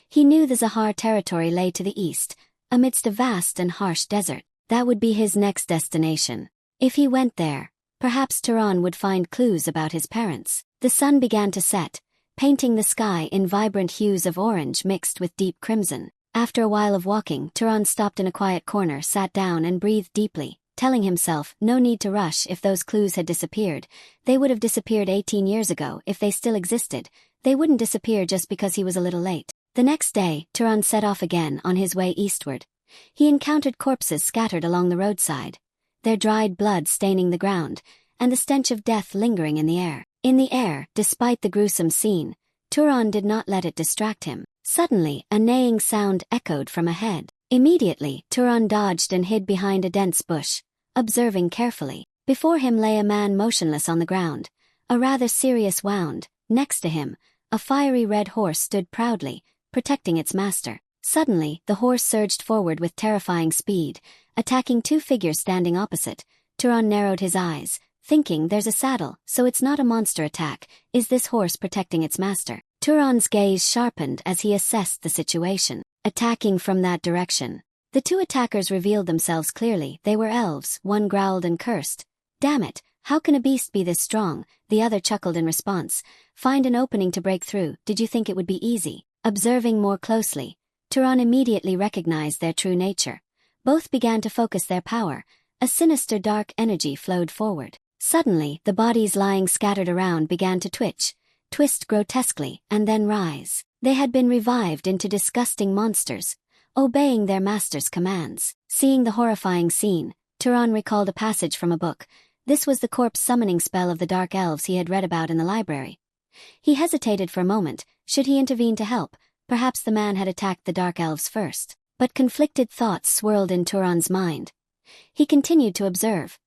he knew the Zahar territory lay to the east, amidst a vast and harsh desert. That would be his next destination. If he went there, perhaps Turan would find clues about his parents. The sun began to set, painting the sky in vibrant hues of orange mixed with deep crimson. After a while of walking, Turan stopped in a quiet corner, sat down and breathed deeply, telling himself, no need to rush. If those clues had disappeared, they would have disappeared 18 years ago. If they still existed, they wouldn't disappear just because he was a little late. The next day, Turan set off again on his way eastward. He encountered corpses scattered along the roadside, their dried blood staining the ground, and the stench of death lingering in the air. Despite the gruesome scene, Turan did not let it distract him. Suddenly, a neighing sound echoed from ahead. Immediately, Turan dodged and hid behind a dense bush, observing carefully. Before him lay a man motionless on the ground, a rather serious wound. Next to him, a fiery red horse stood proudly, protecting its master. Suddenly, the horse surged forward with terrifying speed, attacking two figures standing opposite. Turan narrowed his eyes, thinking there's a saddle, so it's not a monster attack. Is this horse protecting its master? Turan's gaze sharpened as he assessed the situation. Attacking from that direction. The two attackers revealed themselves clearly. They were elves. One growled and cursed. Damn it, how can a beast be this strong? The other chuckled in response. Find an opening to break through. Did you think it would be easy? Observing more closely, Turan immediately recognized their true nature. Both began to focus their power. A sinister dark energy flowed forward. Suddenly, the bodies lying scattered around began to twist grotesquely, and then rise. They had been revived into disgusting monsters, obeying their master's commands. Seeing the horrifying scene, Turan recalled a passage from a book. This was the corpse summoning spell of the dark elves he had read about in the library. He hesitated for a moment. Should he intervene to help? Perhaps the man had attacked the dark elves first. But conflicted thoughts swirled in Turan's mind. He continued to observe,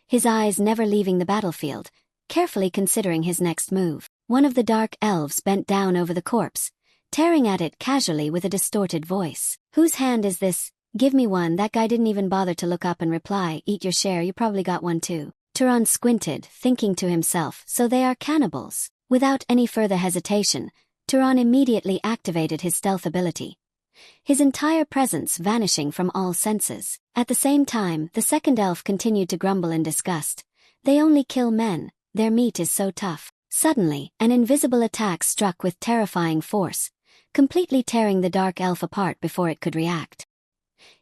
his eyes never leaving the battlefield, carefully considering his next move. One of the dark elves bent down over the corpse, tearing at it casually with a distorted voice. Whose hand is this? Give me one. That guy didn't even bother to look up and reply. Eat your share, you probably got one too. Turan squinted, thinking to himself, so they are cannibals. Without any further hesitation, Turan immediately activated his stealth ability, his entire presence vanishing from all senses. At the same time, the second elf continued to grumble in disgust. They only kill men, their meat is so tough. Suddenly, an invisible attack struck with terrifying force, completely tearing the dark elf apart before it could react.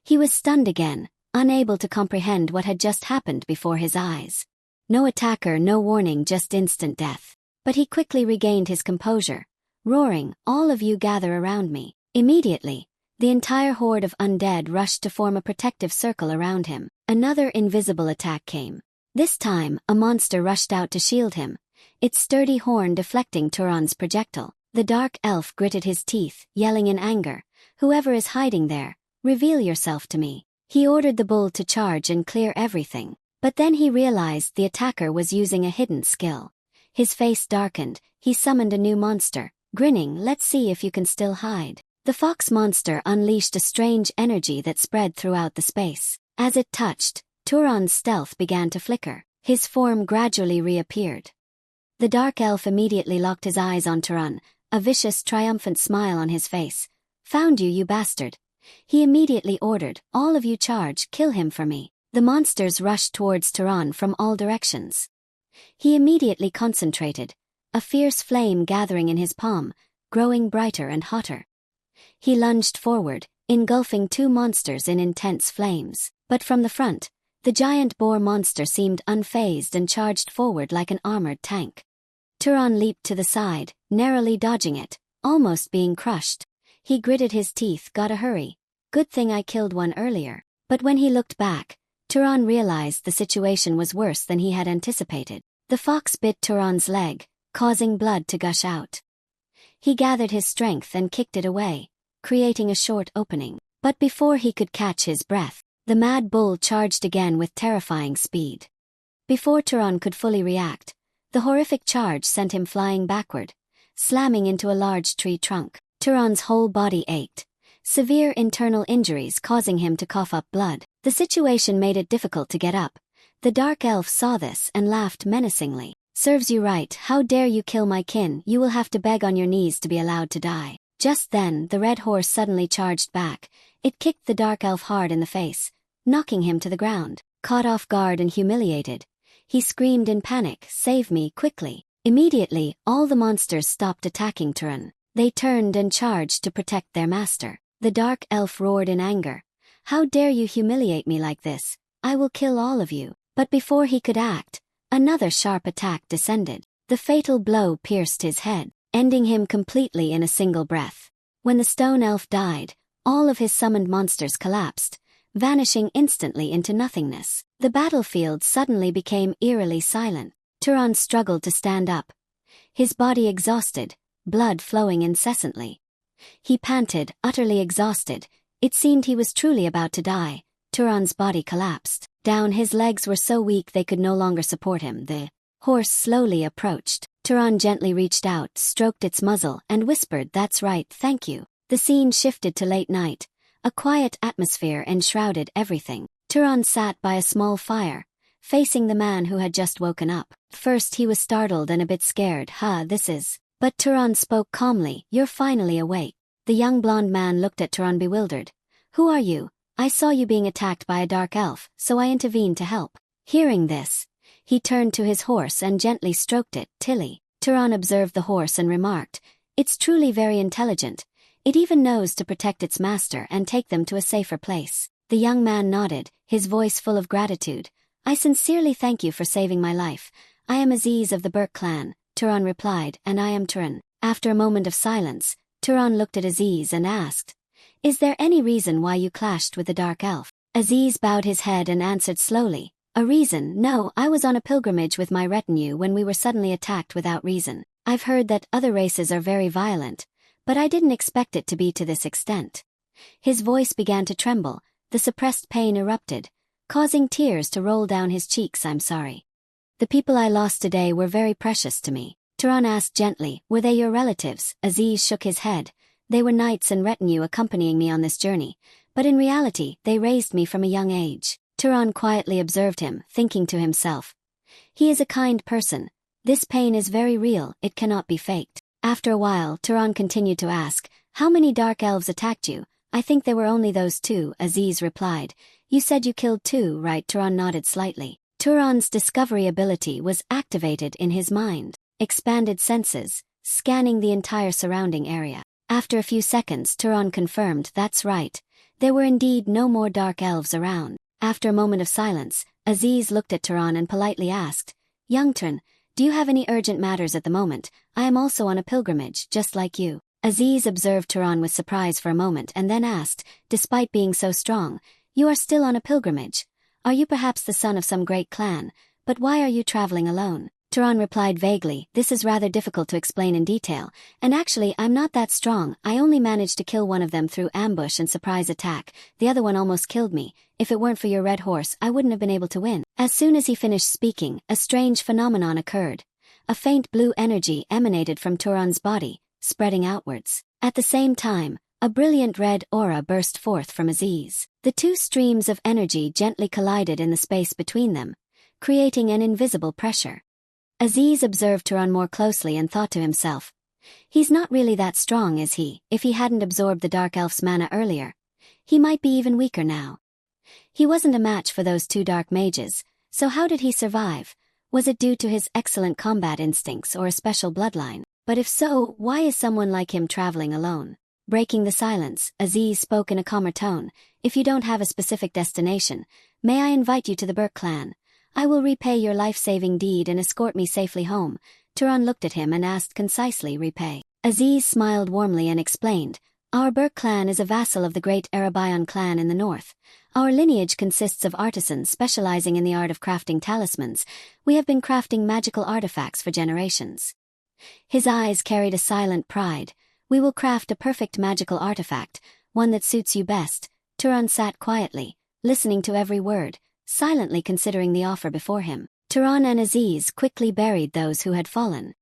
He was stunned again, unable to comprehend what had just happened before his eyes. No attacker, no warning, just instant death. But he quickly regained his composure, roaring, "All of you gather around me." Immediately, the entire horde of undead rushed to form a protective circle around him. Another invisible attack came. This time, a monster rushed out to shield him, its sturdy horn deflecting Turan's projectile. The dark elf gritted his teeth, yelling in anger, "Whoever is hiding there, reveal yourself to me." He ordered the bull to charge and clear everything. But then he realized the attacker was using a hidden skill. His face darkened. He summoned a new monster, grinning, "Let's see if you can still hide." The fox monster unleashed a strange energy that spread throughout the space. As it touched, Turan's stealth began to flicker. His form gradually reappeared. The dark elf immediately locked his eyes on Turan, a vicious, triumphant smile on his face. "Found you, you bastard." He immediately ordered, "All of you charge, kill him for me." The monsters rushed towards Turan from all directions. He immediately concentrated, a fierce flame gathering in his palm, growing brighter and hotter. He lunged forward, engulfing two monsters in intense flames. But from the front, the giant boar monster seemed unfazed and charged forward like an armored tank. Turan leaped to the side, narrowly dodging it, almost being crushed. He gritted his teeth. "Gotta hurry. Good thing I killed one earlier." But when he looked back, Turan realized the situation was worse than he had anticipated. The fox bit Turan's leg, causing blood to gush out. He gathered his strength and kicked it away, creating a short opening. But before he could catch his breath, the mad bull charged again with terrifying speed. Before Turan could fully react, the horrific charge sent him flying backward, slamming into a large tree trunk. Turan's whole body ached, severe internal injuries causing him to cough up blood. The situation made it difficult to get up. The dark elf saw this and laughed menacingly. "Serves you right. How dare you kill my kin? You will have to beg on your knees to be allowed to die." Just then, the red horse suddenly charged back. It kicked the dark elf hard in the face, knocking him to the ground. Caught off guard and humiliated, he screamed in panic, "Save me, quickly." Immediately, all the monsters stopped attacking Turan. They turned and charged to protect their master. The dark elf roared in anger, "How dare you humiliate me like this? I will kill all of you." But before he could act, another sharp attack descended. The fatal blow pierced his head, ending him completely in a single breath. When the stone elf died, all of his summoned monsters collapsed, vanishing instantly into nothingness. The battlefield suddenly became eerily silent. Turan struggled to stand up, his body exhausted, blood flowing incessantly. He panted, utterly exhausted. It seemed he was truly about to die. Turan's body collapsed. Down, his legs were so weak they could no longer support him. The horse slowly approached. Turan gently reached out, stroked its muzzle, and whispered, "That's right, thank you." The scene shifted to late night. A quiet atmosphere enshrouded everything. Turan sat by a small fire, facing the man who had just woken up. First he was startled and a bit scared. This is... But Turan spoke calmly. You're finally awake. The young blonde man looked at Turan bewildered. Who are you? I saw you being attacked by a dark elf, so I intervened to help. Hearing this, he turned to his horse and gently stroked it. Tilly. Turan observed the horse and remarked, it's truly very intelligent. It even knows to protect its master and take them to a safer place. The young man nodded, his voice full of gratitude. I sincerely thank you for saving my life. I am Aziz of the Burke clan, Turan replied, and I am Turan. After a moment of silence, Turan looked at Aziz and asked, is there any reason why you clashed with the dark elf? Aziz bowed his head and answered slowly, a reason? No, I was on a pilgrimage with my retinue when we were suddenly attacked without reason. I've heard that other races are very violent, but I didn't expect it to be to this extent. His voice began to tremble, the suppressed pain erupted, causing tears to roll down his cheeks. I'm sorry. The people I lost today were very precious to me. Turan asked gently, were they your relatives? Aziz shook his head. They were knights and retinue accompanying me on this journey, but in reality they raised me from a young age. Turan quietly observed him, thinking to himself, he is a kind person. This pain is very real, it cannot be faked. After a while, Turan continued to ask, how many dark elves attacked you? I think there were only those two, Aziz replied. You said you killed two, right? Turan nodded slightly. Turan's discovery ability was activated in his mind. Expanded senses, scanning the entire surrounding area. After a few seconds, Turan confirmed, that's right. There were indeed no more dark elves around. After a moment of silence, Aziz looked at Turan and politely asked, young Turan, do you have any urgent matters at the moment? I am also on a pilgrimage, just like you. Aziz observed Turan with surprise for a moment and then asked, despite being so strong, you are still on a pilgrimage. Are you perhaps the son of some great clan? But why are you traveling alone? Turan replied vaguely, this is rather difficult to explain in detail, and actually I'm not that strong. I only managed to kill one of them through ambush and surprise attack. The other one almost killed me. If it weren't for your red horse, I wouldn't have been able to win. As soon as he finished speaking, a strange phenomenon occurred. A faint blue energy emanated from Turan's body, spreading outwards. At the same time, a brilliant red aura burst forth from Aziz. The two streams of energy gently collided in the space between them, creating an invisible pressure. Aziz observed Turan more closely and thought to himself, he's not really that strong, is he? If he hadn't absorbed the dark elf's mana earlier, he might be even weaker now. He wasn't a match for those two dark mages, so how did he survive? Was it due to his excellent combat instincts or a special bloodline? But if so, why is someone like him traveling alone? Breaking the silence, Aziz spoke in a calmer tone, if you don't have a specific destination, may I invite you to the Burke clan? I will repay your life-saving deed and escort me safely home. Turan looked at him and asked concisely, repay. Aziz smiled warmly and explained, our Burke clan is a vassal of the great Arabayan clan in the north. Our lineage consists of artisans specializing in the art of crafting talismans. We have been crafting magical artifacts for generations. His eyes carried a silent pride. We will craft a perfect magical artifact, one that suits you best. Turan sat quietly, listening to every word, silently considering the offer before him. Turan and Aziz quickly buried those who had fallen.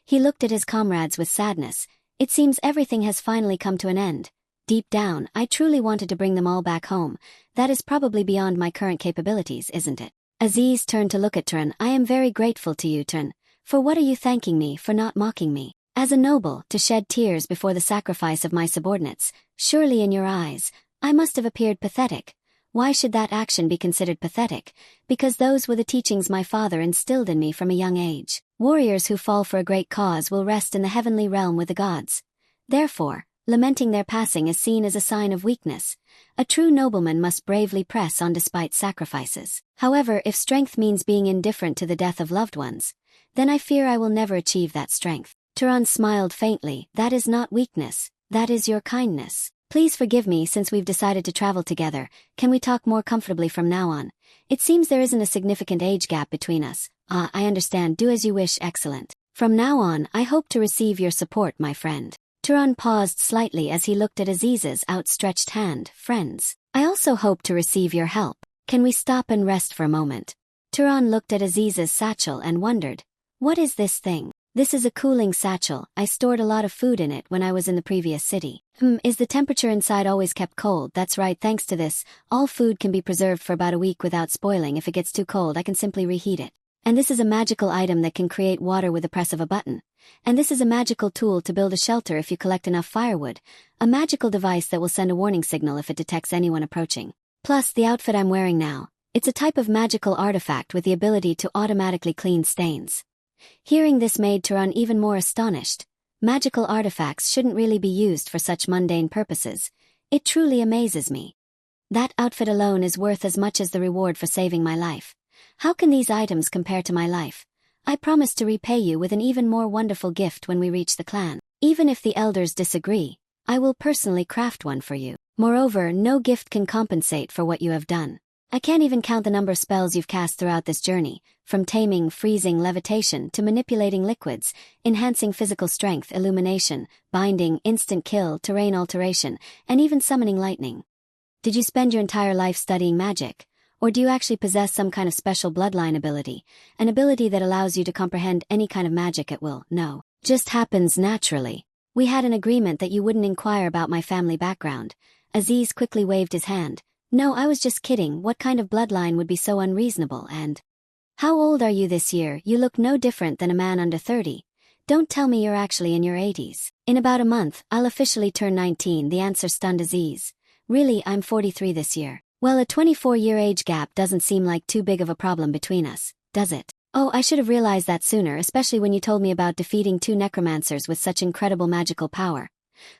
He looked at his comrades with sadness. It seems everything has finally come to an end. Deep down, I truly wanted to bring them all back home. That is probably beyond my current capabilities, isn't it? Aziz turned to look at Turan. I am very grateful to you, Turan. For what are you thanking me for not mocking me? As a noble, to shed tears before the sacrifice of my subordinates, surely in your eyes, I must have appeared pathetic. Why should that action be considered pathetic? Because those were the teachings my father instilled in me from a young age. Warriors who fall for a great cause will rest in the heavenly realm with the gods. Therefore, lamenting their passing is seen as a sign of weakness. A true nobleman must bravely press on despite sacrifices. However, if strength means being indifferent to the death of loved ones, then I fear I will never achieve that strength. Turan smiled faintly. That is not weakness, that is your kindness. Please forgive me since we've decided to travel together. Can we talk more comfortably from now on? It seems there isn't a significant age gap between us. I understand. Do as you wish. Excellent. From now on, I hope to receive your support, my friend. Turan paused slightly as he looked at Aziz's outstretched hand. Friends, I also hope to receive your help. Can we stop and rest for a moment? Turan looked at Aziz's satchel and wondered, what is this thing? This is a cooling satchel. I stored a lot of food in it when I was in the previous city. Is the temperature inside always kept cold? That's right, thanks to this, all food can be preserved for about a week without spoiling. If it gets too cold, I can simply reheat it. And this is a magical item that can create water with the press of a button. And this is a magical tool to build a shelter if you collect enough firewood. A magical device that will send a warning signal if it detects anyone approaching. Plus, the outfit I'm wearing now. It's a type of magical artifact with the ability to automatically clean stains. Hearing this made Turan even more astonished. Magical artifacts shouldn't really be used for such mundane purposes. It truly amazes me. That outfit alone is worth as much as the reward for saving my life. How can these items compare to my life? I promise to repay you with an even more wonderful gift when we reach the clan. Even if the elders disagree, I will personally craft one for you. Moreover, no gift can compensate for what you have done. I can't even count the number of spells you've cast throughout this journey, from taming, freezing, levitation, to manipulating liquids, enhancing physical strength, illumination, binding, instant kill, terrain alteration, and even summoning lightning. Did you spend your entire life studying magic? Or do you actually possess some kind of special bloodline ability, an ability that allows you to comprehend any kind of magic at will? No, just happens naturally. We had an agreement that you wouldn't inquire about my family background. Aziz quickly waved his hand. No, I was just kidding. What kind of bloodline would be so unreasonable? And how old are you this year? You look no different than a man under 30. Don't tell me you're actually in your 80s. In about a month, I'll officially turn 19. The answer stunned Aziz. Really, I'm 43 this year. Well, a 24-year age gap doesn't seem like too big of a problem between us, does it? Oh, I should have realized that sooner, especially when you told me about defeating 2 necromancers with such incredible magical power.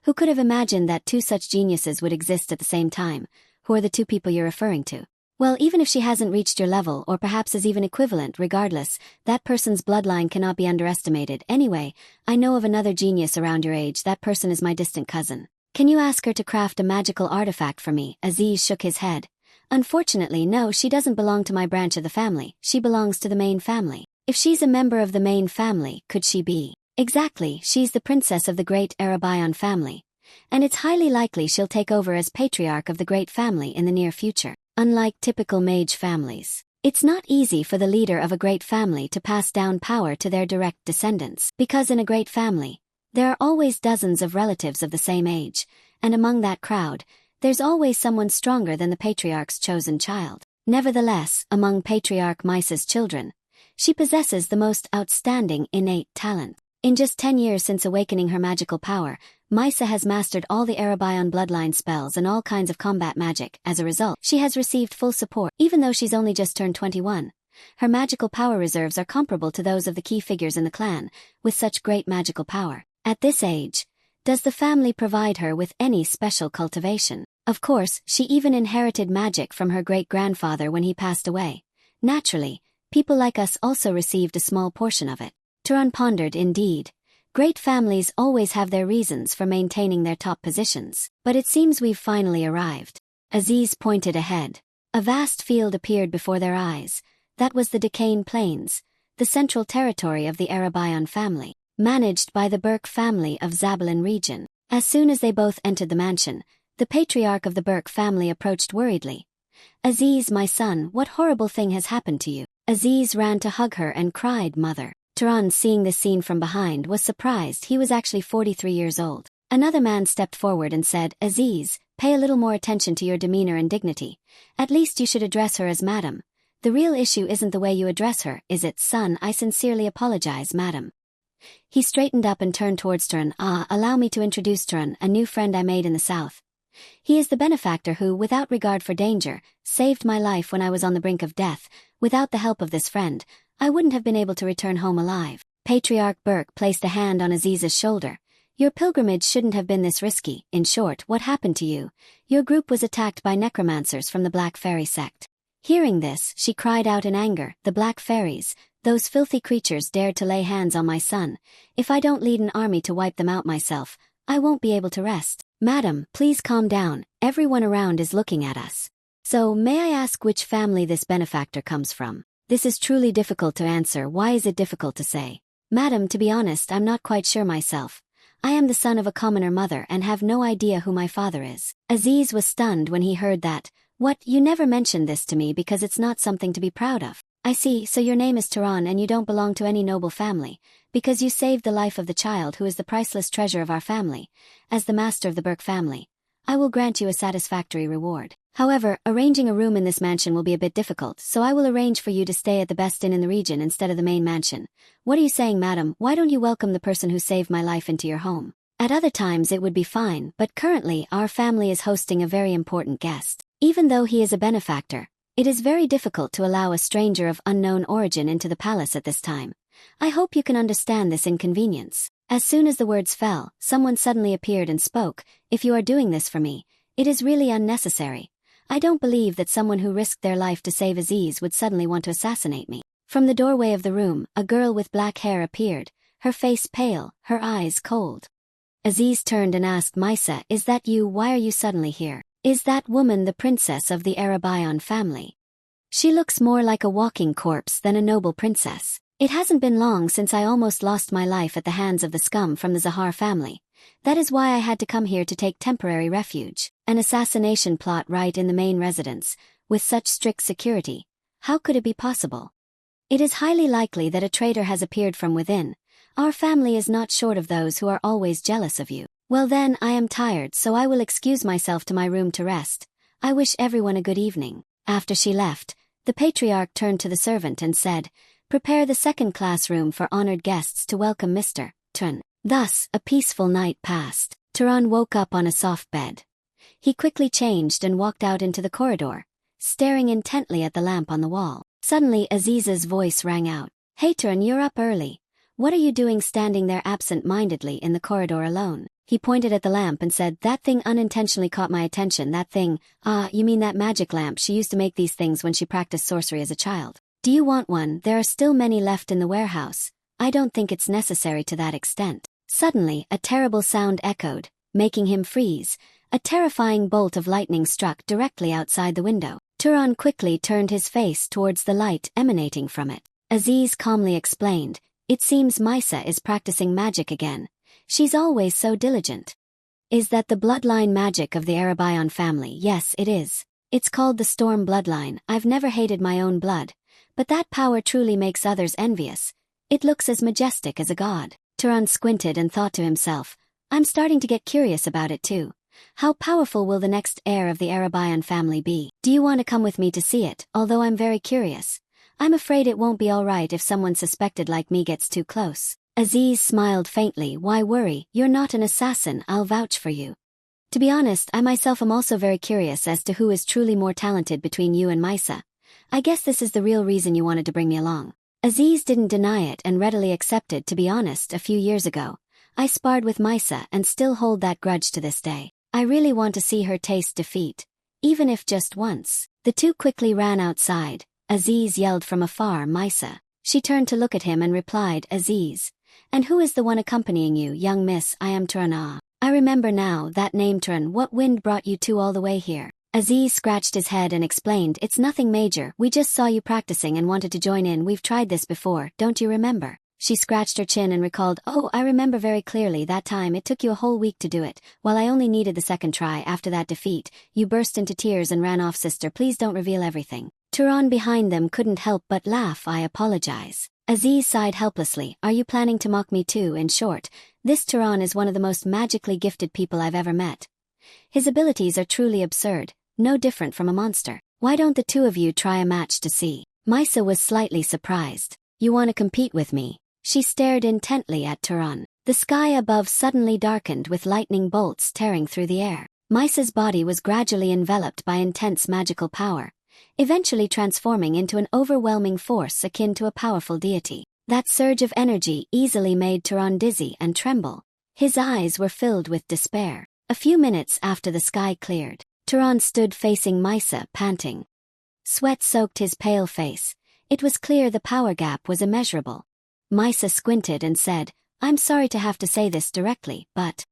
Who could have imagined that 2 such geniuses would exist at the same time? Who are the 2 people you're referring to? Well, even if she hasn't reached your level, or perhaps is even equivalent, regardless, that person's bloodline cannot be underestimated. Anyway, I know of another genius around your age. That person is my distant cousin. Can you ask her to craft a magical artifact for me? Aziz shook his head. Unfortunately, no, she doesn't belong to my branch of the family. She belongs to the main family. If she's a member of the main family, could she be? Exactly, she's the princess of the great Arabian family. And it's highly likely she'll take over as patriarch of the great family in the near future. Unlike typical mage families, it's not easy for the leader of a great family to pass down power to their direct descendants. Because in a great family, there are always dozens of relatives of the same age, and among that crowd, there's always someone stronger than the patriarch's chosen child. Nevertheless, among Patriarch Misa's children, she possesses the most outstanding innate talent. In just 10 years since awakening her magical power, Misa has mastered all the Arabian bloodline spells and all kinds of combat magic. As a result, she has received full support, even though she's only just turned 21. Her magical power reserves are comparable to those of the key figures in the clan, with such great magical power. At this age, does the family provide her with any special cultivation? Of course, she even inherited magic from her great-grandfather when he passed away. Naturally, people like us also received a small portion of it. Turan pondered. Indeed, great families always have their reasons for maintaining their top positions. But it seems we've finally arrived. Aziz pointed ahead. A vast field appeared before their eyes. That was the Deccan Plains, the central territory of the Arabian family, managed by the Burke family of Zabalan region. As soon as they both entered the mansion, the patriarch of the Burke family approached worriedly. Aziz, my son, what horrible thing has happened to you? Aziz ran to hug her and cried, Mother. Turan, seeing this scene from behind, was surprised. He was actually 43 years old. Another man stepped forward and said, Aziz, pay a little more attention to your demeanor and dignity. At least you should address her as Madam. The real issue isn't the way you address her, is it? Son, I sincerely apologize, Madam. He straightened up and turned towards Turan. Allow me to introduce Turan, a new friend I made in the south. He is the benefactor who, without regard for danger, saved my life when I was on the brink of death. Without the help of this friend, I wouldn't have been able to return home alive. Patriarch Burke placed a hand on Aziz's shoulder. Your pilgrimage shouldn't have been this risky. In short, what happened to you? Your group was attacked by necromancers from the Black Fairy sect. Hearing this, she cried out in anger. The Black Fairies, those filthy creatures dared to lay hands on my son. If I don't lead an army to wipe them out myself, I won't be able to rest. Madam, please calm down. Everyone around is looking at us. So, may I ask which family this benefactor comes from? This is truly difficult to answer. Why is it difficult to say? Madam, to be honest, I'm not quite sure myself. I am the son of a commoner mother and have no idea who my father is. Aziz was stunned when he heard that. What, you never mentioned this to me because it's not something to be proud of. I see, so your name is Turan and you don't belong to any noble family, because you saved the life of the child who is the priceless treasure of our family. As the master of the Burke family, I will grant you a satisfactory reward. However, arranging a room in this mansion will be a bit difficult, so I will arrange for you to stay at the best inn in the region instead of the main mansion. What are you saying, madam? Why don't you welcome the person who saved my life into your home? At other times it would be fine, but currently our family is hosting a very important guest. Even though he is a benefactor, it is very difficult to allow a stranger of unknown origin into the palace at this time. I hope you can understand this inconvenience. As soon as the words fell, someone suddenly appeared and spoke. If you are doing this for me, it is really unnecessary. I don't believe that someone who risked their life to save Aziz would suddenly want to assassinate me. From the doorway of the room, a girl with black hair appeared, her face pale, her eyes cold. Aziz turned and asked Maisa, "Is that you? Why are you suddenly here? Is that woman the princess of the Arabian family? She looks more like a walking corpse than a noble princess. It hasn't been long since I almost lost my life at the hands of the scum from the Zahar family. That is why I had to come here to take temporary refuge. An assassination plot right in the main residence, with such strict security. How could it be possible? It is highly likely that a traitor has appeared from within. Our family is not short of those who are always jealous of you. Well then, I am tired, so I will excuse myself to my room to rest. I wish everyone a good evening." After she left, the patriarch turned to the servant and said, "Prepare the second-class room for honored guests to welcome Mr. Tun." Thus, a peaceful night passed. Turan woke up on a soft bed. He quickly changed and walked out into the corridor, staring intently at the lamp on the wall. Suddenly Aziz's voice rang out. "Hey Turan, you're up early. What are you doing standing there absent-mindedly in the corridor alone?" He pointed at the lamp and said, "That thing unintentionally caught my attention. That thing, you mean that magic lamp? She used to make these things when she practiced sorcery as a child. Do you want one? There are still many left in the warehouse. I don't think it's necessary to that extent." Suddenly, a terrible sound echoed, making him freeze. A terrifying bolt of lightning struck directly outside the window. Turan quickly turned his face towards the light emanating from it. Aziz calmly explained, "It seems Maisa is practicing magic again. She's always so diligent." "Is that the bloodline magic of the Arabian family?" "Yes, it is. It's called the Storm Bloodline. I've never hated my own blood, but that power truly makes others envious. It looks as majestic as a god." Turan squinted and thought to himself, "I'm starting to get curious about it too. How powerful will the next heir of the Arabian family be? Do you want to come with me to see it? Although I'm very curious, I'm afraid it won't be alright if someone suspected like me gets too close." Aziz smiled faintly. "Why worry? You're not an assassin. I'll vouch for you. To be honest, I myself am also very curious as to who is truly more talented between you and Maisa. I guess this is the real reason you wanted to bring me along." Aziz didn't deny it and readily accepted. "To be honest, a few years ago, I sparred with Maisa and still hold that grudge to this day. I really want to see her taste defeat, even if just once." The two quickly ran outside. Aziz yelled from afar, "Maisa." She turned to look at him and replied, "Aziz. And who is the one accompanying you?" "Young miss, I am Turan. I remember now, that name Turan. What wind brought you two all the way here?" Aziz scratched his head and explained, "It's nothing major. We just saw you practicing and wanted to join in. We've tried this before, don't you remember?" She scratched her chin and recalled, "Oh, I remember very clearly. That time it took you a whole week to do it, while I only needed the second try. After that defeat, you burst into tears and ran off. Sister, please don't reveal everything." Turan behind them couldn't help but laugh. "I apologize." Aziz sighed helplessly. "Are you planning to mock me too?" In short, this Turan is one of the most magically gifted people I've ever met. His abilities are truly absurd, no different from a monster. Why don't the two of you try a match to see? Maisa was slightly surprised. "You want to compete with me?" She stared intently at Turan. The sky above suddenly darkened with lightning bolts tearing through the air. Maisa's body was gradually enveloped by intense magical power, eventually transforming into an overwhelming force akin to a powerful deity. That surge of energy easily made Turan dizzy and tremble. His eyes were filled with despair. A few minutes after the sky cleared, Turan stood facing Maisa, panting. Sweat soaked his pale face. It was clear the power gap was immeasurable. Maisa squinted and said, "I'm sorry to have to say this directly, but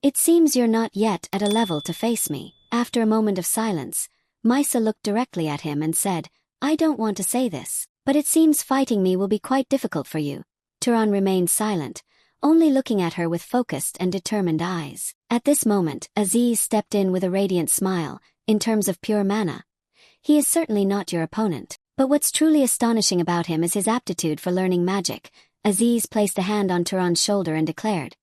it seems you're not yet at a level to face me." After a moment of silence, Maisa looked directly at him and said, "I don't want to say this, but it seems fighting me will be quite difficult for you." Turan remained silent, only looking at her with focused and determined eyes. At this moment, Aziz stepped in with a radiant smile. "In terms of pure mana, he is certainly not your opponent. But But what's truly astonishing about him is his aptitude for learning magic. Aziz placed a hand on Turan's shoulder and declared,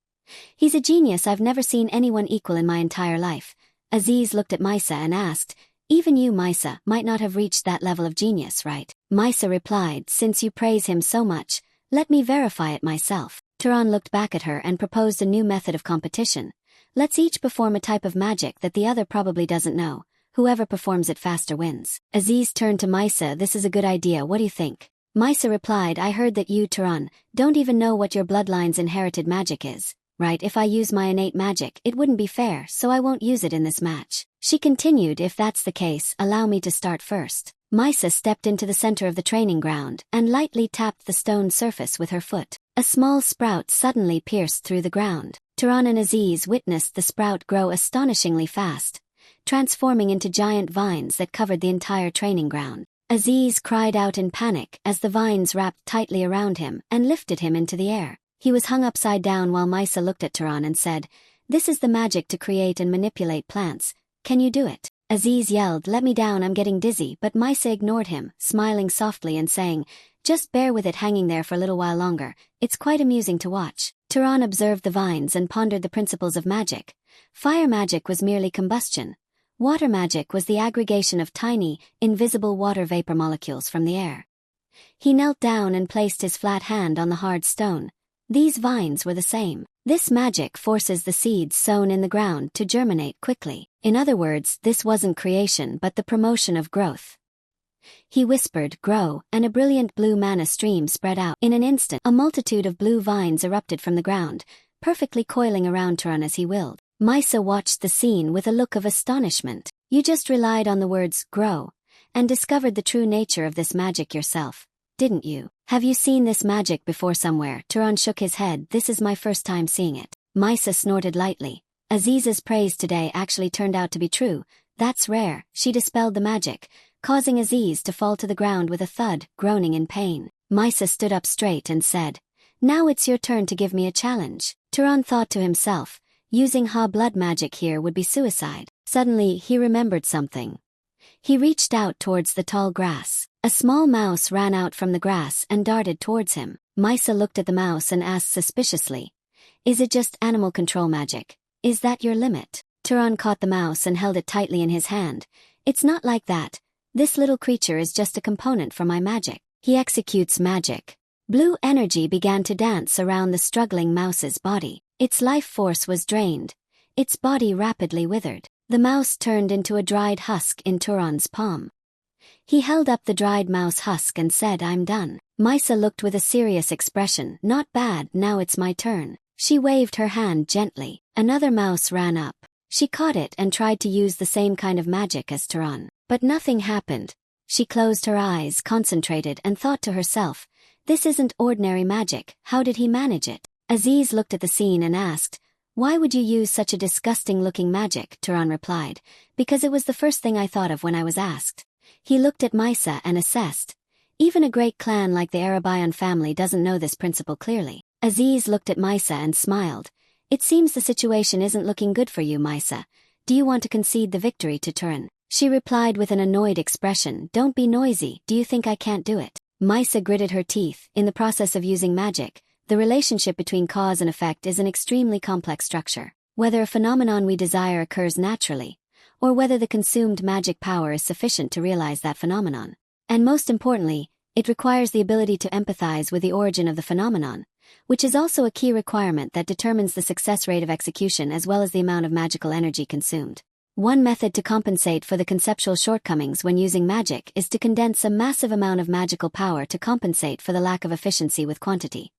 "He's a genius I've never seen anyone equal in my entire life." Aziz looked at Maisa and asked, "Even you, Maisa, might not have reached that level of genius, right?" Maisa replied, "Since you praise him so much, let me verify it myself." Turan looked back at her and proposed a new method of competition. "Let's each perform a type of magic that the other probably doesn't know. Whoever performs it faster wins." Aziz turned to Maisa. "This is a good idea, what do you think?" Maisa replied, "I heard that you, Turan, don't even know what your bloodline's inherited magic is. Right, if I use my innate magic, it wouldn't be fair, so I won't use it in this match." She continued, "If that's the case, allow me to start first." Maisa stepped into the center of the training ground and lightly tapped the stone surface with her foot. A small sprout suddenly pierced through the ground. Turan and Aziz witnessed the sprout grow astonishingly fast, transforming into giant vines that covered the entire training ground. Aziz cried out in panic as the vines wrapped tightly around him and lifted him into the air. He was hung upside down while Maisa looked at Turan and said, "This is the magic to create and manipulate plants. Can you do it?" Aziz yelled, "Let me down, I'm getting dizzy," but Maisa ignored him, smiling softly and saying, "Just bear with it hanging there for a little while longer. It's quite amusing to watch." Turan observed the vines and pondered the principles of magic. Fire magic was merely combustion. Water magic was the aggregation of tiny, invisible water vapor molecules from the air. He knelt down and placed his flat hand on the hard stone. These vines were the same. This magic forces the seeds sown in the ground to germinate quickly. In other words, this wasn't creation but the promotion of growth. He whispered, "Grow," and a brilliant blue mana stream spread out. In an instant, a multitude of blue vines erupted from the ground, perfectly coiling around Turan as he willed. Maisa watched the scene with a look of astonishment. "You just relied on the words, 'grow,' and discovered the true nature of this magic yourself, didn't you? Have you seen this magic before somewhere?" Turan shook his head. "This is my first time seeing it." Maisa snorted lightly. Aziz's praise today actually turned out to be true. That's rare. She dispelled the magic, causing Aziz to fall to the ground with a thud, groaning in pain. Maisa stood up straight and said, "Now it's your turn to give me a challenge." Turan thought to himself, using blood magic here would be suicide. Suddenly, he remembered something. He reached out towards the tall grass. A small mouse ran out from the grass and darted towards him. Maisa looked at the mouse and asked suspiciously, "Is it just animal control magic? Is that your limit?" Turan caught the mouse and held it tightly in his hand. "It's not like that. This little creature is just a component for my magic. He executes magic." Blue energy began to dance around the struggling mouse's body. Its life force was drained. Its body rapidly withered. The mouse turned into a dried husk in Turan's palm. He held up the dried mouse husk and said, "I'm done." Maisa looked with a serious expression. "Not bad, now it's my turn." She waved her hand gently. Another mouse ran up. She caught it and tried to use the same kind of magic as Turan. But nothing happened. She closed her eyes, concentrated, and thought to herself, "This isn't ordinary magic. How did he manage it?" Aziz looked at the scene and asked, "Why would you use such a disgusting-looking magic?" Turan replied, "Because it was the first thing I thought of when I was asked." He looked at Maisa and assessed. Even a great clan like the Arabayan family doesn't know this principle clearly. Aziz looked at Maisa and smiled. "It seems the situation isn't looking good for you, Maisa. Do you want to concede the victory to Turan?" She replied with an annoyed expression, "Don't be noisy. Do you think I can't do it?" Maisa gritted her teeth. In the process of using magic, the relationship between cause and effect is an extremely complex structure. Whether a phenomenon we desire occurs naturally, or whether the consumed magic power is sufficient to realize that phenomenon. And most importantly, it requires the ability to empathize with the origin of the phenomenon, which is also a key requirement that determines the success rate of execution as well as the amount of magical energy consumed. One method to compensate for the conceptual shortcomings when using magic is to condense a massive amount of magical power to compensate for the lack of efficiency with quantity.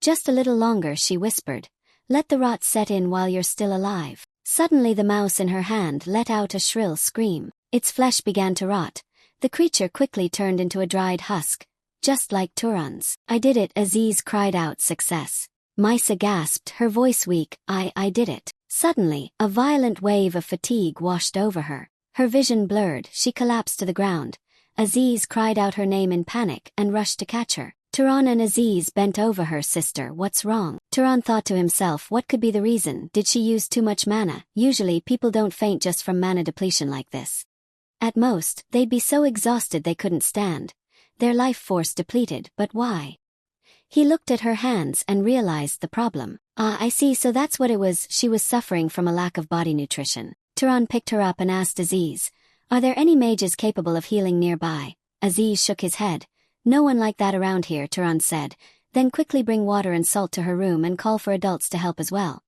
"Just a little longer," she whispered. "Let the rot set in while you're still alive." Suddenly the mouse in her hand let out a shrill scream. Its flesh began to rot. The creature quickly turned into a dried husk, just like Turan's. "I did it," Aziz cried out, "Success." Maisa gasped, her voice weak, I did it." Suddenly, a violent wave of fatigue washed over her. Her vision blurred, she collapsed to the ground. Aziz cried out her name in panic and rushed to catch her. Turan and Aziz bent over her. "Sister, what's wrong?" Turan thought to himself, what could be the reason? Did she use too much mana? Usually people don't faint just from mana depletion like this. At most, they'd be so exhausted they couldn't stand. their life force depleted, but why? He looked at her hands and realized the problem. Ah, I see, so that's what it was. She was suffering from a lack of body nutrition. Turan picked her up and asked Aziz, "Are there any mages capable of healing nearby?" Aziz shook his head. "No one like that around here," Turan said. "Then quickly bring water and salt to her room and call for adults to help as well."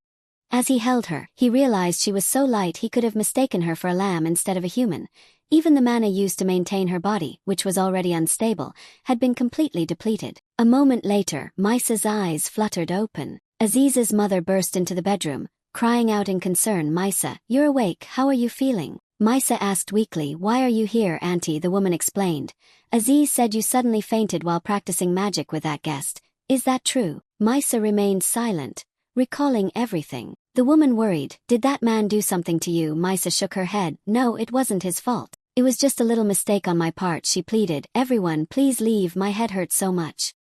As he held her, he realized she was so light he could have mistaken her for a lamb instead of a human. Even the mana used to maintain her body, which was already unstable, had been completely depleted. A moment later, Maisa's eyes fluttered open. Aziz's mother burst into the bedroom, crying out in concern, "Maisa, you're awake, how are you feeling?" Maisa asked weakly, "Why are you here, Auntie?" The woman explained. "Aziz said you suddenly fainted while practicing magic with that guest. Is that true?" Maisa remained silent, recalling everything. The woman worried, "Did that man do something to you?" Maisa shook her head. "No, it wasn't his fault. It was just a little mistake on my part," she pleaded. "Everyone, please leave, my head hurts so much."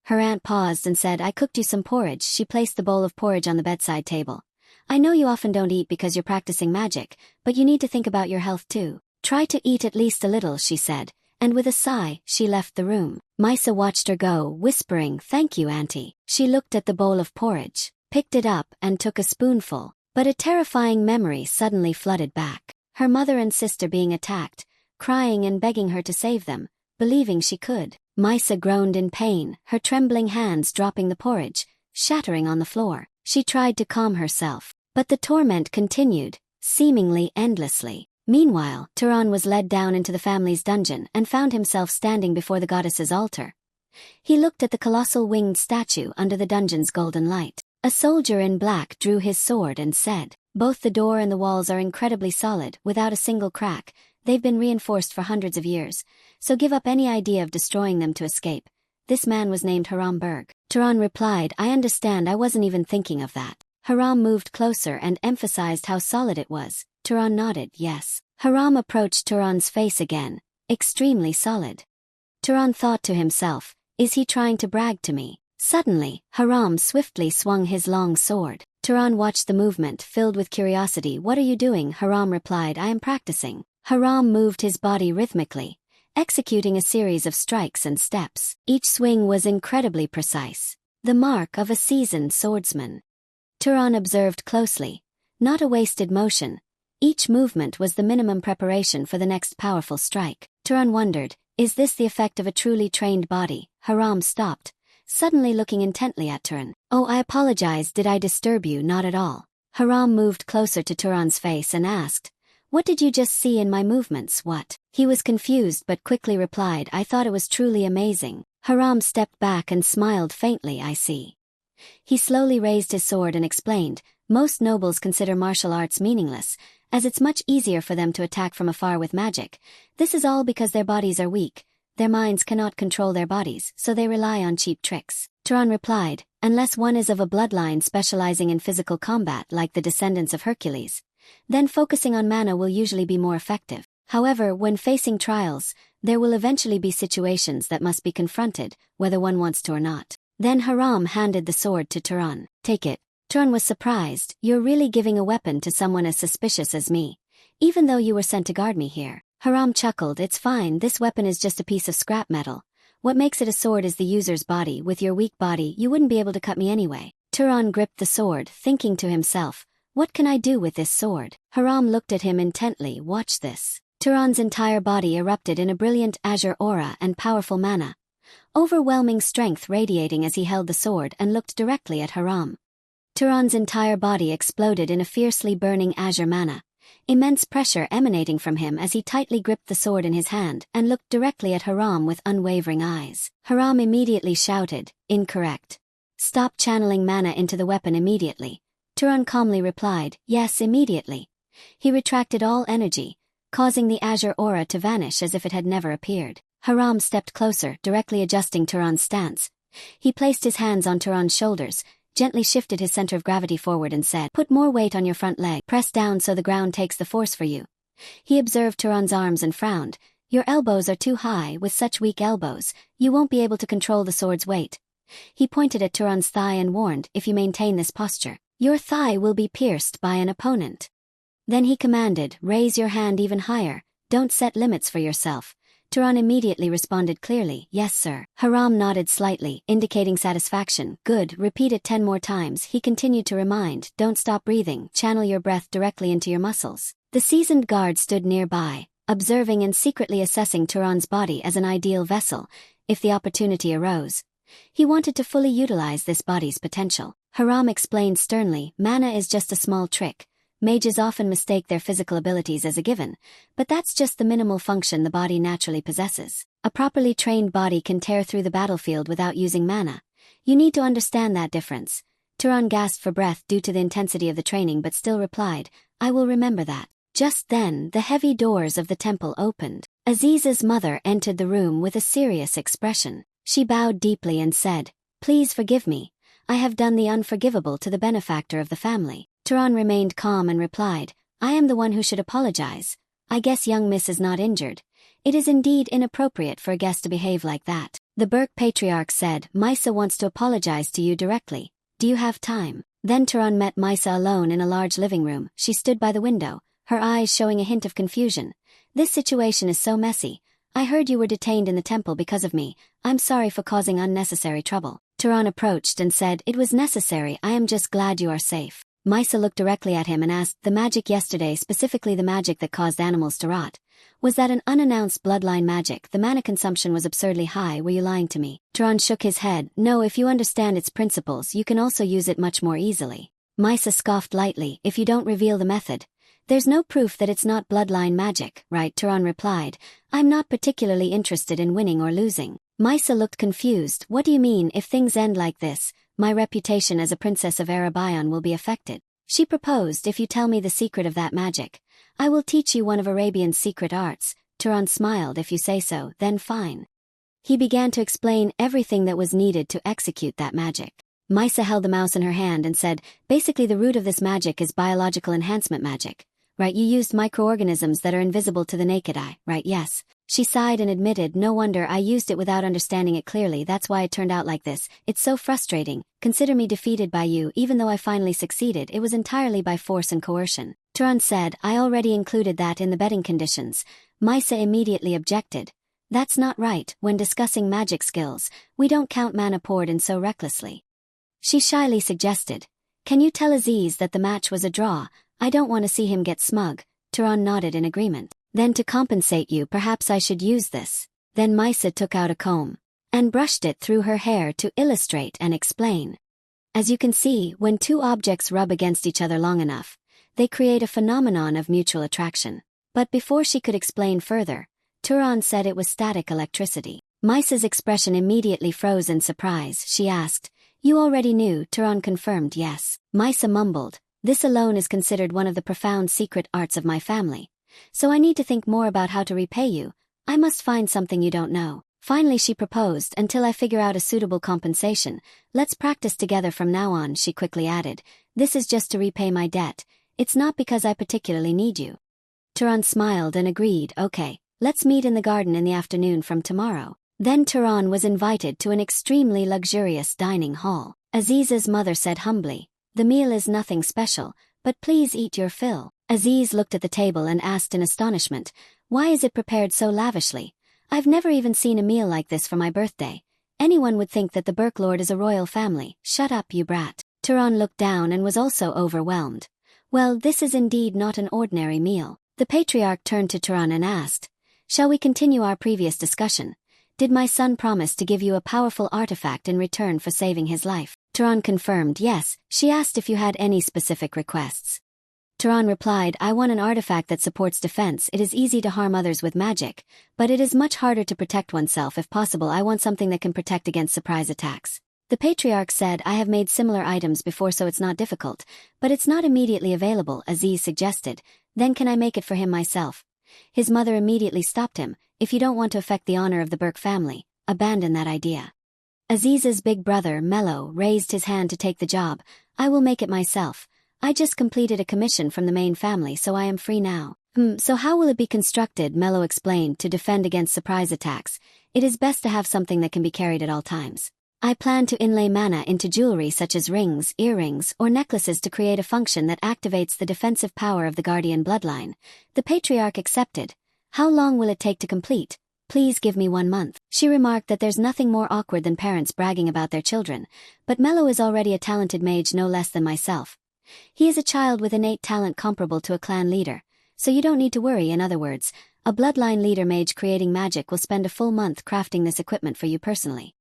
Her aunt paused and said, "I cooked you some porridge." She placed the bowl of porridge on the bedside table. "I know you often don't eat because you're practicing magic, but you need to think about your health too. Try to eat at least a little," she said, and with a sigh, she left the room. Maisa watched her go, whispering, "Thank you, Auntie." She looked at the bowl of porridge, picked it up, and took a spoonful. But a terrifying memory suddenly flooded back. Her mother and sister being attacked, crying and begging her to save them, believing she could. Maisa groaned in pain, her trembling hands dropping the porridge, shattering on the floor. She tried to calm herself, but the torment continued, seemingly endlessly. Meanwhile, Turan was led down into the family's dungeon and found himself standing before the goddess's altar. He looked at the colossal winged statue under the dungeon's golden light. A soldier in black drew his sword and said, "Both the door and the walls are incredibly solid, without a single crack. They've been reinforced for hundreds of years, so give up any idea of destroying them to escape." This man was named Haram Berg. Turan replied, "I understand, I wasn't even thinking of that." Haram moved closer and emphasized how solid it was. Turan nodded, "Yes." Haram approached Turan's face again, "Extremely solid." Turan thought to himself, "Is he trying to brag to me?" Suddenly, Haram swiftly swung his long sword. Turan watched the movement, filled with curiosity. "What are you doing?" Haram replied, "I am practicing." Haram moved his body rhythmically, executing a series of strikes and steps. Each swing was incredibly precise, the mark of a seasoned swordsman. Turan observed closely. Not a wasted motion. Each movement was the minimum preparation for the next powerful strike. Turan wondered, is this the effect of a truly trained body? Haram stopped, suddenly looking intently at Turan. "Oh, I apologize, did I disturb you?" "Not at all." Haram moved closer to Turan's face and asked, "What did you just see in my movements?" "What?" He was confused but quickly replied, "I thought it was truly amazing." Haram stepped back and smiled faintly. "I see." He slowly raised his sword and explained, "Most nobles consider martial arts meaningless, as it's much easier for them to attack from afar with magic. This is all because their bodies are weak. Their minds cannot control their bodies, so they rely on cheap tricks." Turan replied, "Unless one is of a bloodline specializing in physical combat like the descendants of Hercules, then focusing on mana will usually be more effective. However, when facing trials, there will eventually be situations that must be confronted, whether one wants to or not." Then Haram handed the sword to Turan. "Take it." Turan was surprised. "You're really giving a weapon to someone as suspicious as me, even though you were sent to guard me here." Haram chuckled, "It's fine, this weapon is just a piece of scrap metal. What makes it a sword is the user's body. With your weak body, you wouldn't be able to cut me anyway." Turan gripped the sword, thinking to himself, "What can I do with this sword?" Haram looked at him intently. "Watch this." Turan's entire body erupted in a brilliant azure aura and powerful mana, overwhelming strength radiating as he held the sword and looked directly at Haram. Turan's entire body exploded in a fiercely burning azure mana, immense pressure emanating from him as he tightly gripped the sword in his hand and looked directly at Haram with unwavering eyes. Haram immediately shouted, "Incorrect. Stop channeling mana into the weapon immediately." Turan calmly replied, "Yes, immediately." He retracted all energy, causing the azure aura to vanish as if it had never appeared. Haram stepped closer, directly adjusting Turan's stance. He placed his hands on Turan's shoulders, gently shifted his center of gravity forward and said, "Put more weight on your front leg. Press down so the ground takes the force for you." He observed Turan's arms and frowned. "Your elbows are too high. With such weak elbows, you won't be able to control the sword's weight." He pointed at Turan's thigh and warned, "If you maintain this posture, your thigh will be pierced by an opponent." Then he commanded, "Raise your hand even higher. Don't set limits for yourself. Turan immediately responded clearly, yes sir. Haram nodded slightly, indicating satisfaction. Good, repeat it 10 more times. He continued to remind, don't stop breathing, channel your breath directly into your muscles. The seasoned guard stood nearby, observing and secretly assessing Turan's body as an ideal vessel, if the opportunity arose. He wanted to fully utilize this body's potential. Haram explained sternly, mana is just a small trick. Mages often mistake their physical abilities as a given, but that's just the minimal function the body naturally possesses. A properly trained body can tear through the battlefield without using mana. You need to understand that difference. Turan gasped for breath due to the intensity of the training but still replied, I will remember that. Just then, the heavy doors of the temple opened. Aziz's mother entered the room with a serious expression. She bowed deeply and said, please forgive me. I have done the unforgivable to the benefactor of the family. Turan remained calm and replied, I am the one who should apologize. I guess young miss is not injured. It is indeed inappropriate for a guest to behave like that. The Burke patriarch said, Maisa wants to apologize to you directly. Do you have time? Then Turan met Maisa alone in a large living room. She stood by the window, her eyes showing a hint of confusion. This situation is so messy. I heard you were detained in the temple because of me. I'm sorry for causing unnecessary trouble. Turan approached and said, it was necessary. I am just glad you are safe. Maisa looked directly at him and asked, the magic yesterday, specifically the magic that caused animals to rot, was that an unannounced bloodline magic? The mana consumption was absurdly high. Were you lying to me? Turan shook his head. No, if you understand its principles, you can also use it much more easily. Maisa scoffed lightly, if you don't reveal the method. There's no proof that it's not bloodline magic, right? Turan replied, I'm not particularly interested in winning or losing. Maisa looked confused. What do you mean? If things end like this, my reputation as a princess of Arabion will be affected. She proposed, if you tell me the secret of that magic, I will teach you one of Arabian's secret arts. Turan smiled, if you say so, then fine. He began to explain everything that was needed to execute that magic. Maisa held the mouse in her hand and said, basically the root of this magic is biological enhancement magic. Right, you used microorganisms that are invisible to the naked eye, right? Yes. She sighed and admitted, no wonder I used it without understanding it clearly. That's why it turned out like this. It's so frustrating. Consider me defeated by you. Even though I finally succeeded, it was entirely by force and coercion. Turan said, I already included that in the betting conditions. Maisa immediately objected. That's not right. When discussing magic skills, we don't count mana poured in so recklessly. She shyly suggested, can you tell Aziz that the match was a draw? I don't want to see him get smug. Turan nodded in agreement. Then to compensate you, perhaps I should use this. Then Maisa took out a comb and brushed it through her hair to illustrate and explain. As you can see, when two objects rub against each other long enough, they create a phenomenon of mutual attraction. But before she could explain further, Turan said it was static electricity. Maisa's expression immediately froze in surprise. She asked, you already knew? Turan confirmed yes. Maisa mumbled, this alone is considered one of the profound secret arts of my family. So I need to think more about how to repay you. I must find something you don't know. Finally she proposed, until I figure out a suitable compensation, let's practice together from now on. She quickly added, this is just to repay my debt. It's not because I particularly need you. Turan smiled and agreed, okay, let's meet in the garden in the afternoon from tomorrow. Then Turan was invited to an extremely luxurious dining hall. Aziz's mother said humbly, the meal is nothing special, but please eat your fill. Aziz looked at the table and asked in astonishment, why is it prepared so lavishly? I've never even seen a meal like this for my birthday. Anyone would think that the Burke Lord is a royal family. Shut up, you brat. Turan looked down and was also overwhelmed. Well, this is indeed not an ordinary meal. The patriarch turned to Turan and asked, shall we continue our previous discussion? Did my son promise to give you a powerful artifact in return for saving his life? Turan confirmed yes. She asked if you had any specific requests. Turan replied, I want an artifact that supports defense. It is easy to harm others with magic, but it is much harder to protect oneself. If possible, I want something that can protect against surprise attacks. The patriarch said, I have made similar items before, so it's not difficult, but it's not immediately available. Aziz suggested, then can I make it for him myself? His mother immediately stopped him, if you don't want to affect the honor of the Burke family, abandon that idea. Aziz's big brother, Mello, raised his hand to take the job. I will make it myself. I just completed a commission from the main family, so I am free now. So how will it be constructed? Mello explained, to defend against surprise attacks. It is best to have something that can be carried at all times. I plan to inlay mana into jewelry such as rings, earrings, or necklaces to create a function that activates the defensive power of the guardian bloodline. The patriarch accepted. How long will it take to complete? please give me 1 month. She remarked that there's nothing more awkward than parents bragging about their children, but Mello is already a talented mage no less than myself. He is a child with innate talent comparable to a clan leader, so you don't need to worry. In other words, a bloodline leader mage creating magic will spend a full month crafting this equipment for you personally.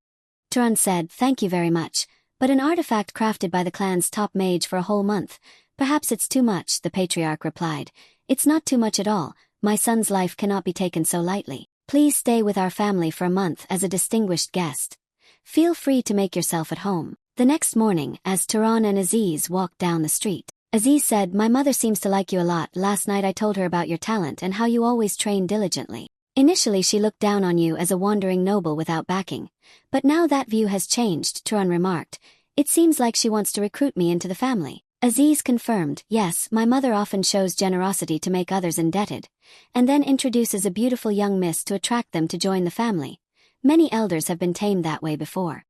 Turan said, thank you very much, but an artifact crafted by the clan's top mage for a whole month, perhaps it's too much, the patriarch replied. It's not too much at all, my son's life cannot be taken so lightly. Please stay with our family for a month as a distinguished guest. Feel free to make yourself at home. The next morning, as Turan and Aziz walked down the street, Aziz said, my mother seems to like you a lot. Last night I told her about your talent and how you always train diligently. Initially she looked down on you as a wandering noble without backing, but now that view has changed, Turan remarked. It seems like she wants to recruit me into the family. Aziz confirmed, yes, my mother often shows generosity to make others indebted, and then introduces a beautiful young miss to attract them to join the family. Many elders have been tamed that way before.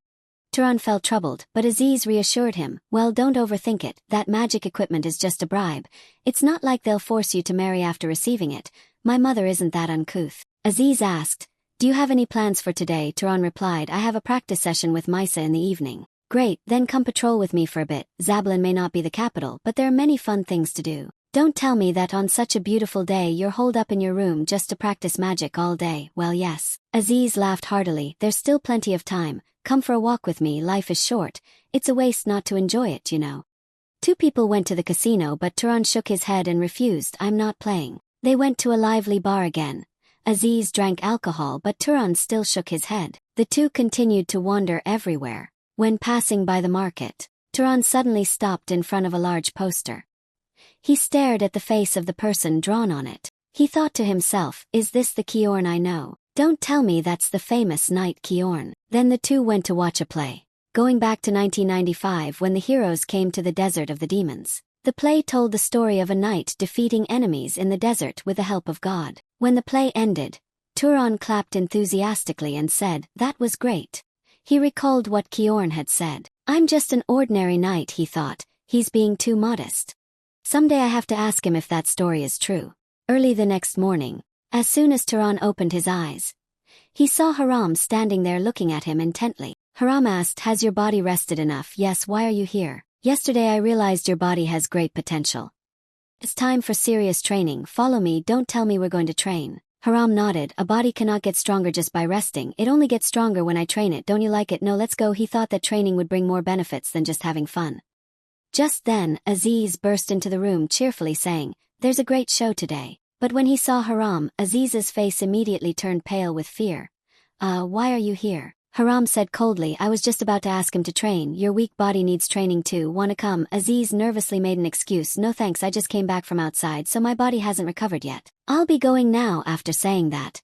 Turan felt troubled, but Aziz reassured him, well, don't overthink it, that magic equipment is just a bribe. It's not like they'll force you to marry after receiving it. My mother isn't that uncouth. Aziz asked, do you have any plans for today? Turan replied, I have a practice session with Maisa in the evening. Great, then come patrol with me for a bit. Zablin may not be the capital, but there are many fun things to do. Don't tell me that on such a beautiful day you're holed up in your room just to practice magic all day. Well, yes. Aziz laughed heartily, there's still plenty of time. Come for a walk with me, life is short. It's a waste not to enjoy it, you know. Two people went to the casino, but Turan shook his head and refused, I'm not playing. They went to a lively bar again. Aziz drank alcohol, but Turan still shook his head. The two continued to wander everywhere. When passing by the market, Turan suddenly stopped in front of a large poster. He stared at the face of the person drawn on it. He thought to himself, is this the Kiorn I know? Don't tell me that's the famous knight Kiorn. Then the two went to watch a play. Going back to 1995 when the heroes came to the Desert of the Demons. The play told the story of a knight defeating enemies in the desert with the help of God. When the play ended, Turan clapped enthusiastically and said, that was great. He recalled what Kiorn had said. I'm just an ordinary knight, he thought. He's being too modest. Someday I have to ask him if that story is true. Early the next morning, as soon as Turan opened his eyes, he saw Haram standing there looking at him intently. Haram asked, has your body rested enough? Yes, why are you here? Yesterday I realized your body has great potential. It's time for serious training. Follow me, don't tell me we're going to train. Haram nodded, a body cannot get stronger just by resting. It only gets stronger when I train it. Don't you like it? No, let's go. He thought that training would bring more benefits than just having fun. Just then, Aziz burst into the room cheerfully saying, there's a great show today. But when he saw Haram, Aziz's face immediately turned pale with fear. Why are you here? Haram said coldly, I was just about to ask him to train. Your weak body needs training too. Wanna come? Aziz nervously made an excuse. No thanks, I just came back from outside, so my body hasn't recovered yet. I'll be going now. After saying that,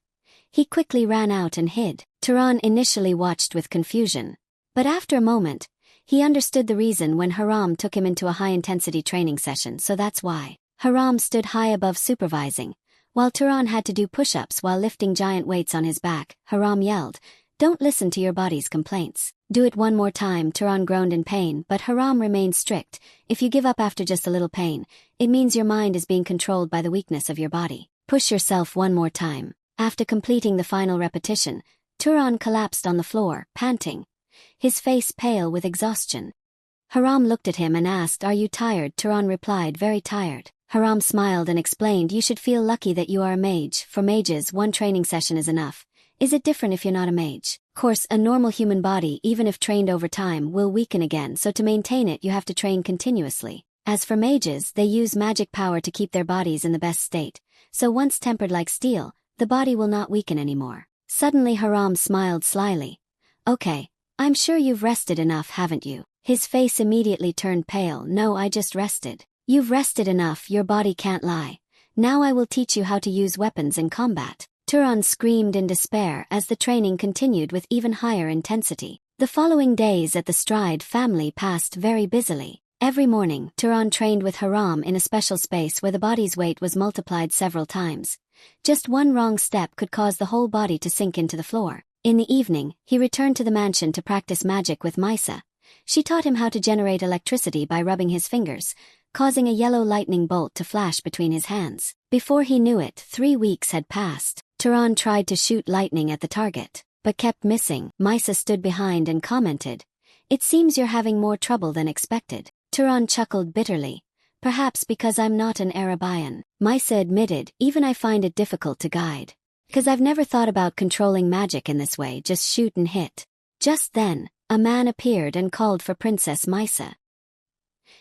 he quickly ran out and hid. Turan initially watched with confusion, but after a moment, he understood the reason when Haram took him into a high-intensity training session, so that's why. Haram stood high above supervising, while Turan had to do push-ups while lifting giant weights on his back. Haram yelled, don't listen to your body's complaints. Do it one more time. Turan groaned in pain, but Haram remained strict. If you give up after just a little pain, it means your mind is being controlled by the weakness of your body. Push yourself one more time. After completing the final repetition, Turan collapsed on the floor, panting, his face pale with exhaustion. Haram looked at him and asked, are you tired? Turan replied, very tired. Haram smiled and explained, you should feel lucky that you are a mage. For mages, one training session is enough. Is it different if you're not a mage? Of course, a normal human body, even if trained over time, will weaken again, so to maintain it you have to train continuously. As for mages, they use magic power to keep their bodies in the best state, so once tempered like steel, the body will not weaken anymore. Suddenly Haram smiled slyly. Okay, I'm sure you've rested enough, haven't you? His face immediately turned pale. No, I just rested. You've rested enough, your body can't lie. Now I will teach you how to use weapons in combat. Turan screamed in despair as the training continued with even higher intensity. The following days at the Stride family passed very busily. Every morning, Turan trained with Haram in a special space where the body's weight was multiplied several times. Just one wrong step could cause the whole body to sink into the floor. In the evening, he returned to the mansion to practice magic with Maisa. She taught him how to generate electricity by rubbing his fingers, causing a yellow lightning bolt to flash between his hands. Before he knew it, 3 weeks had passed. Turan tried to shoot lightning at the target, but kept missing. Misa stood behind and commented, "It seems you're having more trouble than expected." Turan chuckled bitterly. "Perhaps because I'm not an Arabian." Misa admitted, "Even I find it difficult to guide. Because I've never thought about controlling magic in this way, just shoot and hit." Just then, a man appeared and called for Princess Misa.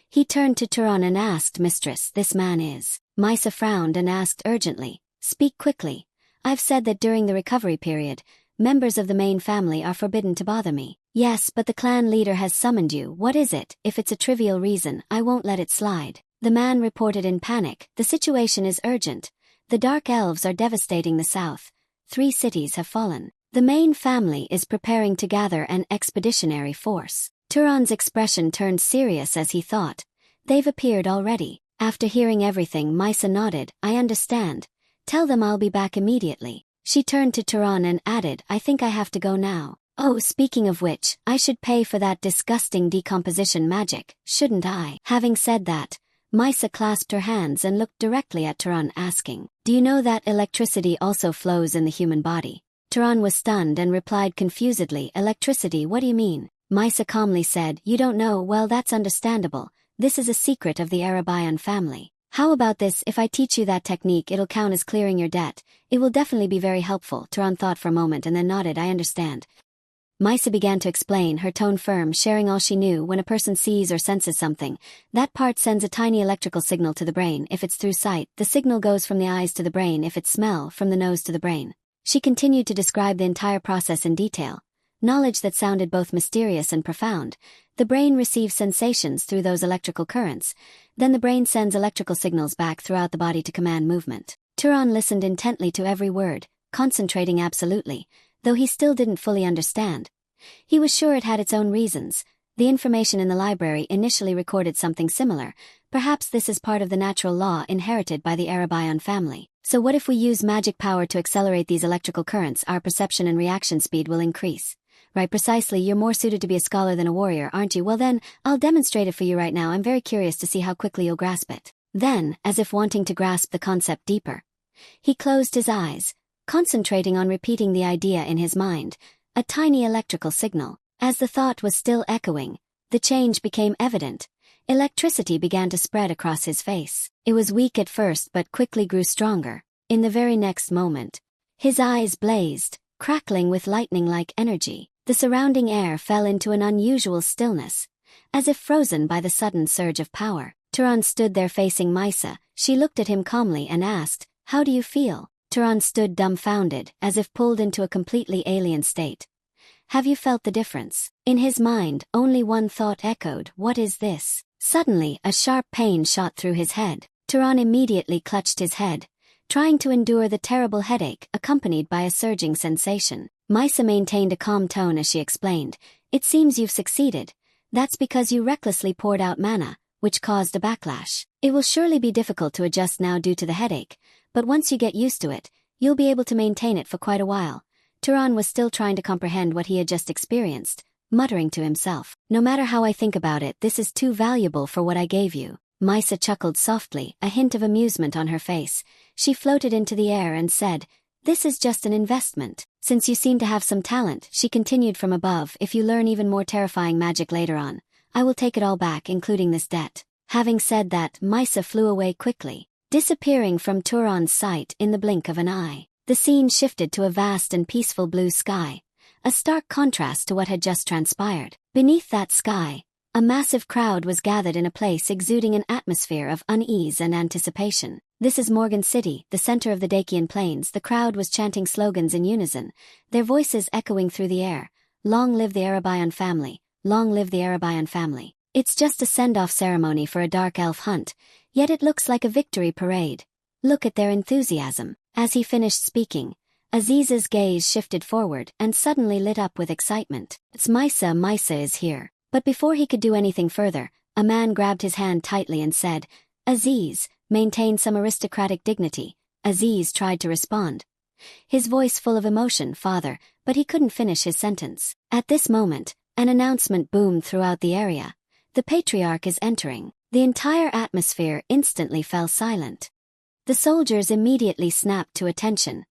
He turned to Turan and asked, "Mistress, this man is?" Misa frowned and asked urgently, "Speak quickly. I've said that during the recovery period, members of the main family are forbidden to bother me." "Yes, but the clan leader has summoned you. What is it? If it's a trivial reason, I won't let it slide." The man reported in panic, "The situation is urgent. The Dark Elves are devastating the south. 3 cities have fallen. The main family is preparing to gather an expeditionary force." Turan's expression turned serious as he thought, "They've appeared already." After hearing everything, Misa nodded, "I understand. Tell them I'll be back immediately." She turned to Turan and added, "I think I have to go now. Oh, speaking of which, I should pay for that disgusting decomposition magic, shouldn't I?" Having said that, Misa clasped her hands and looked directly at Turan, asking, "Do you know that electricity also flows in the human body?" Turan was stunned and replied confusedly, "Electricity, what do you mean?" Misa calmly said, "You don't know? Well, that's understandable. This is a secret of the Arabian family. How about this? If I teach you that technique, it'll count as clearing your debt. It will definitely be very helpful." Turan thought for a moment and then nodded, "I understand." Misa began to explain, her tone firm, sharing all she knew. When a person sees or senses something, that part sends a tiny electrical signal to the brain. If it's through sight, the signal goes from the eyes to the brain. If it's smell, from the nose to the brain. She continued to describe the entire process in detail. Knowledge that sounded both mysterious and profound. The brain receives sensations through those electrical currents. Then the brain sends electrical signals back throughout the body to command movement. Turan listened intently to every word, concentrating absolutely, though he still didn't fully understand. He was sure it had its own reasons. The information in the library initially recorded something similar. Perhaps this is part of the natural law inherited by the Arabian family. So what if we use magic power to accelerate these electrical currents? Our perception and reaction speed will increase. Right, precisely. You're more suited to be a scholar than a warrior, aren't you? Well then, I'll demonstrate it for you right now. I'm very curious to see how quickly you'll grasp it. Then, as if wanting to grasp the concept deeper, he closed his eyes, concentrating on repeating the idea in his mind. A tiny electrical signal. As the thought was still echoing, the change became evident. Electricity began to spread across his face. It was weak at first but quickly grew stronger. In the very next moment, his eyes blazed, crackling with lightning-like energy. The surrounding air fell into an unusual stillness, as if frozen by the sudden surge of power. Turan stood there facing Misa. She looked at him calmly and asked, "How do you feel?" Turan stood dumbfounded, as if pulled into a completely alien state. "Have you felt the difference?" In his mind, only one thought echoed, "What is this?" Suddenly, a sharp pain shot through his head. Turan immediately clutched his head, trying to endure the terrible headache accompanied by a surging sensation. Misa maintained a calm tone as she explained, "It seems you've succeeded. That's because you recklessly poured out mana, which caused a backlash. It will surely be difficult to adjust now due to the headache, but once you get used to it, you'll be able to maintain it for quite a while." Turan was still trying to comprehend what he had just experienced, muttering to himself, "No matter how I think about it, this is too valuable for what I gave you." Misa chuckled softly, a hint of amusement on her face. She floated into the air and said, "This is just an investment. Since you seem to have some talent," she continued from above, "if you learn even more terrifying magic later on, I will take it all back, including this debt." Having said that, Misa flew away quickly, disappearing from Turan's sight in the blink of an eye. The scene shifted to a vast and peaceful blue sky, a stark contrast to what had just transpired. Beneath that sky, a massive crowd was gathered in a place exuding an atmosphere of unease and anticipation. This is Morgan City, the center of the Dacian Plains. The crowd was chanting slogans in unison, their voices echoing through the air. "Long live the Arabian family! Long live the Arabian family!" It's just a send-off ceremony for a dark elf hunt, yet it looks like a victory parade. Look at their enthusiasm. As he finished speaking, Aziz's gaze shifted forward and suddenly lit up with excitement. "It's Misa, Misa is here." But before he could do anything further, a man grabbed his hand tightly and said, "Aziz, maintain some aristocratic dignity." Aziz tried to respond, his voice full of emotion, "Father," but he couldn't finish his sentence. At this moment, an announcement boomed throughout the area. "The patriarch is entering." The entire atmosphere instantly fell silent. The soldiers immediately snapped to attention.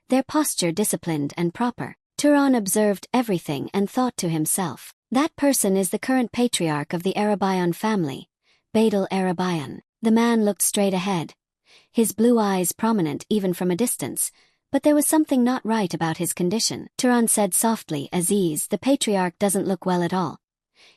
their posture disciplined and proper. Turan observed everything and thought to himself, that person is the current patriarch of the Arabayan family, Badal Arabayan. The man looked straight ahead, his blue eyes prominent even from a distance, but there was something not right about his condition. Turan said softly, Aziz, the patriarch doesn't look well at all.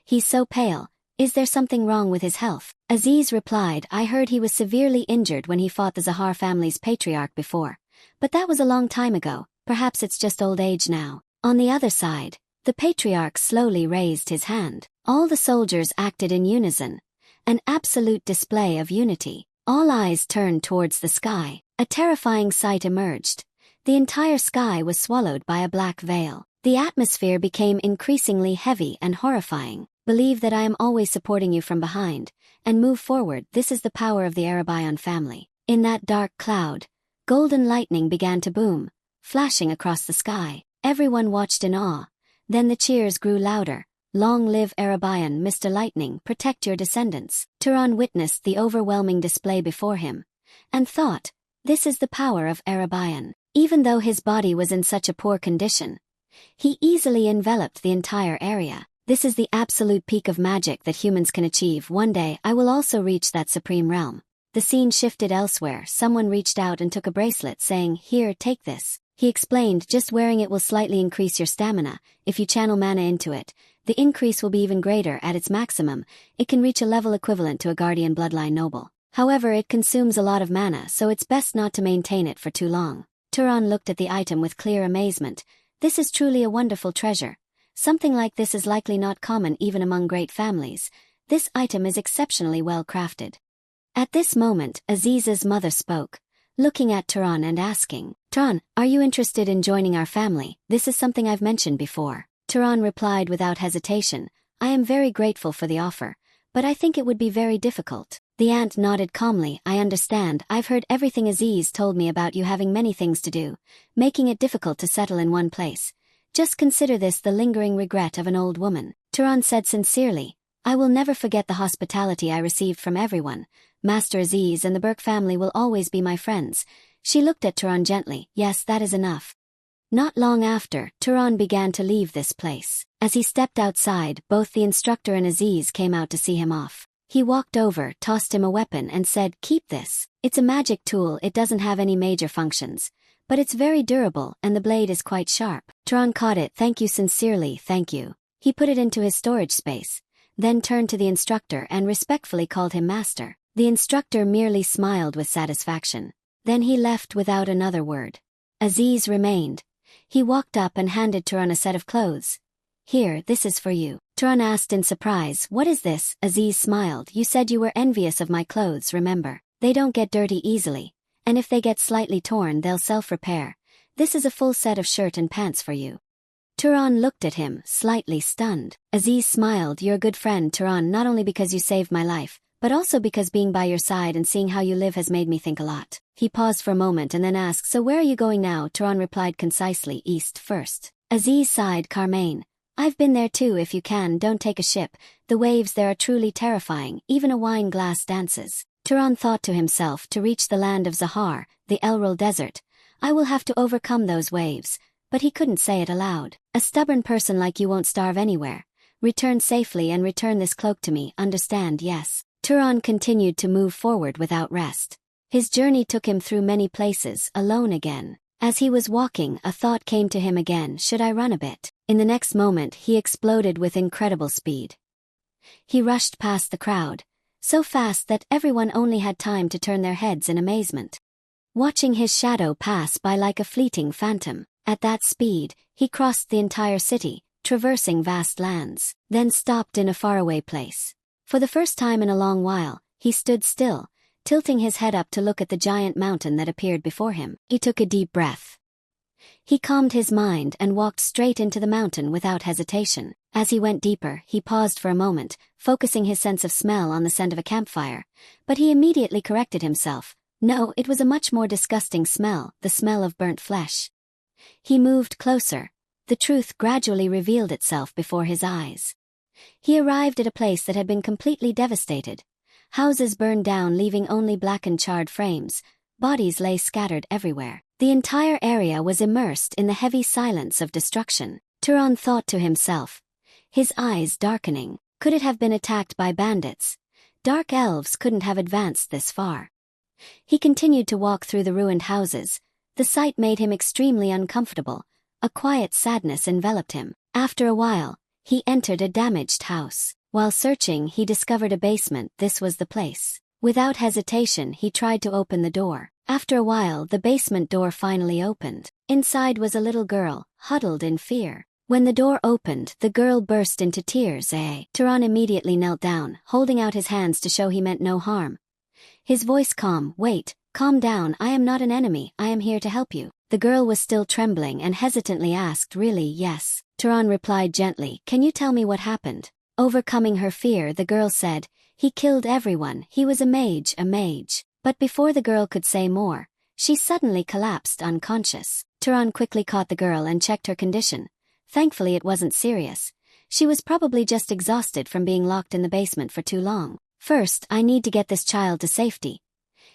He's so pale. Is there something wrong with his health? Aziz replied, I heard he was severely injured when he fought the Zahar family's patriarch before. But that was a long time ago, perhaps it's just old age now. On the other side, the patriarch slowly raised his hand. All the soldiers acted in unison, an absolute display of unity. All eyes turned towards the sky. A terrifying sight emerged. The entire sky was swallowed by a black veil. The atmosphere became increasingly heavy and horrifying. Believe that I am always supporting you from behind, and move forward. This is the power of the Arabayan family. In that dark cloud, golden lightning began to boom, flashing across the sky. Everyone watched in awe. Then the cheers grew louder. Long live Arabayan, Mr. Lightning, protect your descendants. Turan witnessed the overwhelming display before him, and thought, this is the power of Arabayan. Even though his body was in such a poor condition, he easily enveloped the entire area. This is the absolute peak of magic that humans can achieve. One day I will also reach that supreme realm. The scene shifted elsewhere. Someone reached out and took a bracelet, saying, here, take this. He explained, just wearing it will slightly increase your stamina. If you channel mana into it, the increase will be even greater. At its maximum, it can reach a level equivalent to a guardian bloodline noble. However, it consumes a lot of mana, so it's best not to maintain it for too long. Turan looked at the item with clear amazement. This is truly a wonderful treasure. Something like this is likely not common even among great families. This item is exceptionally well crafted. At this moment, Aziz's mother spoke, looking at Turan and asking, Turan, are you interested in joining our family? This is something I've mentioned before. Turan replied without hesitation, I am very grateful for the offer, but I think it would be very difficult. The aunt nodded calmly, I understand. I've heard everything Aziz told me about you having many things to do, making it difficult to settle in one place. Just consider this the lingering regret of an old woman. Turan said sincerely, I will never forget the hospitality I received from everyone. Master Aziz and the Burke family will always be my friends. She looked at Turan gently, yes, that is enough. Not long after, Turan began to leave this place. As he stepped outside, both the instructor and Aziz came out to see him off. He walked over, tossed him a weapon and said, keep this. It's a magic tool, it doesn't have any major functions. But it's very durable, and the blade is quite sharp. Turan caught it, thank you sincerely, thank you. He put it into his storage space, then turned to the instructor and respectfully called him master. The instructor merely smiled with satisfaction. Then he left without another word. Aziz remained. He walked up and handed Turan a set of clothes. Here, this is for you. Turan asked in surprise, what is this? Aziz smiled, you said you were envious of my clothes, remember? They don't get dirty easily, and if they get slightly torn they'll self-repair. This is a full set of shirt and pants for you. Turan looked at him, slightly stunned. Aziz smiled, you're a good friend, Turan, not only because you saved my life, but also because being by your side and seeing how you live has made me think a lot. He paused for a moment and then asked, so where are you going now? Turan replied concisely, east first. Aziz sighed, Carmaine. I've been there too. If you can, don't take a ship. The waves there are truly terrifying, even a wine glass dances. Turan thought to himself, to reach the land of Zahar, the Elril desert, I will have to overcome those waves. But he couldn't say it aloud. A stubborn person like you won't starve anywhere. Return safely and return this cloak to me, understand? Yes. Turan continued to move forward without rest. His journey took him through many places, alone again. As he was walking, a thought came to him again, should I run a bit? In the next moment, he exploded with incredible speed. He rushed past the crowd, so fast that everyone only had time to turn their heads in amazement, watching his shadow pass by like a fleeting phantom. At that speed, he crossed the entire city, traversing vast lands, then stopped in a faraway place. For the first time in a long while, he stood still, tilting his head up to look at the giant mountain that appeared before him. He took a deep breath. He calmed his mind and walked straight into the mountain without hesitation. As he went deeper, he paused for a moment, focusing his sense of smell on the scent of a campfire. But he immediately corrected himself. No, it was a much more disgusting smell, the smell of burnt flesh. He moved closer. The truth gradually revealed itself before his eyes. He arrived at a place that had been completely devastated. Houses burned down, leaving only blackened charred frames. Bodies lay scattered everywhere. The entire area was immersed in the heavy silence of destruction. Turan thought to himself, his eyes darkening. Could it have been attacked by bandits? Dark elves couldn't have advanced this far. He continued to walk through the ruined houses. The sight made him extremely uncomfortable. A quiet sadness enveloped him. After a while, he entered a damaged house. While searching, he discovered a basement. This was the place. Without hesitation, he tried to open the door. After a while, the basement door finally opened. Inside was a little girl, huddled in fear. When the door opened, the girl burst into tears. Turan immediately knelt down, holding out his hands to show he meant no harm. His voice calm. Wait, calm down, I am not an enemy, I am here to help you. The girl was still trembling and hesitantly asked, really? Yes. Turan replied gently, can you tell me what happened? Overcoming her fear, the girl said, he killed everyone, he was a mage. But before the girl could say more, she suddenly collapsed unconscious. Turan quickly caught the girl and checked her condition. Thankfully it wasn't serious. She was probably just exhausted from being locked in the basement for too long. First, I need to get this child to safety.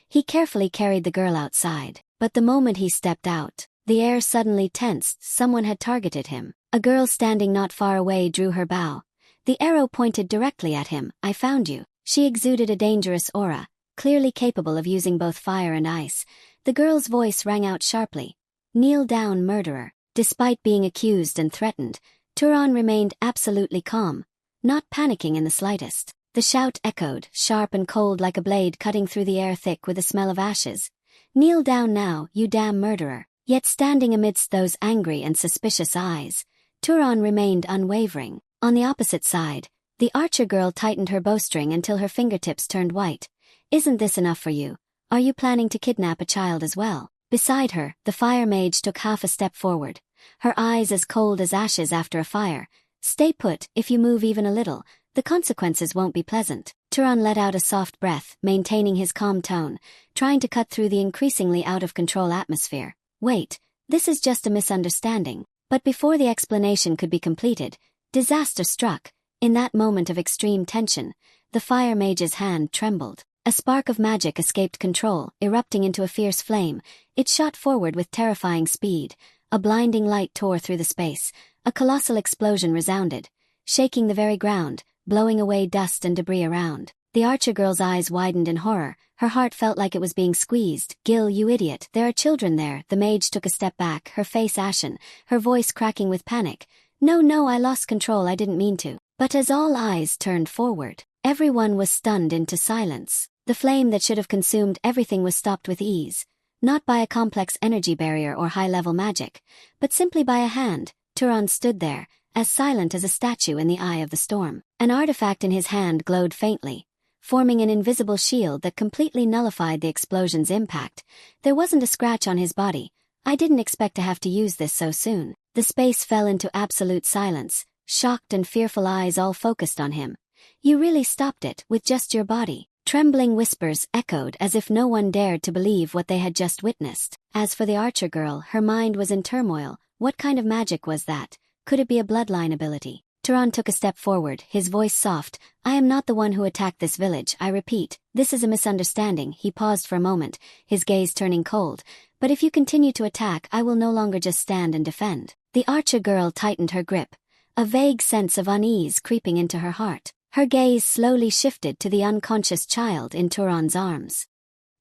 He carefully carried the girl outside, but the moment he stepped out, the air suddenly tensed. Someone had targeted him. A girl standing not far away drew her bow. The arrow pointed directly at him. I found you. She exuded a dangerous aura, clearly capable of using both fire and ice. The girl's voice rang out sharply. Kneel down, murderer. Despite being accused and threatened, Turan remained absolutely calm, not panicking in the slightest. The shout echoed, sharp and cold like a blade cutting through the air, thick with a smell of ashes. Kneel down now, you damn murderer. Yet standing amidst those angry and suspicious eyes, Turan remained unwavering. On the opposite side, the archer girl tightened her bowstring until her fingertips turned white. Isn't this enough for you? Are you planning to kidnap a child as well? Beside her, the fire mage took half a step forward, her eyes as cold as ashes after a fire. Stay put, if you move even a little, the consequences won't be pleasant. Turan let out a soft breath, maintaining his calm tone, trying to cut through the increasingly out-of-control atmosphere. Wait, this is just a misunderstanding. But before the explanation could be completed, disaster struck. In that moment of extreme tension, the fire mage's hand trembled. A spark of magic escaped control, erupting into a fierce flame. It shot forward with terrifying speed. A blinding light tore through the space. A colossal explosion resounded, shaking the very ground, blowing away dust and debris around. The archer girl's eyes widened in horror. Her heart felt like it was being squeezed. Gil, you idiot, there are children there. The mage took a step back, her face ashen, her voice cracking with panic. No, I lost control, I didn't mean to. But as all eyes turned forward, everyone was stunned into silence. The flame that should have consumed everything was stopped with ease, not by a complex energy barrier or high-level magic, but simply by a hand. Turan stood there, as silent as a statue in the eye of the storm. An artifact in his hand glowed faintly, forming an invisible shield that completely nullified the explosion's impact. There wasn't a scratch on his body. I didn't expect to have to use this so soon. The space fell into absolute silence, shocked and fearful eyes all focused on him. You really stopped it, with just your body? Trembling whispers echoed as if no one dared to believe what they had just witnessed. As for the archer girl, her mind was in turmoil. What kind of magic was that? Could it be a bloodline ability? Turan took a step forward, his voice soft. I am not the one who attacked this village, I repeat. This is a misunderstanding. He paused for a moment, his gaze turning cold. But if you continue to attack, I will no longer just stand and defend. The archer girl tightened her grip, a vague sense of unease creeping into her heart. Her gaze slowly shifted to the unconscious child in Turan's arms.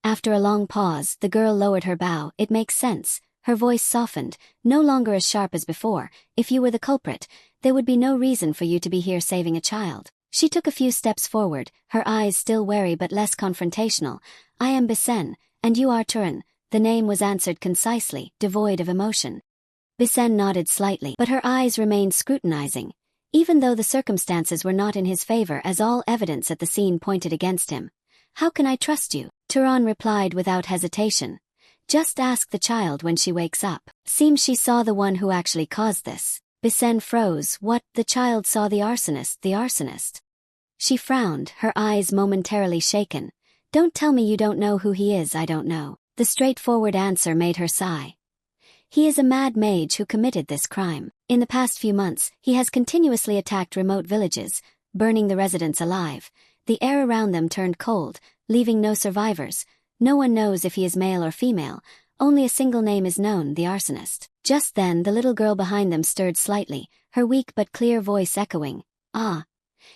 After a long pause, the girl lowered her bow. It makes sense. Her voice softened, no longer as sharp as before. If you were the culprit, there would be no reason for you to be here saving a child. She took a few steps forward, her eyes still wary but less confrontational. I am Bisen, and you are Turan. The name was answered concisely, devoid of emotion. Bisen nodded slightly, but her eyes remained scrutinizing, even though the circumstances were not in his favor, as all evidence at the scene pointed against him. How can I trust you? Turan replied without hesitation. Just ask the child when she wakes up. Seems she saw the one who actually caused this. Bisen froze. What? The child saw the arsonist, the arsonist. She frowned, her eyes momentarily shaken. Don't tell me you don't know who he is. I don't know. The straightforward answer made her sigh. He is a mad mage who committed this crime. In the past few months, he has continuously attacked remote villages, burning the residents alive. The air around them turned cold, leaving no survivors. No one knows if he is male or female. Only a single name is known, the arsonist. Just then the little girl behind them stirred slightly, her weak but clear voice echoing, "Ah."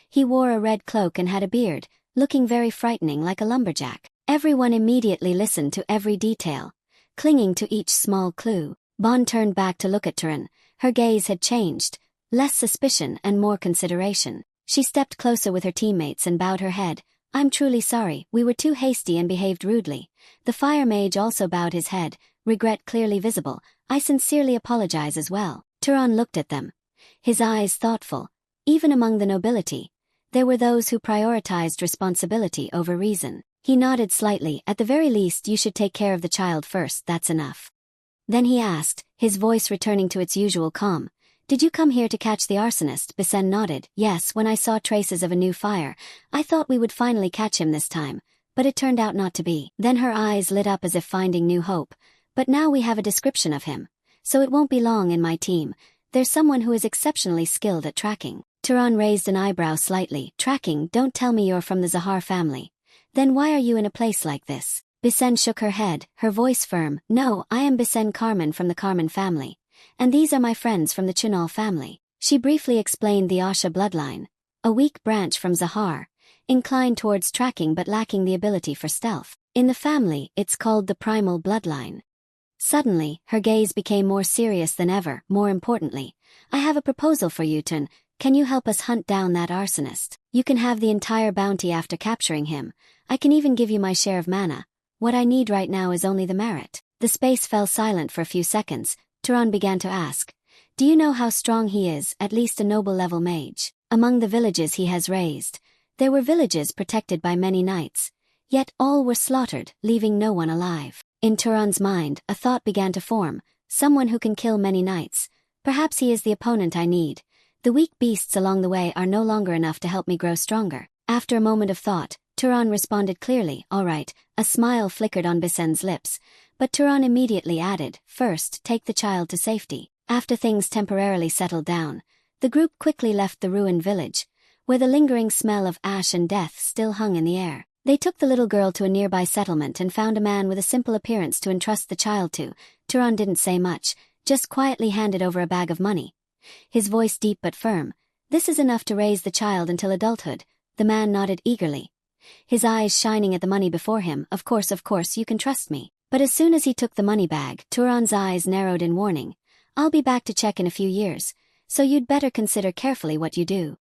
He wore a red cloak and had a beard, looking very frightening like a lumberjack. Everyone immediately listened to every detail, clinging to each small clue. Bon turned back to look at Turan. Her gaze had changed, less suspicion and more consideration. She stepped closer with her teammates and bowed her head. "I'm truly sorry, we were too hasty and behaved rudely." The fire mage also bowed his head, regret clearly visible. "I sincerely apologize as well." Turan looked at them, his eyes thoughtful. Even among the nobility, there were those who prioritized responsibility over reason. He nodded slightly. "At the very least you should take care of the child first, that's enough." Then he asked, his voice returning to its usual calm, "Did you come here to catch the arsonist?" Bisen nodded. "Yes, when I saw traces of a new fire, I thought we would finally catch him this time, but it turned out not to be." Then her eyes lit up as if finding new hope. "But now we have a description of him, so it won't be long in my team. There's someone who is exceptionally skilled at tracking." Turan raised an eyebrow slightly. "Tracking? Don't tell me you're from the Zahar family. Then why are you in a place like this?" Bisen shook her head, her voice firm. "No, I am Bisen Carmen from the Carmen family, and these are my friends from the Chunal family." She briefly explained the Asha bloodline, a weak branch from Zahar, inclined towards tracking but lacking the ability for stealth. In the family, it's called the primal bloodline. Suddenly, her gaze became more serious than ever. "More importantly, I have a proposal for you, Tun. Can you help us hunt down that arsonist? You can have the entire bounty after capturing him. I can even give you my share of mana. What I need right now is only the merit." The space fell silent for a few seconds. Turan began to ask, "Do you know how strong he is, at least a noble-level mage? Among the villages he has raised, there were villages protected by many knights, yet all were slaughtered, leaving no one alive." In Turan's mind, a thought began to form, someone who can kill many knights. Perhaps he is the opponent I need. The weak beasts along the way are no longer enough to help me grow stronger. After a moment of thought, Turan responded clearly, "All right." A smile flickered on Bisen's lips, but Turan immediately added, "First, take the child to safety." After things temporarily settled down, the group quickly left the ruined village, where the lingering smell of ash and death still hung in the air. They took the little girl to a nearby settlement and found a man with a simple appearance to entrust the child to. Turan didn't say much, just quietly handed over a bag of money. His voice deep but firm. "This is enough to raise the child until adulthood." The man nodded eagerly, his eyes shining at the money before him. Of course, you can trust me." But as soon as he took the money bag, Turan's eyes narrowed in warning. "I'll be back to check in a few years, so you'd better consider carefully what you do."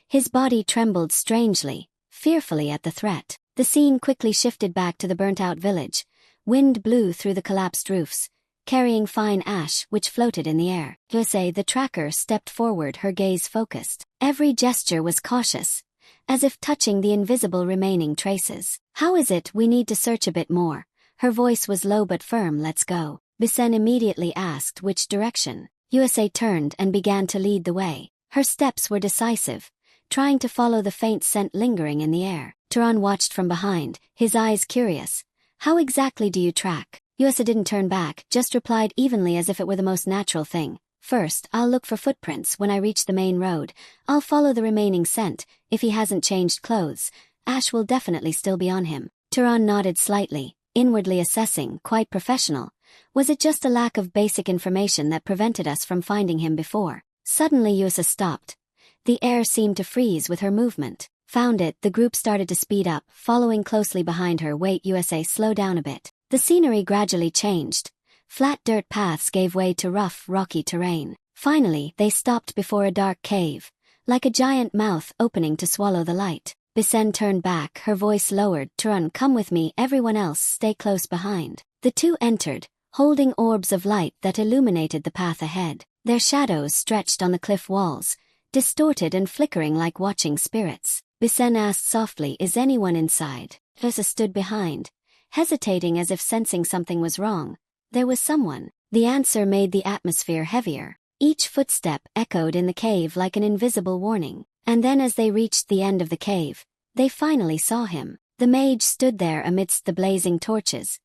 His body trembled strangely, fearfully at the threat. The scene quickly shifted back to the burnt-out village. Wind blew through the collapsed roofs, carrying fine ash which floated in the air. Yusei, the tracker, stepped forward, her gaze focused. Every gesture was cautious, as if touching the invisible remaining traces. "How is it? We need to search a bit more." Her voice was low but firm. "Let's go." Bisen immediately asked which direction. Yusei turned and began to lead the way. Her steps were decisive, trying to follow the faint scent lingering in the air. Turan watched from behind, his eyes curious. "How exactly do you track?" Yusa didn't turn back, just replied evenly as if it were the most natural thing. "First, I'll look for footprints. When I reach the main road, I'll follow the remaining scent. If he hasn't changed clothes, ash will definitely still be on him." Turan nodded slightly, inwardly assessing, quite professional. Was it just a lack of basic information that prevented us from finding him before? Suddenly Yusa stopped. The air seemed to freeze with her movement. "Found it." The group started to speed up, following closely behind her. "Wait, Yusa, slow down a bit." The scenery gradually changed. Flat dirt paths gave way to rough, rocky terrain. Finally, they stopped before a dark cave, like a giant mouth opening to swallow the light. Bisen turned back, her voice lowered. "Turan, come with me. Everyone else, stay close behind." The two entered, holding orbs of light that illuminated the path ahead. Their shadows stretched on the cliff walls, distorted and flickering like watching spirits. Bisen asked softly, "Is anyone inside?" Yusa stood behind, hesitating as if sensing something was wrong. There was someone. The answer made the atmosphere heavier. Each footstep echoed in the cave like an invisible warning. And then as they reached the end of the cave, they finally saw him. The mage stood there amidst the blazing torches,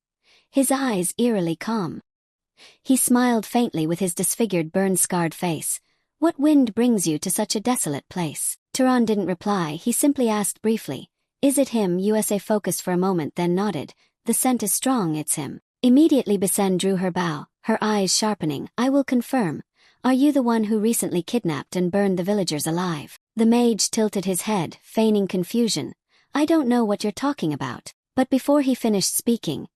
his eyes eerily calm. He smiled faintly with his disfigured, burn-scarred face. "What wind brings you to such a desolate place?" Turan didn't reply. He simply asked briefly, "Is it him?" Usa focused for a moment, then nodded. "The scent is strong, it's him." Immediately Bisen drew her bow, her eyes sharpening. I will confirm. Are you the one who recently kidnapped and burned the villagers alive? The mage tilted his head, feigning confusion. I don't know what you're talking about. But before he finished speaking,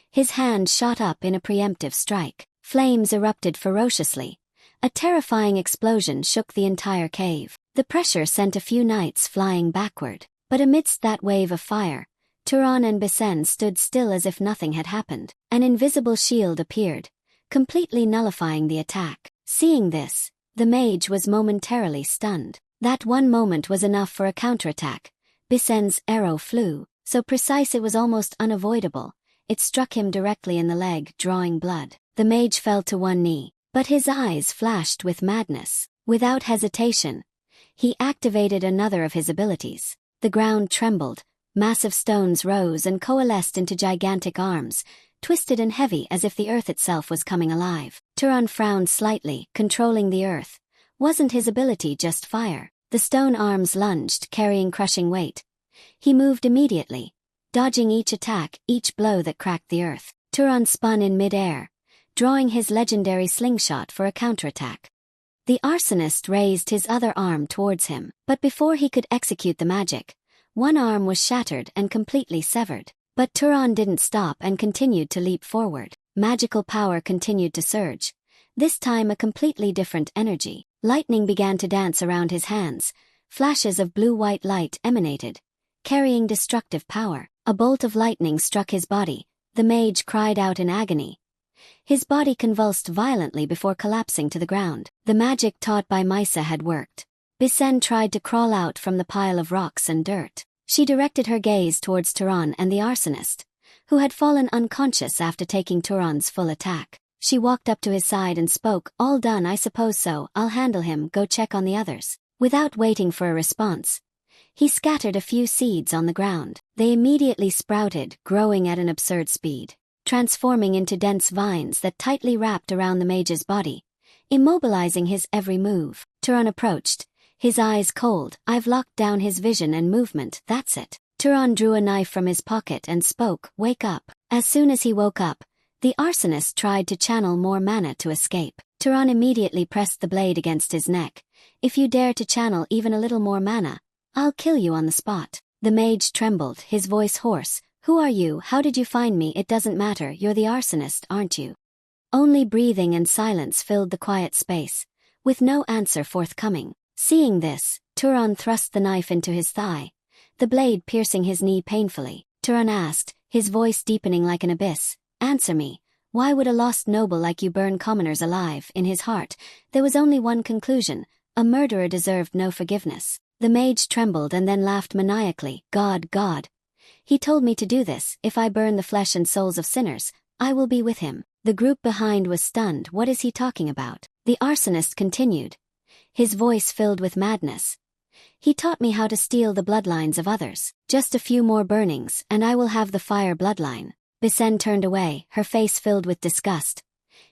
his hand shot up in a preemptive strike. Flames erupted ferociously. A terrifying explosion shook the entire cave. The pressure sent a few knights flying backward. But amidst that wave of fire, Turan and Bisen stood still as if nothing had happened. An invisible shield appeared, completely nullifying the attack. Seeing this, the mage was momentarily stunned. That one moment was enough for a counterattack. Bisen's arrow flew, so precise it was almost unavoidable. It struck him directly in the leg, drawing blood. The mage fell to one knee, but his eyes flashed with madness. Without hesitation, he activated another of his abilities. The ground trembled, massive stones rose and coalesced into gigantic arms, twisted and heavy as if the earth itself was coming alive. Turan frowned slightly, controlling the earth. Wasn't his ability just fire? The stone arms lunged, carrying crushing weight. He moved immediately, dodging each attack, each blow that cracked the earth. Turan spun in mid-air, drawing his legendary slingshot for a counterattack. The arsonist raised his other arm towards him, but before he could execute the magic, one arm was shattered and completely severed. But Turan didn't stop and continued to leap forward. Magical power continued to surge, this time a completely different energy. Lightning began to dance around his hands. Flashes of blue-white light emanated, carrying destructive power. A bolt of lightning struck his body. The mage cried out in agony. His body convulsed violently before collapsing to the ground. The magic taught by Misa had worked. Bisen tried to crawl out from the pile of rocks and dirt. She directed her gaze towards Turan and the arsonist, who had fallen unconscious after taking Turan's full attack. She walked up to his side and spoke, "All done, I suppose so. I'll handle him, go check on the others." Without waiting for a response, he scattered a few seeds on the ground. They immediately sprouted, growing at an absurd speed, transforming into dense vines that tightly wrapped around the mage's body, immobilizing his every move. Turan approached, his eyes cold. I've locked down his vision and movement, that's it. Turan drew a knife from his pocket and spoke, "Wake up." As soon as he woke up, the arsonist tried to channel more mana to escape. Turan immediately pressed the blade against his neck. "If you dare to channel even a little more mana, I'll kill you on the spot." The mage trembled, his voice hoarse. "Who are you? How did you find me? It doesn't matter, you're the arsonist, aren't you?" Only breathing and silence filled the quiet space, with no answer forthcoming. Seeing this, Turan thrust the knife into his thigh, the blade piercing his knee painfully. Turan asked, his voice deepening like an abyss, "Answer me. Why would a lost noble like you burn commoners alive?" In his heart, there was only one conclusion: a murderer deserved no forgiveness. The mage trembled and then laughed maniacally. God. He told me to do this. If I burn the flesh and souls of sinners, I will be with him." The group behind was stunned. What is he talking about? The arsonist continued, his voice filled with madness. "He taught me how to steal the bloodlines of others. Just a few more burnings, and I will have the fire bloodline." Bisen turned away, her face filled with disgust.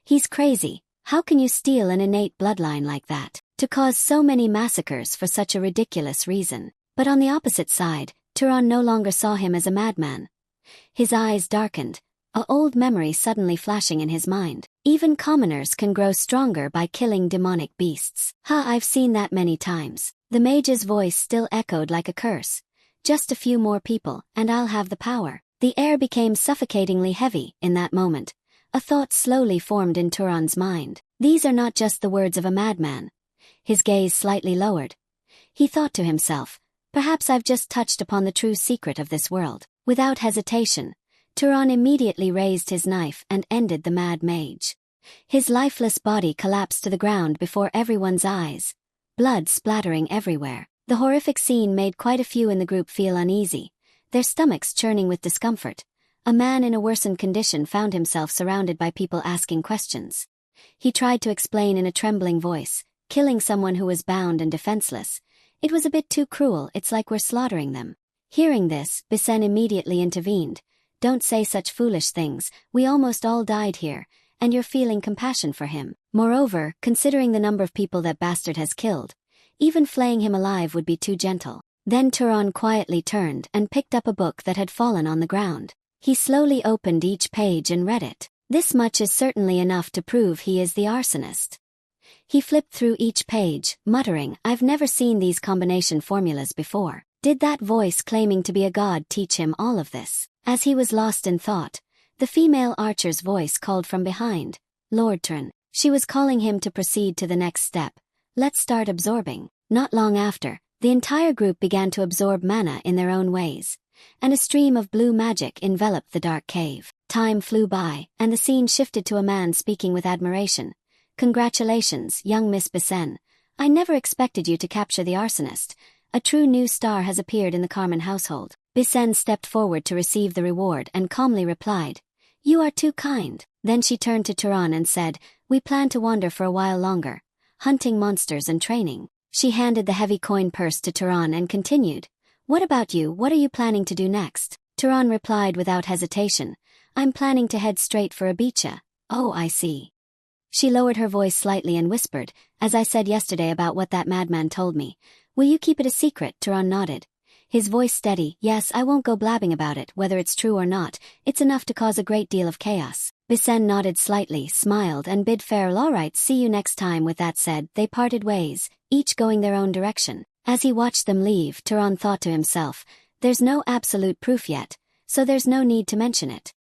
"He's crazy. How can you steal an innate bloodline like that? To cause so many massacres for such a ridiculous reason?" But on the opposite side, Turan no longer saw him as a madman. His eyes darkened, an old memory suddenly flashing in his mind. Even commoners can grow stronger by killing demonic beasts. I've seen that many times." The mage's voice still echoed like a curse. "Just a few more people, and I'll have the power." The air became suffocatingly heavy in that moment. A thought slowly formed in Turan's mind. These are not just the words of a madman. His gaze slightly lowered. He thought to himself, perhaps I've just touched upon the true secret of this world. Without hesitation, Turan immediately raised his knife and ended the mad mage. His lifeless body collapsed to the ground before everyone's eyes, blood splattering everywhere. The horrific scene made quite a few in the group feel uneasy, their stomachs churning with discomfort. A man in a worsened condition found himself surrounded by people asking questions. He tried to explain in a trembling voice, "Killing someone who was bound and defenseless. It was a bit too cruel, it's like we're slaughtering them." Hearing this, Bisen immediately intervened. "Don't say such foolish things, we almost all died here, and you're feeling compassion for him. Moreover, considering the number of people that bastard has killed, even flaying him alive would be too gentle." Then Turan quietly turned and picked up a book that had fallen on the ground. He slowly opened each page and read it. This much is certainly enough to prove he is the arsonist. He flipped through each page, muttering, "I've never seen these combination formulas before. Did that voice claiming to be a god teach him all of this?" As he was lost in thought, the female archer's voice called from behind, "Lord Turan." She was calling him to proceed to the next step. "Let's start absorbing." Not long after, the entire group began to absorb mana in their own ways, and a stream of blue magic enveloped the dark cave. Time flew by, and the scene shifted to a man speaking with admiration. "Congratulations, young Miss Bisen. I never expected you to capture the arsonist. A true new star has appeared in the Carmen household." Bisen stepped forward to receive the reward and calmly replied, "You are too kind." Then she turned to Turan and said, "We plan to wander for a while longer, hunting monsters and training." She handed the heavy coin purse to Turan and continued, "What about you? What are you planning to do next?" Turan replied without hesitation, "I'm planning to head straight for Abicha." "Oh, I see." She lowered her voice slightly and whispered, "As I said yesterday about what that madman told me. Will you keep it a secret?" Turan nodded. His voice steady, "Yes, I won't go blabbing about it, whether it's true or not. It's enough to cause a great deal of chaos." Bisen nodded slightly, smiled and bid farewell. "All right, see you next time." With that said, they parted ways, each going their own direction. As he watched them leave, Turan thought to himself, "There's no absolute proof yet, so there's no need to mention it."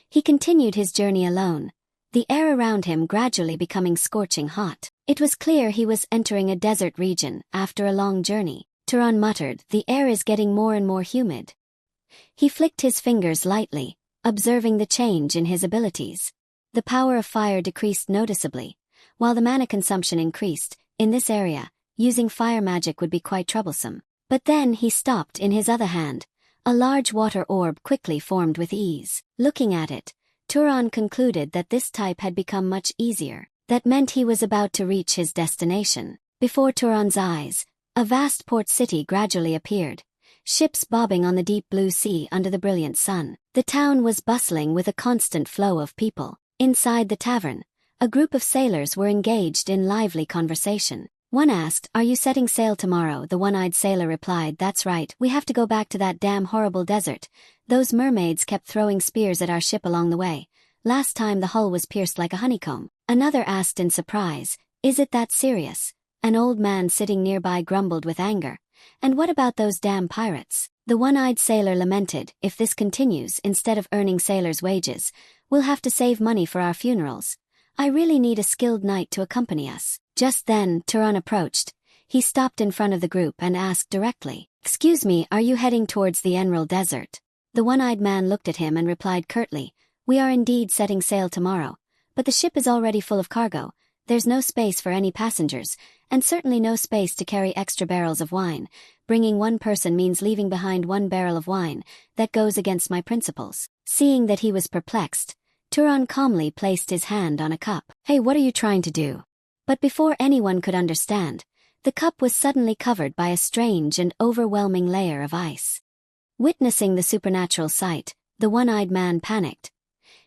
He continued his journey alone, the air around him gradually becoming scorching hot. It was clear he was entering a desert region after a long journey. Turan muttered, "The air is getting more and more humid." He flicked his fingers lightly, observing the change in his abilities. The power of fire decreased noticeably, while the mana consumption increased. In this area, using fire magic would be quite troublesome. But then he stopped. In his other hand, a large water orb quickly formed with ease. Looking at it, Turan concluded that this type had become much easier. That meant he was about to reach his destination. Before Turan's eyes, a vast port city gradually appeared, ships bobbing on the deep blue sea under the brilliant sun. The town was bustling with a constant flow of people. Inside the tavern, a group of sailors were engaged in lively conversation. One asked, "Are you setting sail tomorrow?" The one-eyed sailor replied, "That's right, we have to go back to that damn horrible desert. Those mermaids kept throwing spears at our ship along the way. Last time the hull was pierced like a honeycomb." Another asked in surprise, "Is it that serious?" An old man sitting nearby grumbled with anger, "And what about those damn pirates?" The one-eyed sailor lamented, "If this continues, instead of earning sailors' wages, we'll have to save money for our funerals. I really need a skilled knight to accompany us." Just then, Turan approached. He stopped in front of the group and asked directly, "Excuse me, are you heading towards the Emerald Desert?" The one-eyed man looked at him and replied curtly, "We are indeed setting sail tomorrow, but the ship is already full of cargo. There's no space for any passengers, and certainly no space to carry extra barrels of wine. Bringing one person means leaving behind 1 barrel of wine. That goes against my principles." Seeing that he was perplexed, Turan calmly placed his hand on a cup. "Hey, what are you trying to do?" But before anyone could understand, the cup was suddenly covered by a strange and overwhelming layer of ice. Witnessing the supernatural sight, the one-eyed man panicked.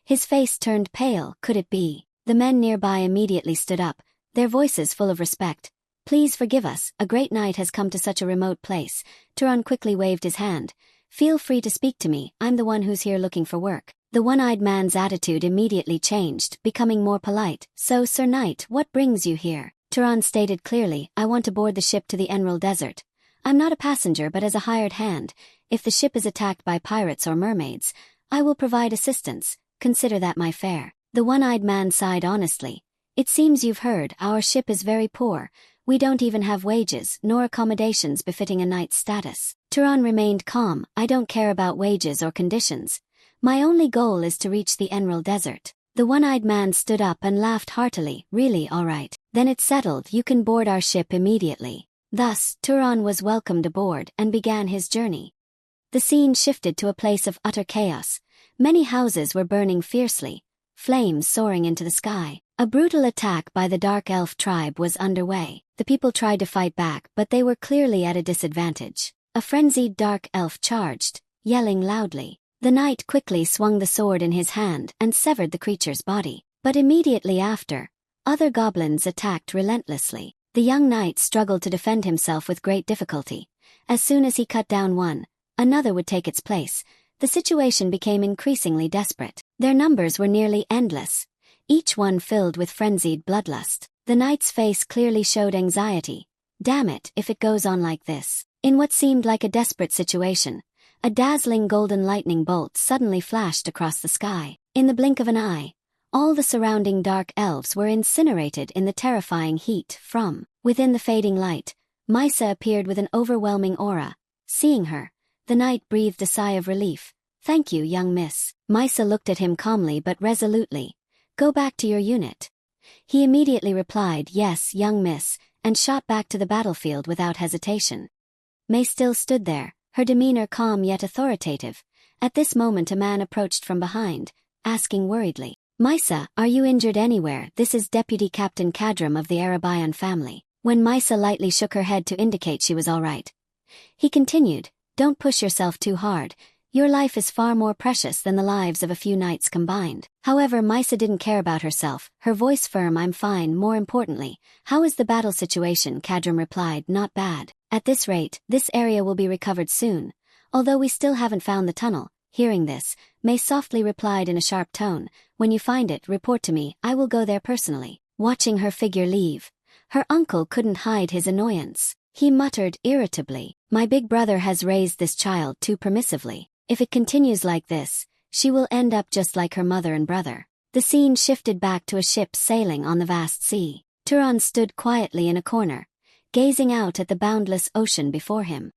His face turned pale. Could it be? The men nearby immediately stood up, their voices full of respect. "Please forgive us, a great knight has come to such a remote place." Turan quickly waved his hand. "Feel free to speak to me, I'm the one who's here looking for work." The one-eyed man's attitude immediately changed, becoming more polite. "So, Sir Knight, what brings you here?" Turan stated clearly, "I want to board the ship to the Emerald Desert. I'm not a passenger but as a hired hand. If the ship is attacked by pirates or mermaids, I will provide assistance. Consider that my fare." The one-eyed man sighed honestly. "It seems you've heard, our ship is very poor. We don't even have wages, nor accommodations befitting a knight's status." Turan remained calm. "I don't care about wages or conditions. My only goal is to reach the Emerald Desert." The one-eyed man stood up and laughed heartily. "Really? All right. Then it's settled, you can board our ship immediately." Thus, Turan was welcomed aboard and began his journey. The scene shifted to a place of utter chaos. Many houses were burning fiercely, flames soaring into the sky. A brutal attack by the Dark Elf tribe was underway. The people tried to fight back, but they were clearly at a disadvantage. A frenzied Dark Elf charged, yelling loudly. The knight quickly swung the sword in his hand and severed the creature's body. But immediately after, other goblins attacked relentlessly. The young knight struggled to defend himself with great difficulty. As soon as he cut down one, another would take its place. The situation became increasingly desperate. Their numbers were nearly endless, each one filled with frenzied bloodlust. The knight's face clearly showed anxiety. Damn it, if it goes on like this. In what seemed like a desperate situation, a dazzling golden lightning bolt suddenly flashed across the sky. In the blink of an eye, all the surrounding dark elves were incinerated in the terrifying heat from within the fading light. Mysa appeared with an overwhelming aura. Seeing her, the knight breathed a sigh of relief. "Thank you, young miss." Mysa looked at him calmly but resolutely. "Go back to your unit." He immediately replied, "Yes, young miss," and shot back to the battlefield without hesitation. May still stood there, her demeanor calm yet authoritative. At this moment a man approached from behind, asking worriedly, "Mysa, are you injured anywhere? This is Deputy Captain Kadram of the Arabayan family." When Mysa lightly shook her head to indicate she was all right, he continued, "Don't push yourself too hard. Your life is far more precious than the lives of a few knights combined." However, Mysa didn't care about herself, her voice firm. "I'm fine. More importantly, how is the battle situation?" Kadram replied, "Not bad. At this rate, this area will be recovered soon, although we still haven't found the tunnel." Hearing this, May softly replied in a sharp tone, "When you find it, report to me. I will go there personally." Watching her figure leave, her uncle couldn't hide his annoyance. He muttered irritably, "My big brother has raised this child too permissively. If it continues like this, she will end up just like her mother and brother." The scene shifted back to a ship sailing on the vast sea. Turan stood quietly in a corner, gazing out at the boundless ocean before him.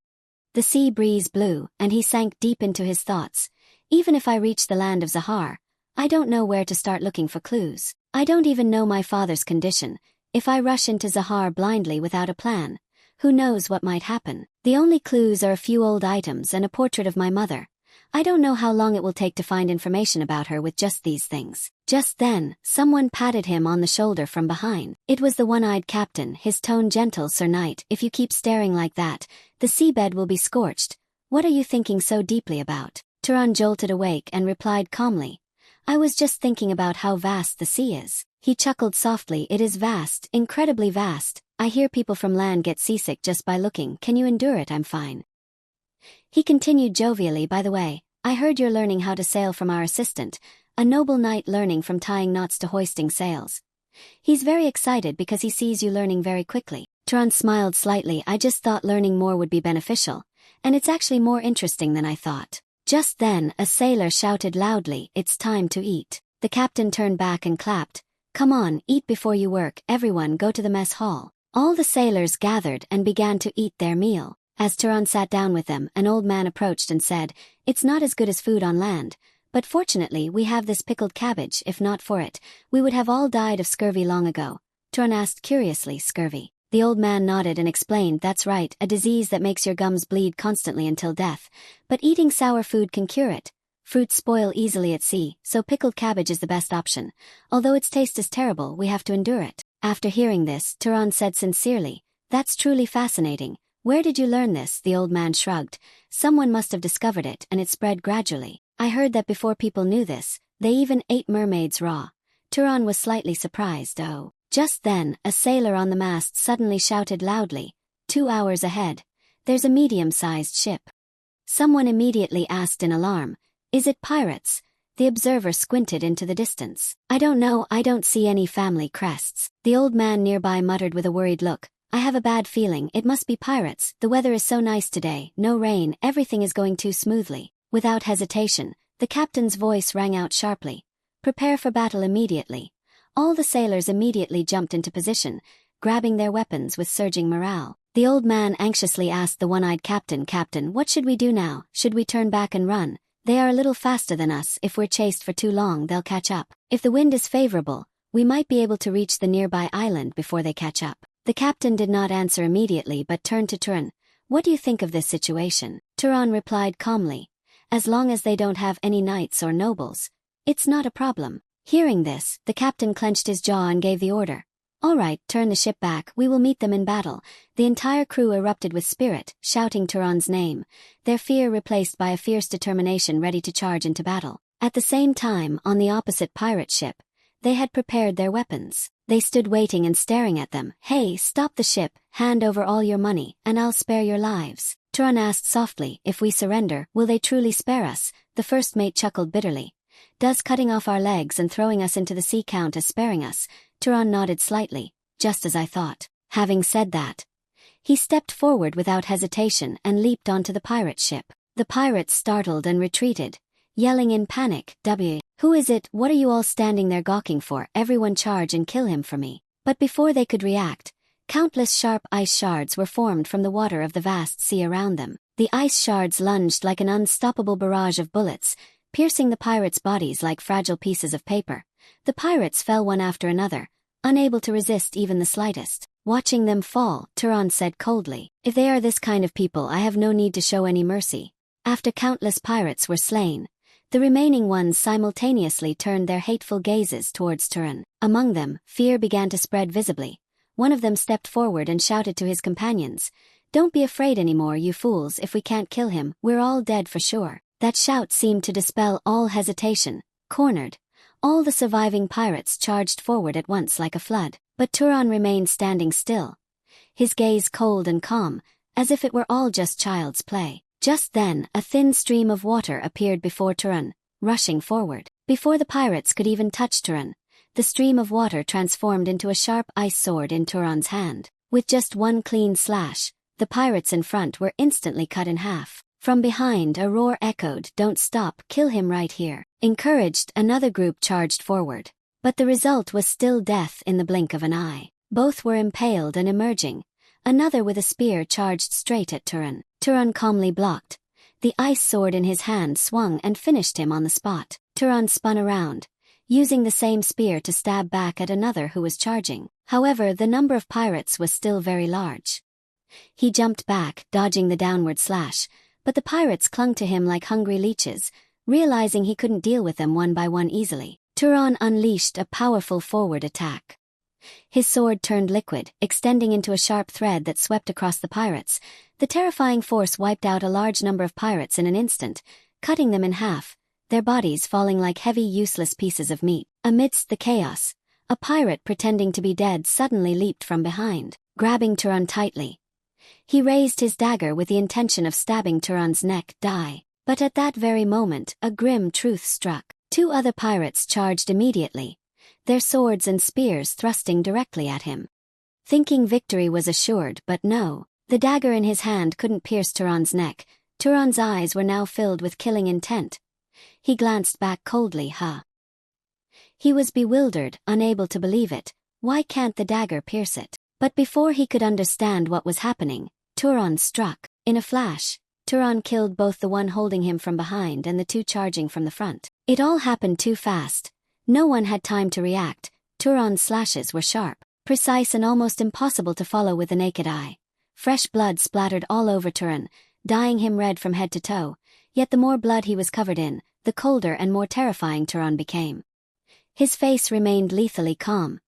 The sea breeze blew, and he sank deep into his thoughts. "Even if I reach the land of Zahar, I don't know where to start looking for clues. I don't even know my father's condition. If I rush into Zahar blindly without a plan, who knows what might happen? The only clues are a few old items and a portrait of my mother. I don't know how long it will take to find information about her with just these things." Just then, someone patted him on the shoulder from behind. It was the one-eyed captain, his tone gentle. "Sir Knight, if you keep staring like that, the seabed will be scorched. What are you thinking so deeply about?" Turan jolted awake and replied calmly, "I was just thinking about how vast the sea is." He chuckled softly. "It is vast, incredibly vast. I hear people from land get seasick just by looking. Can you endure it?" "I'm fine." He continued jovially, "By the way, I heard you're learning how to sail from our assistant, a noble knight learning from tying knots to hoisting sails. He's very excited because he sees you learning very quickly." Turan smiled slightly. "I just thought learning more would be beneficial, and it's actually more interesting than I thought." Just then, a sailor shouted loudly, "It's time to eat." The captain turned back and clapped. "Come on, eat before you work. Everyone go to the mess hall." All the sailors gathered and began to eat their meal. As Turan sat down with them, an old man approached and said, "It's not as good as food on land, but fortunately we have this pickled cabbage. If not for it, we would have all died of scurvy long ago." Turan asked curiously, "Scurvy?" The old man nodded and explained, "That's right, a disease that makes your gums bleed constantly until death. But eating sour food can cure it. Fruits spoil easily at sea, so pickled cabbage is the best option. Although its taste is terrible, we have to endure it." After hearing this, Turan said sincerely, "That's truly fascinating. Where did you learn this?" The old man shrugged. "Someone must have discovered it and it spread gradually. I heard that before people knew this, they even ate mermaids raw." Turan was slightly surprised. "Oh." Just then, a sailor on the mast suddenly shouted loudly, 2 hours ahead, there's a medium-sized ship." Someone immediately asked in alarm, "Is it pirates?" The observer squinted into the distance. "I don't know, I don't see any family crests." The old man nearby muttered with a worried look, "I have a bad feeling, it must be pirates. The weather is so nice today, no rain, everything is going too smoothly." Without hesitation, the captain's voice rang out sharply, "Prepare for battle immediately." All the sailors immediately jumped into position, grabbing their weapons with surging morale. The old man anxiously asked the one-eyed captain, "Captain, what should we do now? Should we turn back and run? They are a little faster than us. If we're chased for too long, they'll catch up. If the wind is favorable, we might be able to reach the nearby island before they catch up." The captain did not answer immediately but turned to Turan. "What do you think of this situation?" Turan replied calmly, "As long as they don't have any knights or nobles, it's not a problem." Hearing this, the captain clenched his jaw and gave the order, "All right, turn the ship back, we will meet them in battle." The entire crew erupted with spirit, shouting Turan's name, their fear replaced by a fierce determination ready to charge into battle. At the same time, on the opposite pirate ship, they had prepared their weapons. They stood waiting and staring at them. "Hey, stop the ship, hand over all your money, and I'll spare your lives." Turan asked softly. If we surrender, will they truly spare us? The first mate chuckled bitterly. Does cutting off our legs and throwing us into the sea count as sparing us? Turan nodded slightly. Just as I thought. Having said that, he stepped forward without hesitation and leaped onto the pirate ship. The pirates startled and retreated, yelling in panic, Who is it? What are you all standing there gawking for? Everyone charge and kill him for me. But before they could react, countless sharp ice shards were formed from the water of the vast sea around them. The ice shards lunged like an unstoppable barrage of bullets, piercing the pirates' bodies like fragile pieces of paper. The pirates fell one after another, unable to resist even the slightest. Watching them fall, Turan said coldly, If they are this kind of people, I have no need to show any mercy. After countless pirates were slain, the remaining ones simultaneously turned their hateful gazes towards Turan. Among them, fear began to spread visibly. One of them stepped forward and shouted to his companions, Don't be afraid anymore, you fools. If we can't kill him, we're all dead for sure. That shout seemed to dispel all hesitation. Cornered, all the surviving pirates charged forward at once like a flood. But Turan remained standing still, his gaze cold and calm, as if it were all just child's play. Just then, a thin stream of water appeared before Turan, rushing forward. Before the pirates could even touch Turan, the stream of water transformed into a sharp ice sword in Turan's hand. With just one clean slash, the pirates in front were instantly cut in half. From behind, a roar echoed, Don't stop, kill him right here. Encouraged, another group charged forward. But the result was still death in the blink of an eye. Both were impaled and emerging. Another with a spear charged straight at Turan. Turan calmly blocked. The ice sword in his hand swung and finished him on the spot. Turan spun around, using the same spear to stab back at another who was charging. However, the number of pirates was still very large. He jumped back, dodging the downward slash, but the pirates clung to him like hungry leeches, realizing he couldn't deal with them one by one easily. Turan unleashed a powerful forward attack. His sword turned liquid, extending into a sharp thread that swept across the pirates. The terrifying force wiped out a large number of pirates in an instant, cutting them in half, their bodies falling like heavy, useless pieces of meat. Amidst the chaos, a pirate pretending to be dead suddenly leaped from behind, grabbing Turan tightly. He raised his dagger with the intention of stabbing Turan's neck. But at that very moment, a grim truth struck. Two other pirates charged immediately, their swords and spears thrusting directly at him. Thinking victory was assured, but no, the dagger in his hand couldn't pierce Turan's neck. Turan's eyes were now filled with killing intent. He glanced back coldly. He was bewildered, unable to believe it. Why can't the dagger pierce it? But before he could understand what was happening, Turan struck. In a flash, Turan killed both the one holding him from behind and the two charging from the front. It all happened too fast. No one had time to react. Turan's slashes were sharp, precise and almost impossible to follow with the naked eye. Fresh blood splattered all over Turan, dyeing him red from head to toe. Yet the more blood he was covered in, the colder and more terrifying Turan became. His face remained lethally calm,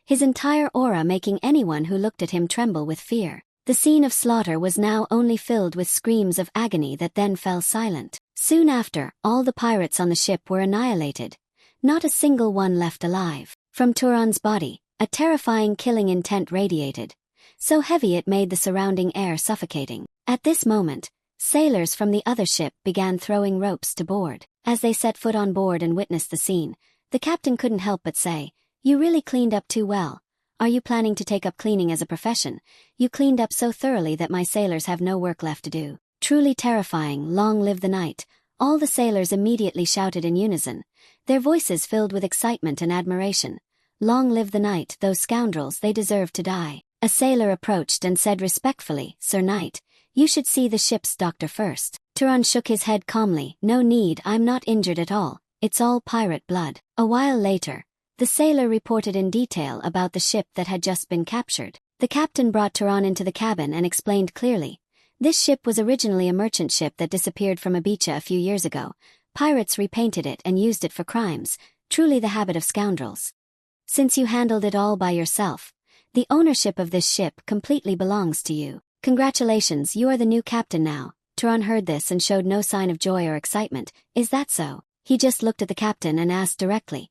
his entire aura making anyone who looked at him tremble with fear. The scene of slaughter was now only filled with screams of agony that then fell silent. Soon after, all the pirates on the ship were annihilated. Not a single one left alive. From Turan's body, a terrifying killing intent radiated, so heavy it made the surrounding air suffocating. At this moment, sailors from the other ship began throwing ropes to board. As they set foot on board and witnessed the scene, the captain couldn't help but say, You really cleaned up too well. Are you planning to take up cleaning as a profession? You cleaned up so thoroughly that my sailors have no work left to do. Truly terrifying. Long live the night. All the sailors immediately shouted in unison, their voices filled with excitement and admiration. Long live the night, those scoundrels, they deserve to die. A sailor approached and said respectfully, Sir Knight, you should see the ship's doctor first. Turan shook his head calmly, No need, I'm not injured at all. It's all pirate blood. A while later, the sailor reported in detail about the ship that had just been captured. The captain brought Turan into the cabin and explained clearly. This ship was originally a merchant ship that disappeared from Ibiza a few years ago. Pirates repainted it and used it for crimes, truly the habit of scoundrels. Since you handled it all by yourself, the ownership of this ship completely belongs to you. Congratulations, you are the new captain now. Turan heard this and showed no sign of joy or excitement. Is that so? He just looked at the captain and asked directly,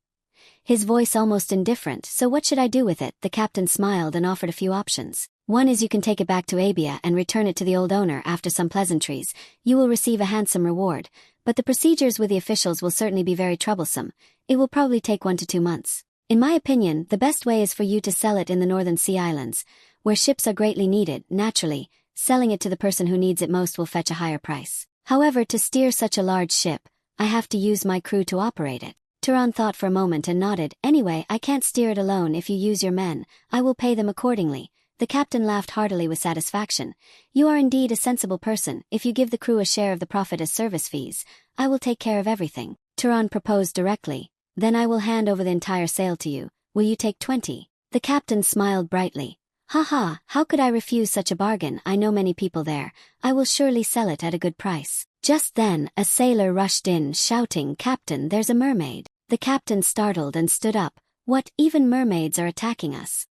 his voice almost indifferent. So what should I do with it? The captain smiled and offered a few options. One is you can take it back to Abia and return it to the old owner after some pleasantries. You will receive a handsome reward, but the procedures with the officials will certainly be very troublesome. It will probably take 1 to 2 months. In my opinion, the best way is for you to sell it in the Northern Sea Islands, where ships are greatly needed. Naturally, selling it to the person who needs it most will fetch a higher price. However, to steer such a large ship, I have to use my crew to operate it. Turan thought for a moment and nodded. Anyway, I can't steer it alone. If you use your men, I will pay them accordingly. The captain laughed heartily with satisfaction. You are indeed a sensible person. If you give the crew a share of the profit as service fees, I will take care of everything. Turan proposed directly. Then I will hand over the entire sail to you. Will you take 20? The captain smiled brightly. Haha, how could I refuse such a bargain? I know many people there. I will surely sell it at a good price. Just then, a sailor rushed in, shouting, Captain, there's a mermaid. The captain startled and stood up. What, even mermaids are attacking us?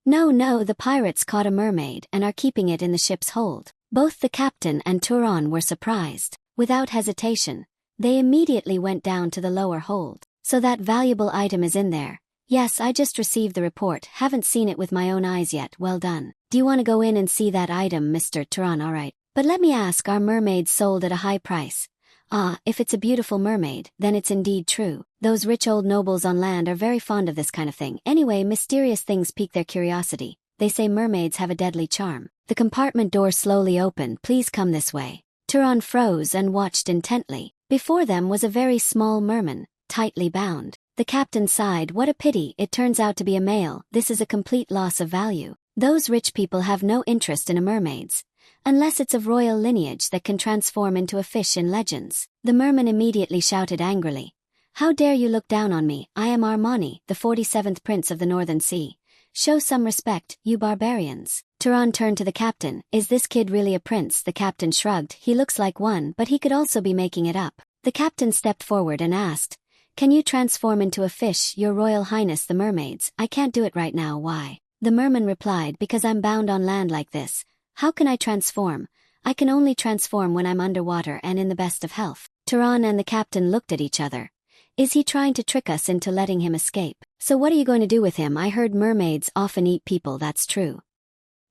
No, the pirates caught a mermaid and are keeping it in the ship's hold. Both the captain and Turan were surprised. Without hesitation, they immediately went down to the lower hold. So that valuable item is in there. Yes, I just received the report, haven't seen it with my own eyes yet. Well done. Do you want to go in and see that item, Mr. Turan? Alright. But let me ask, are mermaids sold at a high price? Ah, if it's a beautiful mermaid, then it's indeed true. Those rich old nobles on land are very fond of this kind of thing. Anyway, mysterious things pique their curiosity. They say mermaids have a deadly charm. The compartment door slowly opened. Please come this way. Turan froze and watched intently. Before them was a very small merman, tightly bound. The captain sighed. What a pity, it turns out to be a male. This is a complete loss of value. Those rich people have no interest in a mermaid's, unless it's of royal lineage that can transform into a fish in legends. The merman immediately shouted angrily. How dare you look down on me? I am Armani, the 47th prince of the Northern Sea. Show some respect, you barbarians. Turan turned to the captain. Is this kid really a prince? The captain shrugged. He looks like one, but he could also be making it up. The captain stepped forward and asked, Can you transform into a fish, your royal highness? The mermaids. I can't do it right now. Why? The merman replied, Because I'm bound on land like this. How can I transform? I can only transform when I'm underwater and in the best of health. Turan and the captain looked at each other. Is he trying to trick us into letting him escape? So what are you going to do with him? I heard mermaids often eat people. That's true.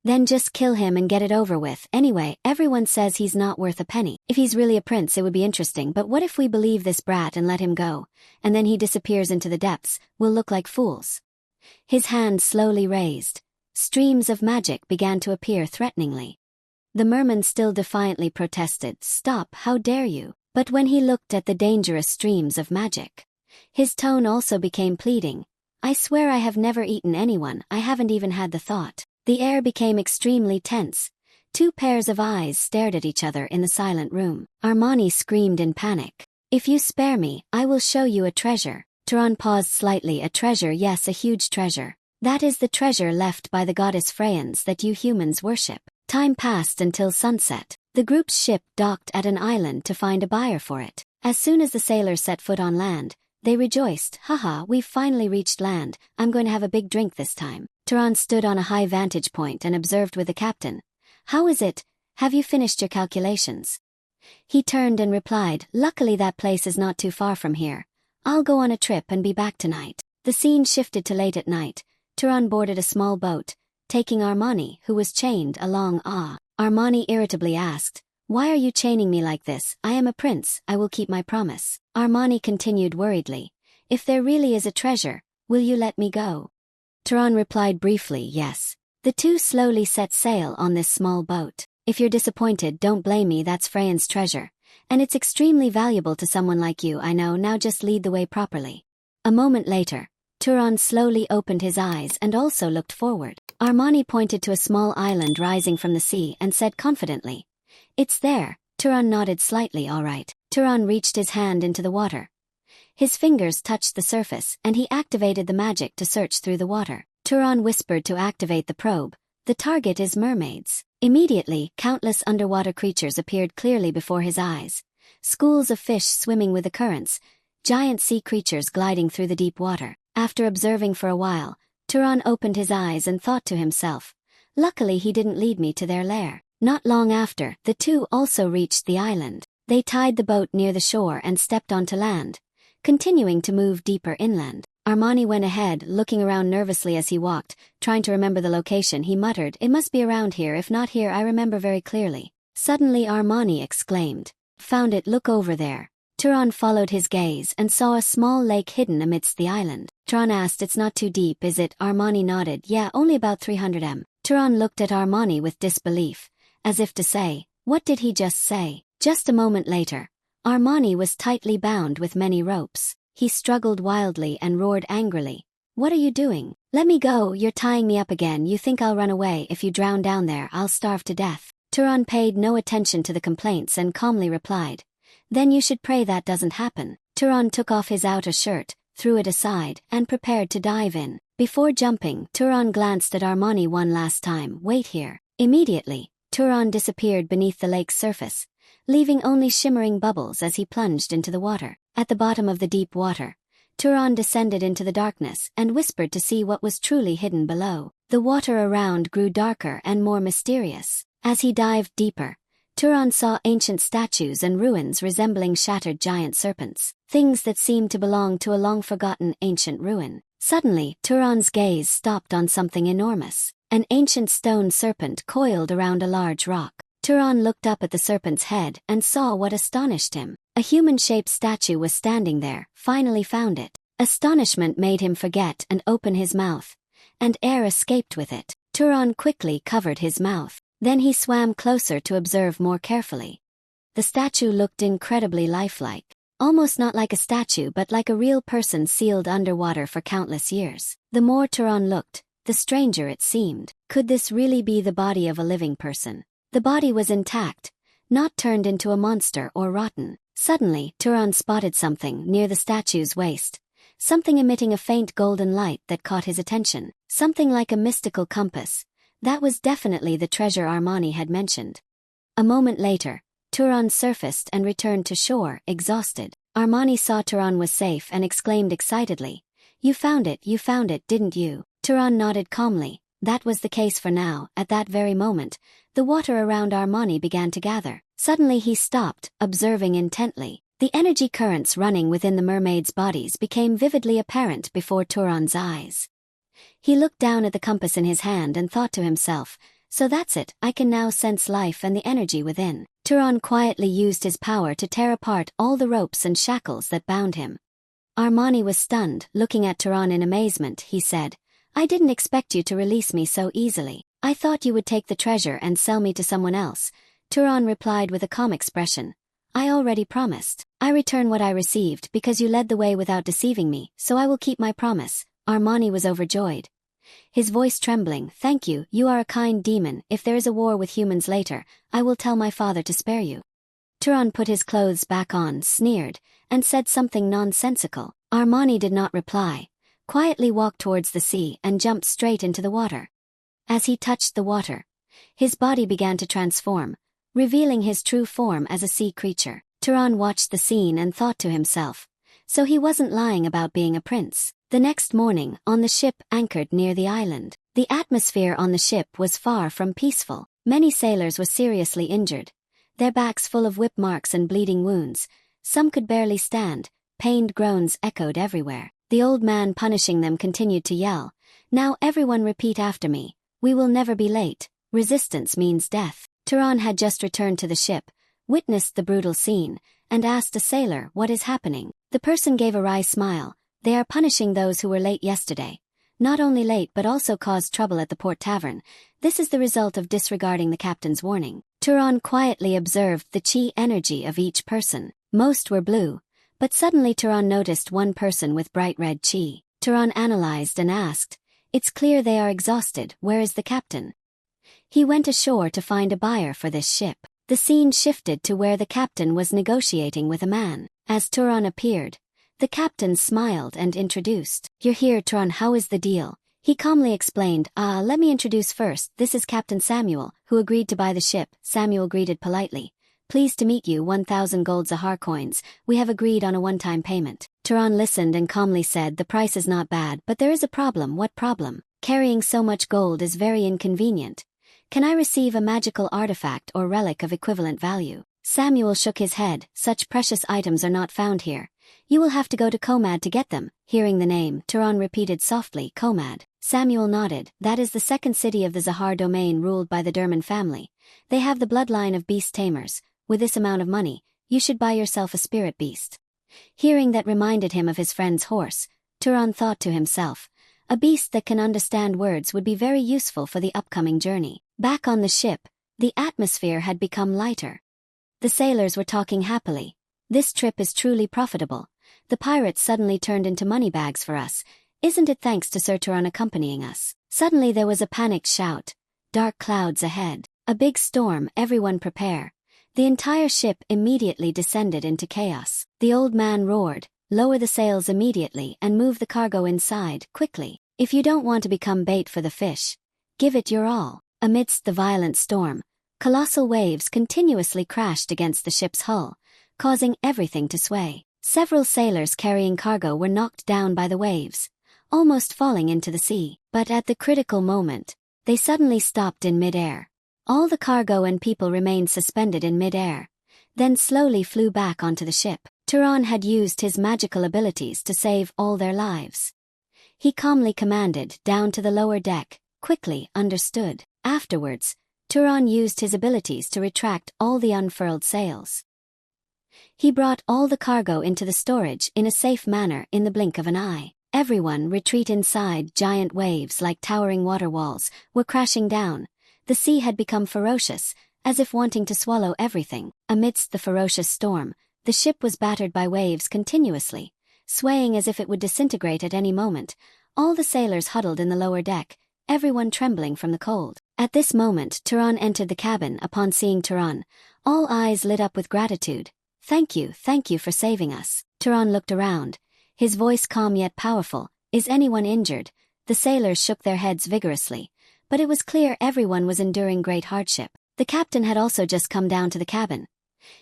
Then just kill him and get it over with. Anyway, everyone says he's not worth a penny. If he's really a prince, it would be interesting, but what if we believe this brat and let him go, and then he disappears into the depths? We'll look like fools. His hand slowly raised. Streams of magic began to appear threateningly. The merman still defiantly protested, Stop, how dare you? But when he looked at the dangerous streams of magic, his tone also became pleading. I swear I have never eaten anyone, I haven't even had the thought. The air became extremely tense. 2 pairs of eyes stared at each other in the silent room. Armani screamed in panic. If you spare me, I will show you a treasure. Turan paused slightly. A treasure? Yes, a huge treasure. That is the treasure left by the goddess Freyans that you humans worship. Time passed until sunset. The group's ship docked at an island to find a buyer for it. As soon as the sailors set foot on land, they rejoiced. Haha, we've finally reached land. I'm going to have a big drink this time. Turan stood on a high vantage point and observed with the captain. How is it? Have you finished your calculations? He turned and replied, Luckily that place is not too far from here. I'll go on a trip and be back tonight. The scene shifted to late at night. Turan boarded a small boat, taking Armani, who was chained, along. Armani irritably asked, Why are you chaining me like this? I am a prince, I will keep my promise. Armani continued worriedly, If there really is a treasure, will you let me go? Turan replied briefly, Yes. The two slowly set sail on this small boat. If you're disappointed, don't blame me, that's Freyan's treasure. And it's extremely valuable to someone like you, I know, now just lead the way properly. A moment later, Turan slowly opened his eyes and also looked forward. Armani pointed to a small island rising from the sea and said confidently, It's there. Turan nodded slightly. All right. Turan reached his hand into the water. His fingers touched the surface and he activated the magic to search through the water. Turan whispered to activate the probe. The target is mermaids. Immediately, countless underwater creatures appeared clearly before his eyes. Schools of fish swimming with the currents, giant sea creatures gliding through the deep water. After observing for a while, Turan opened his eyes and thought to himself, Luckily he didn't lead me to their lair. Not long after, the two also reached the island. They tied the boat near the shore and stepped onto land, continuing to move deeper inland. Armani went ahead, looking around nervously as he walked, trying to remember the location. He muttered, "It must be around here, if not here I remember very clearly." Suddenly Armani exclaimed, "Found it, look over there." Turan followed his gaze and saw a small lake hidden amidst the island. Turan asked, "It's not too deep, is it?" Armani nodded, "Yeah, only about 300 m." Turan looked at Armani with disbelief, as if to say, "What did he just say?" Just a moment later, Armani was tightly bound with many ropes. He struggled wildly and roared angrily, "What are you doing? Let me go, you're tying me up again. You think I'll run away? If you drown down there, I'll starve to death." Turan paid no attention to the complaints and calmly replied, "Then you should pray that doesn't happen." Turan took off his outer shirt, threw it aside, and prepared to dive in. Before jumping, Turan glanced at Armani one last time. "Wait here." Immediately, Turan disappeared beneath the lake's surface, leaving only shimmering bubbles as he plunged into the water. At the bottom of the deep water, Turan descended into the darkness and whispered to see what was truly hidden below. The water around grew darker and more mysterious. As he dived deeper, Turan saw ancient statues and ruins resembling shattered giant serpents, things that seemed to belong to a long-forgotten ancient ruin. Suddenly, Turan's gaze stopped on something enormous. An ancient stone serpent coiled around a large rock. Turan looked up at the serpent's head and saw what astonished him. A human-shaped statue was standing there. Finally found it. Astonishment made him forget and open his mouth, and air escaped with it. Turan quickly covered his mouth. Then he swam closer to observe more carefully. The statue looked incredibly lifelike. Almost not like a statue but like a real person sealed underwater for countless years. The more Turan looked, the stranger it seemed. Could this really be the body of a living person? The body was intact, not turned into a monster or rotten. Suddenly, Turan spotted something near the statue's waist, something emitting a faint golden light that caught his attention. Something like a mystical compass. That was definitely the treasure Armani had mentioned. A moment later, Turan surfaced and returned to shore, exhausted. Armani saw Turan was safe and exclaimed excitedly, you found it, didn't you?" Turan nodded calmly. That was the case for now. At that very moment, the water around Armani began to gather. Suddenly he stopped, observing intently. The energy currents running within the mermaids' bodies became vividly apparent before Turan's eyes. He looked down at the compass in his hand and thought to himself, "So that's it, I can now sense life and the energy within." Turan quietly used his power to tear apart all the ropes and shackles that bound him. Armani was stunned, looking at Turan in amazement. He said, "I didn't expect you to release me so easily. I thought you would take the treasure and sell me to someone else." Turan replied with a calm expression, "I already promised. I return what I received because you led the way without deceiving me, so I will keep my promise." Armani was overjoyed, his voice trembling. "Thank you, you are a kind demon. If there is a war with humans later, I will tell my father to spare you." Turan put his clothes back on, sneered, and said something nonsensical. Armani did not reply, quietly walked towards the sea and jumped straight into the water. As he touched the water, his body began to transform, revealing his true form as a sea creature. Turan watched the scene and thought to himself, so he wasn't lying about being a prince. The next morning, on the ship anchored near the island, the atmosphere on the ship was far from peaceful. Many sailors were seriously injured, their backs full of whip marks and bleeding wounds. Some could barely stand. Pained groans echoed everywhere. The old man punishing them continued to yell, "Now everyone repeat after me. We will never be late. Resistance means death." Turan had just returned to the ship, witnessed the brutal scene, and asked a sailor, "What is happening?" The person gave a wry smile. "They are punishing those who were late yesterday. Not only late but also caused trouble at the port tavern. This is the result of disregarding the captain's warning." Turan quietly observed the chi energy of each person. Most were blue, but suddenly Turan noticed one person with bright red chi. Turan analyzed and asked, "It's clear they are exhausted. Where is the captain?" He went ashore to find a buyer for this ship. The scene shifted to where the captain was negotiating with a man. As Turan appeared, the captain smiled and introduced, "You're here, Turan, how is the deal?" He calmly explained, Let me introduce first, this is Captain Samuel, who agreed to buy the ship." Samuel greeted politely, "Pleased to meet you, 1,000 gold Zahar coins. We have agreed on a one-time payment." Turan listened and calmly said, "The price is not bad, but there is a problem." "What problem?" "Carrying so much gold is very inconvenient. Can I receive a magical artifact or relic of equivalent value?" Samuel shook his head. "Such precious items are not found here. You will have to go to Komad to get them. Hearing the name, Turan repeated softly, Komad. Samuel nodded. That is the second city of the Zahar domain ruled by the Derman family. They have the bloodline of beast tamers. With this amount of money, you should buy yourself a spirit beast. Hearing that reminded him of his friend's horse, Turan thought to himself, a beast that can understand words would be very useful for the upcoming journey. Back on the ship, the atmosphere had become lighter. The sailors were talking happily. This trip is truly profitable. The pirates suddenly turned into money bags for us. Isn't it thanks to Sir Turan accompanying us? Suddenly there was a panicked shout. Dark clouds ahead. A big storm, everyone prepare. The entire ship immediately descended into chaos. The old man roared, lower the sails immediately and move the cargo inside, quickly. If you don't want to become bait for the fish, give it your all. Amidst the violent storm, colossal waves continuously crashed against the ship's hull, causing everything to sway. Several sailors carrying cargo were knocked down by the waves, almost falling into the sea. But at the critical moment, they suddenly stopped in mid-air. All the cargo and people remained suspended in mid-air, then slowly flew back onto the ship. Turan had used his magical abilities to save all their lives. He calmly commanded, down to the lower deck, quickly, understood. Afterwards, Turan used his abilities to retract all the unfurled sails. He brought all the cargo into the storage in a safe manner in the blink of an eye. Everyone retreat inside. Giant waves like towering water walls were crashing down. The sea had become ferocious, as if wanting to swallow everything. Amidst the ferocious storm, the ship was battered by waves continuously, swaying as if it would disintegrate at any moment. All the sailors huddled in the lower deck, everyone trembling from the cold. At this moment, Turan entered the cabin. Upon seeing Turan, all eyes lit up with gratitude. Thank you for saving us. Turan looked around, his voice calm yet powerful. Is anyone injured? The sailors shook their heads vigorously, but it was clear everyone was enduring great hardship. The captain had also just come down to the cabin,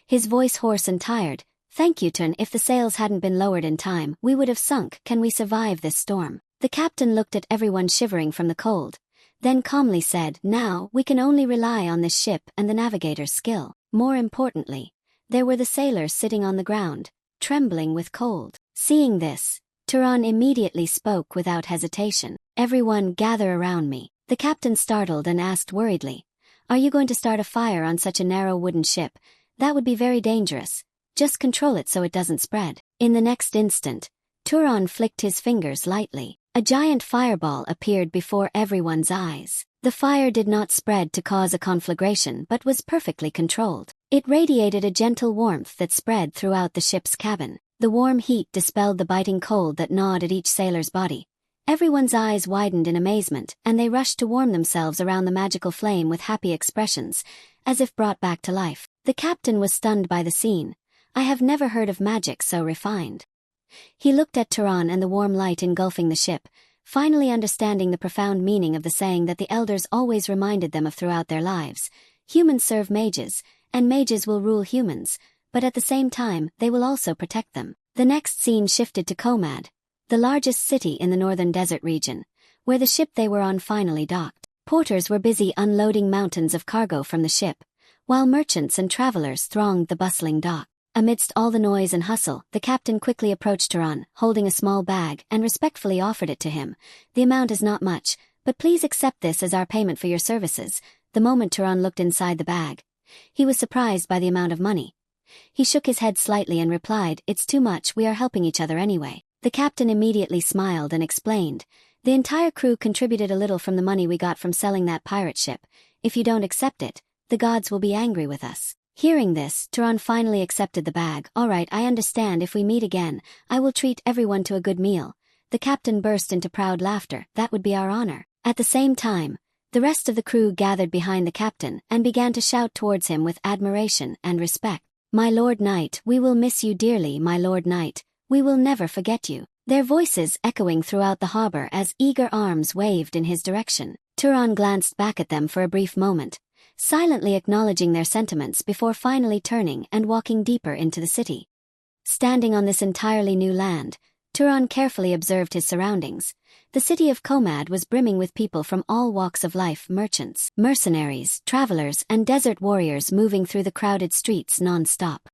his voice hoarse and tired. Thank you, Tun. If the sails hadn't been lowered in time, we would have sunk. Can we survive this storm? The captain looked at everyone shivering from the cold, then calmly said, now, we can only rely on this ship and the navigator's skill. More importantly, there were the sailors sitting on the ground, trembling with cold. Seeing this, Turan immediately spoke without hesitation. Everyone gather around me. The captain startled and asked worriedly, are you going to start a fire on such a narrow wooden ship? That would be very dangerous. Just control it so it doesn't spread. In the next instant, Turan flicked his fingers lightly. A giant fireball appeared before everyone's eyes. The fire did not spread to cause a conflagration but was perfectly controlled. It radiated a gentle warmth that spread throughout the ship's cabin. The warm heat dispelled the biting cold that gnawed at each sailor's body. Everyone's eyes widened in amazement, and they rushed to warm themselves around the magical flame with happy expressions, as if brought back to life. The captain was stunned by the scene. I have never heard of magic so refined. He looked at Turan and the warm light engulfing the ship, finally understanding the profound meaning of the saying that the elders always reminded them of throughout their lives. Humans serve mages, and mages will rule humans, but at the same time, they will also protect them. The next scene shifted to Komad, the largest city in the northern desert region, where the ship they were on finally docked. Porters were busy unloading mountains of cargo from the ship, while merchants and travelers thronged the bustling dock. Amidst all the noise and hustle, the captain quickly approached Turan, holding a small bag, and respectfully offered it to him. The amount is not much, but please accept this as our payment for your services. The moment Turan looked inside the bag, he was surprised by the amount of money. He shook his head slightly and replied, it's too much, we are helping each other anyway. The captain immediately smiled and explained, the entire crew contributed a little from the money we got from selling that pirate ship. If you don't accept it, the gods will be angry with us. Hearing this, Turan finally accepted the bag. All right, I understand. If we meet again, I will treat everyone to a good meal. The captain burst into proud laughter. That would be our honor. At the same time, the rest of the crew gathered behind the captain and began to shout towards him with admiration and respect. My Lord Knight, we will miss you dearly. My Lord Knight, we will never forget you. Their voices echoing throughout the harbor as eager arms waved in his direction. Turan glanced back at them for a brief moment, silently acknowledging their sentiments before finally turning and walking deeper into the city. Standing on this entirely new land, Turan carefully observed his surroundings. The city of Komad was brimming with people from all walks of life, merchants, mercenaries, travelers, and desert warriors moving through the crowded streets non-stop.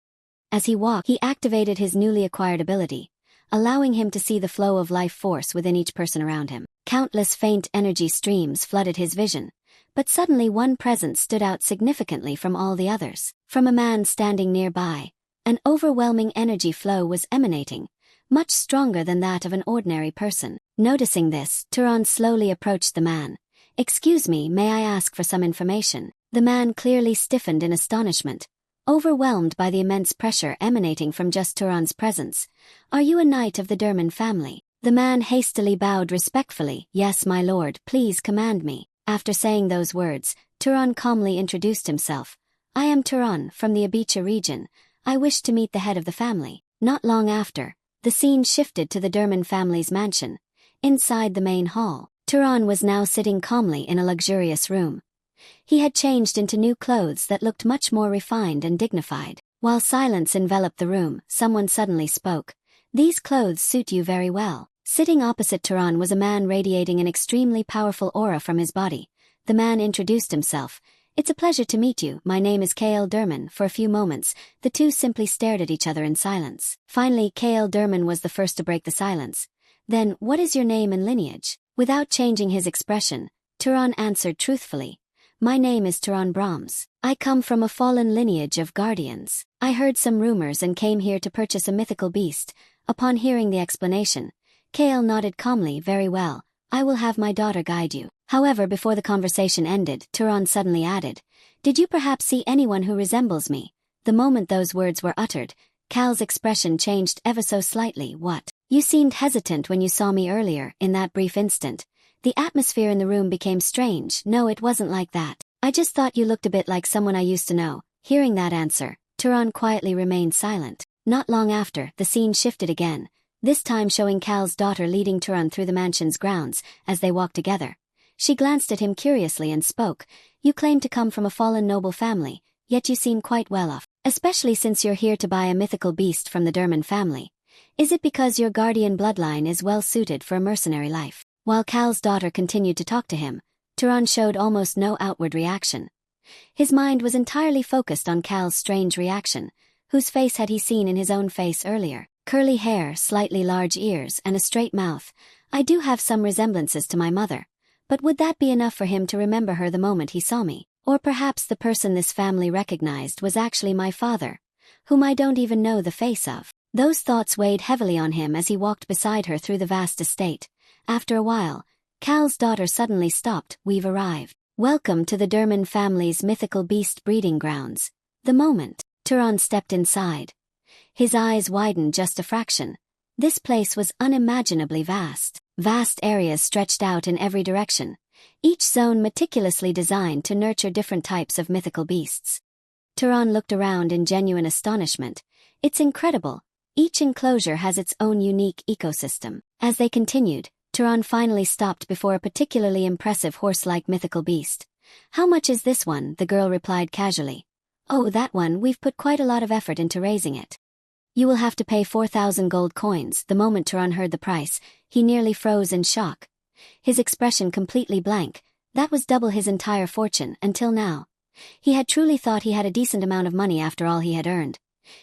As he walked, he activated his newly acquired ability, allowing him to see the flow of life force within each person around him. Countless faint energy streams flooded his vision, but suddenly one presence stood out significantly from all the others. From a man standing nearby, an overwhelming energy flow was emanating, much stronger than that of an ordinary person. Noticing this, Turan slowly approached the man. "Excuse me, may I ask for some information?" The man clearly stiffened in astonishment, overwhelmed by the immense pressure emanating from just Turan's presence. "Are you a knight of the Derman family?" The man hastily bowed respectfully. "Yes, my lord, please command me." After saying those words, Turan calmly introduced himself. "I am Turan, from the Abicha region. I wish to meet the head of the family." Not long after, the scene shifted to the Derman family's mansion. Inside the main hall, Turan was now sitting calmly in a luxurious room. He had changed into new clothes that looked much more refined and dignified. While silence enveloped the room, someone suddenly spoke. "These clothes suit you very well." Sitting opposite Turan was a man radiating an extremely powerful aura from his body. The man introduced himself. "It's a pleasure to meet you. My name is K.L. Derman." For a few moments, the two simply stared at each other in silence. Finally, K.L. Derman was the first to break the silence. "Then, what is your name and lineage?" Without changing his expression, Turan answered truthfully. "My name is Turan Brahms. I come from a fallen lineage of guardians. I heard some rumors and came here to purchase a mythical beast." Upon hearing the explanation, Kale nodded calmly. "Very well, I will have my daughter guide you." However, before the conversation ended, Turan suddenly added, "Did you perhaps see anyone who resembles me?" The moment those words were uttered, Cal's expression changed ever so slightly. "What? You seemed hesitant when you saw me earlier." In that brief instant, the atmosphere in the room became strange. "No, it wasn't like that. I just thought you looked a bit like someone I used to know." Hearing that answer, Turan quietly remained silent. Not long after, the scene shifted again, this time showing Cal's daughter leading Turan through the mansion's grounds. As they walked together, she glanced at him curiously and spoke. "You claim to come from a fallen noble family, yet you seem quite well off, especially since you're here to buy a mythical beast from the Derman family. Is it because your guardian bloodline is well suited for a mercenary life?" While Cal's daughter continued to talk to him, Turan showed almost no outward reaction. His mind was entirely focused on Cal's strange reaction. Whose face had he seen in his own face earlier? Curly hair, slightly large ears, and a straight mouth. "I do have some resemblances to my mother. But would that be enough for him to remember her the moment he saw me? Or perhaps the person this family recognized was actually my father, whom I don't even know the face of." Those thoughts weighed heavily on him as he walked beside her through the vast estate. After a while, Cal's daughter suddenly stopped. "We've arrived. Welcome to the Derman family's mythical beast breeding grounds." The moment Turan stepped inside, his eyes widened just a fraction. This place was unimaginably vast. Vast areas stretched out in every direction, each zone meticulously designed to nurture different types of mythical beasts. Turan looked around in genuine astonishment. "It's incredible. Each enclosure has its own unique ecosystem." As they continued, Turan finally stopped before a particularly impressive horse-like mythical beast. "How much is this one?" the girl replied casually. "Oh, that one. We've put quite a lot of effort into raising it. You will have to pay 4,000 gold coins." The moment Turan heard the price, he nearly froze in shock. His expression completely blank. That was double his entire fortune until now. He had truly thought he had a decent amount of money after all he had earned.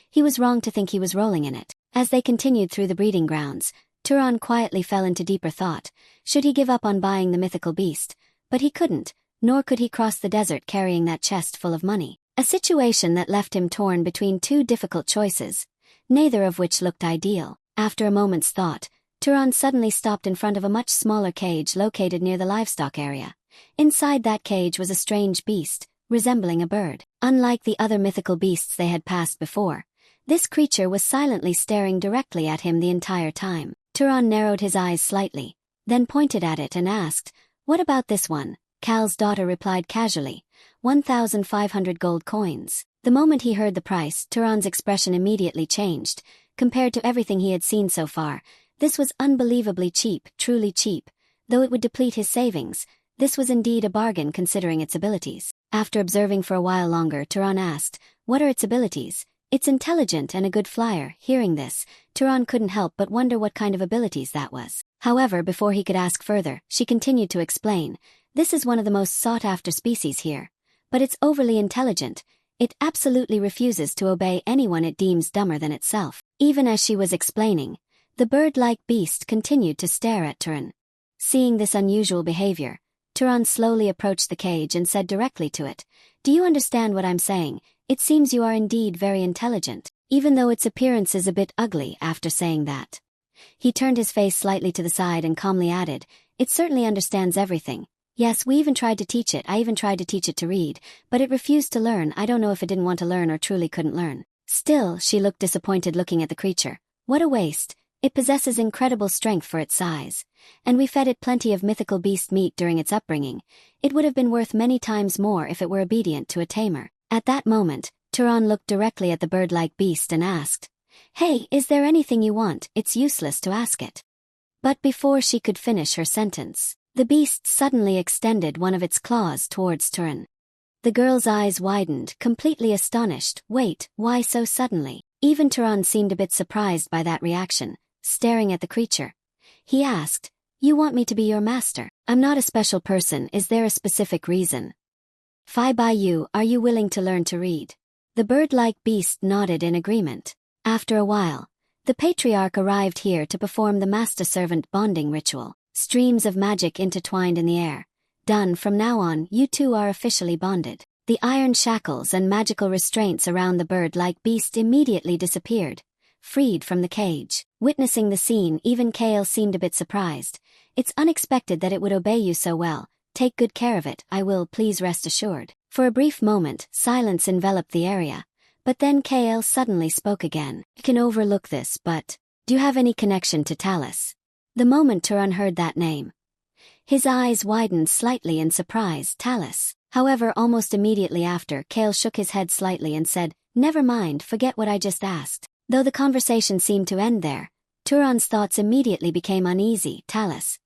He was wrong to think he was rolling in it. As they continued through the breeding grounds, Turan quietly fell into deeper thought. Should he give up on buying the mythical beast? But he couldn't, nor could he cross the desert carrying that chest full of money. A situation that left him torn between two difficult choices, neither of which looked ideal. After a moment's thought, Turan suddenly stopped in front of a much smaller cage located near the livestock area. Inside that cage was a strange beast, resembling a bird. Unlike the other mythical beasts they had passed before, this creature was silently staring directly at him the entire time. Turan narrowed his eyes slightly, then pointed at it and asked, "What about this one?" Cal's daughter replied casually, 1,500 gold coins. The moment he heard the price, Turan's expression immediately changed. Compared to everything he had seen so far, this was unbelievably cheap, truly cheap. Though it would deplete his savings, this was indeed a bargain considering its abilities. After observing for a while longer, Turan asked, "What are its abilities?" "It's intelligent and a good flyer." Hearing this, Turan couldn't help but wonder what kind of abilities that was. However, before he could ask further, she continued to explain, "This is one of the most sought-after species here. But it's overly intelligent. It absolutely refuses to obey anyone it deems dumber than itself. Even as she was explaining, the bird-like beast continued to stare at Turan. Seeing this unusual behavior, Turan slowly approached the cage and said directly to it, "Do you understand what I'm saying? It seems you are indeed very intelligent, even though its appearance is a bit ugly." After saying that, he turned his face slightly to the side and calmly added, "It certainly understands everything. Yes, I even tried to teach it to read, but it refused to learn. I don't know if it didn't want to learn or truly couldn't learn." Still, she looked disappointed looking at the creature. What a waste. It possesses incredible strength for its size, and we fed it plenty of mythical beast meat during its upbringing. It would have been worth many times more if it were obedient to a tamer. At that moment, Turan looked directly at the bird-like beast and asked, "Hey, is there anything you want?" It's useless to ask it. But before she could finish her sentence, the beast suddenly extended one of its claws towards Turan. The girl's eyes widened, completely astonished. Wait, why so suddenly? Even Turan seemed a bit surprised by that reaction, staring at the creature. He asked, "You want me to be your master? I'm not a special person. Is there a specific reason? Fi by you, are you willing to learn to read?" The bird-like beast nodded in agreement. After a while, the patriarch arrived here to perform the master-servant bonding ritual. Streams of magic intertwined in the air. Done. From now on, you two are officially bonded. The iron shackles and magical restraints around the bird-like beast immediately disappeared, freed from the cage. Witnessing the scene, even Kale seemed a bit surprised. It's unexpected that it would obey you so well. Take good care of it. I will, please rest assured. For a brief moment, silence enveloped the area. But then Kale suddenly spoke again. "I can overlook this, but do you have any connection to Talus?" The moment Turan heard that name, his eyes widened slightly in surprise. Talus. However, almost immediately after, Kale shook his head slightly and said, "Never mind, forget what I just asked." Though the conversation seemed to end there, Turan's thoughts immediately became uneasy. Talus.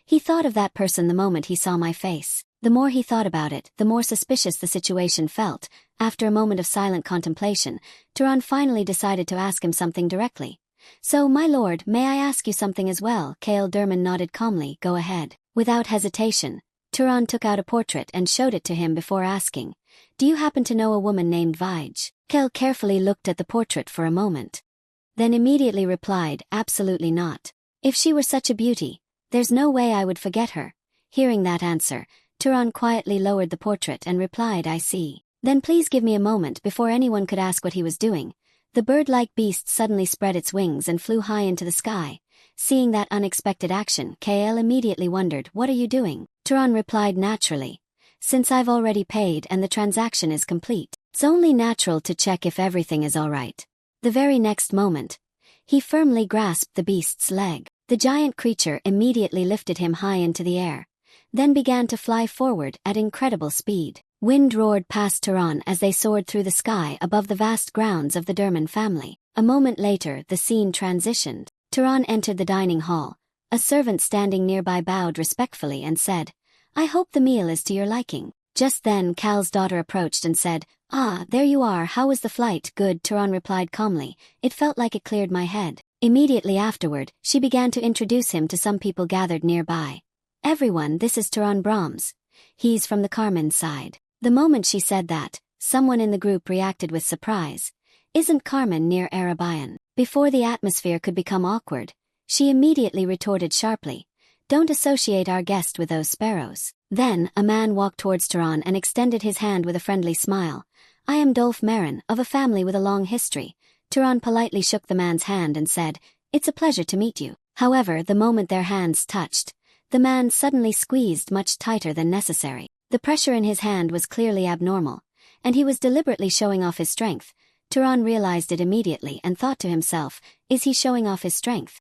He thought of that person the moment he saw my face. The more he thought about it, the more suspicious the situation felt. After a moment of silent contemplation, Turan finally decided to ask him something directly. "So, my lord, may I ask you something as well?" Kale Durman nodded calmly. "Go ahead." Without hesitation, Turan took out a portrait and showed it to him before asking, "Do you happen to know a woman named Vij?" Kale carefully looked at the portrait for a moment, then immediately replied, "Absolutely not. If she were such a beauty, there's no way I would forget her." Hearing that answer, Turan quietly lowered the portrait and replied, "I see. Then please give me a moment." Before anyone could ask what he was doing, the bird-like beast suddenly spread its wings and flew high into the sky. Seeing that unexpected action, Kael immediately wondered, "What are you doing?" Turan replied naturally, "Since I've already paid and the transaction is complete, it's only natural to check if everything is alright." The very next moment, he firmly grasped the beast's leg. The giant creature immediately lifted him high into the air, then began to fly forward at incredible speed. Wind roared past Turan as they soared through the sky above the vast grounds of the Durman family. A moment later, the scene transitioned. Turan entered the dining hall. A servant standing nearby bowed respectfully and said, "I hope the meal is to your liking." Just then, Cal's daughter approached and said, "Ah, there you are. How was the flight?" "Good," Turan replied calmly. "It felt like it cleared my head." Immediately afterward, she began to introduce him to some people gathered nearby. "Everyone, this is Turan Brahms. He's from the Carmen side." The moment she said that, someone in the group reacted with surprise. "Isn't Carmen near Arabian?" Before the atmosphere could become awkward, she immediately retorted sharply, "Don't associate our guest with those sparrows." Then, a man walked towards Turan and extended his hand with a friendly smile. "I am Dolph Marin, of a family with a long history." Turan politely shook the man's hand and said, "It's a pleasure to meet you." However, the moment their hands touched, the man suddenly squeezed much tighter than necessary. The pressure in his hand was clearly abnormal, and he was deliberately showing off his strength. Turan realized it immediately and thought to himself, "Is he showing off his strength?"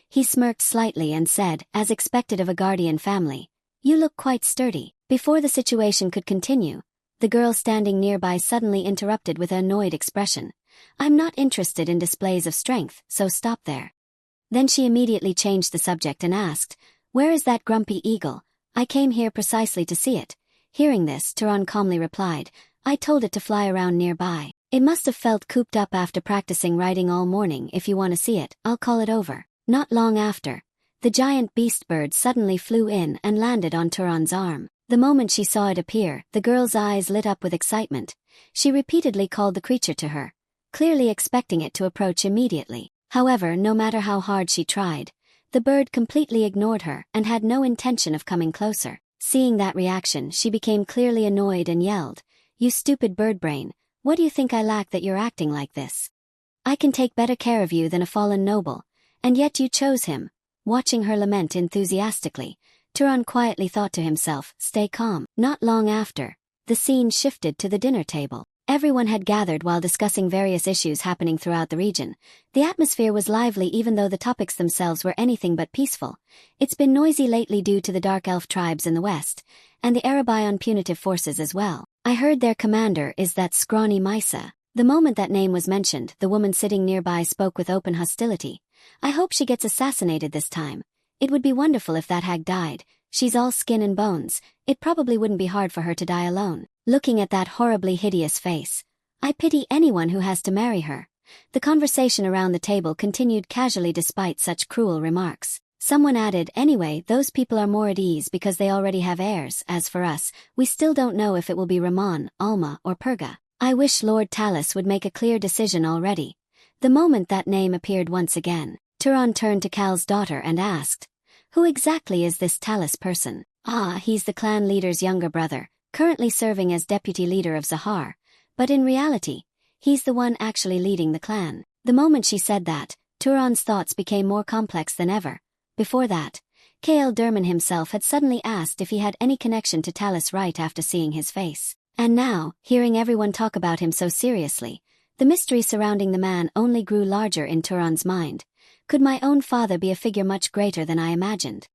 He smirked slightly and said, as expected of a guardian family, "You look quite sturdy." Before the situation could continue, the girl standing nearby suddenly interrupted with an annoyed expression. "I'm not interested in displays of strength, so stop there." Then she immediately changed the subject and asked, "Where is that grumpy eagle? I came here precisely to see it." Hearing this, Turan calmly replied, "I told it to fly around nearby. It must have felt cooped up after practicing riding all morning. If you want to see it, I'll call it over." Not long after, the giant beast bird suddenly flew in and landed on Turan's arm. The moment she saw it appear, the girl's eyes lit up with excitement. She repeatedly called the creature to her, clearly expecting it to approach immediately. However, no matter how hard she tried, the bird completely ignored her and had no intention of coming closer. Seeing that reaction, she became clearly annoyed and yelled, "You stupid bird brain, what do you think I lack that you're acting like this? I can take better care of you than a fallen noble, and yet you chose him." Watching her lament enthusiastically, Turan quietly thought to himself, "Stay calm." Not long after, the scene shifted to the dinner table. Everyone had gathered while discussing various issues happening throughout the region. The atmosphere was lively even though the topics themselves were anything but peaceful. It's been noisy lately due to the dark elf tribes in the west, and the Arabian punitive forces as well. I heard their commander is that scrawny Misa. The moment that name was mentioned, the woman sitting nearby spoke with open hostility. "I hope she gets assassinated this time. It would be wonderful if that hag died. She's all skin and bones. It probably wouldn't be hard for her to die alone." Looking at that horribly hideous face, "I pity anyone who has to marry her." The conversation around the table continued casually despite such cruel remarks. Someone added, "Anyway, those people are more at ease because they already have heirs. As for us, we still don't know if it will be Ramon, Alma, or Perga. I wish Lord Talus would make a clear decision already." The moment that name appeared once again, Turan turned to Cal's daughter and asked, "Who exactly is this Talus person?" "Ah, he's the clan leader's younger brother, currently serving as deputy leader of Zahar, but in reality, he's the one actually leading the clan." The moment she said that, Turan's thoughts became more complex than ever. Before that, K.L. Derman himself had suddenly asked if he had any connection to Talus right after seeing his face. And now, hearing everyone talk about him so seriously, the mystery surrounding the man only grew larger in Turan's mind. Could my own father be a figure much greater than I imagined?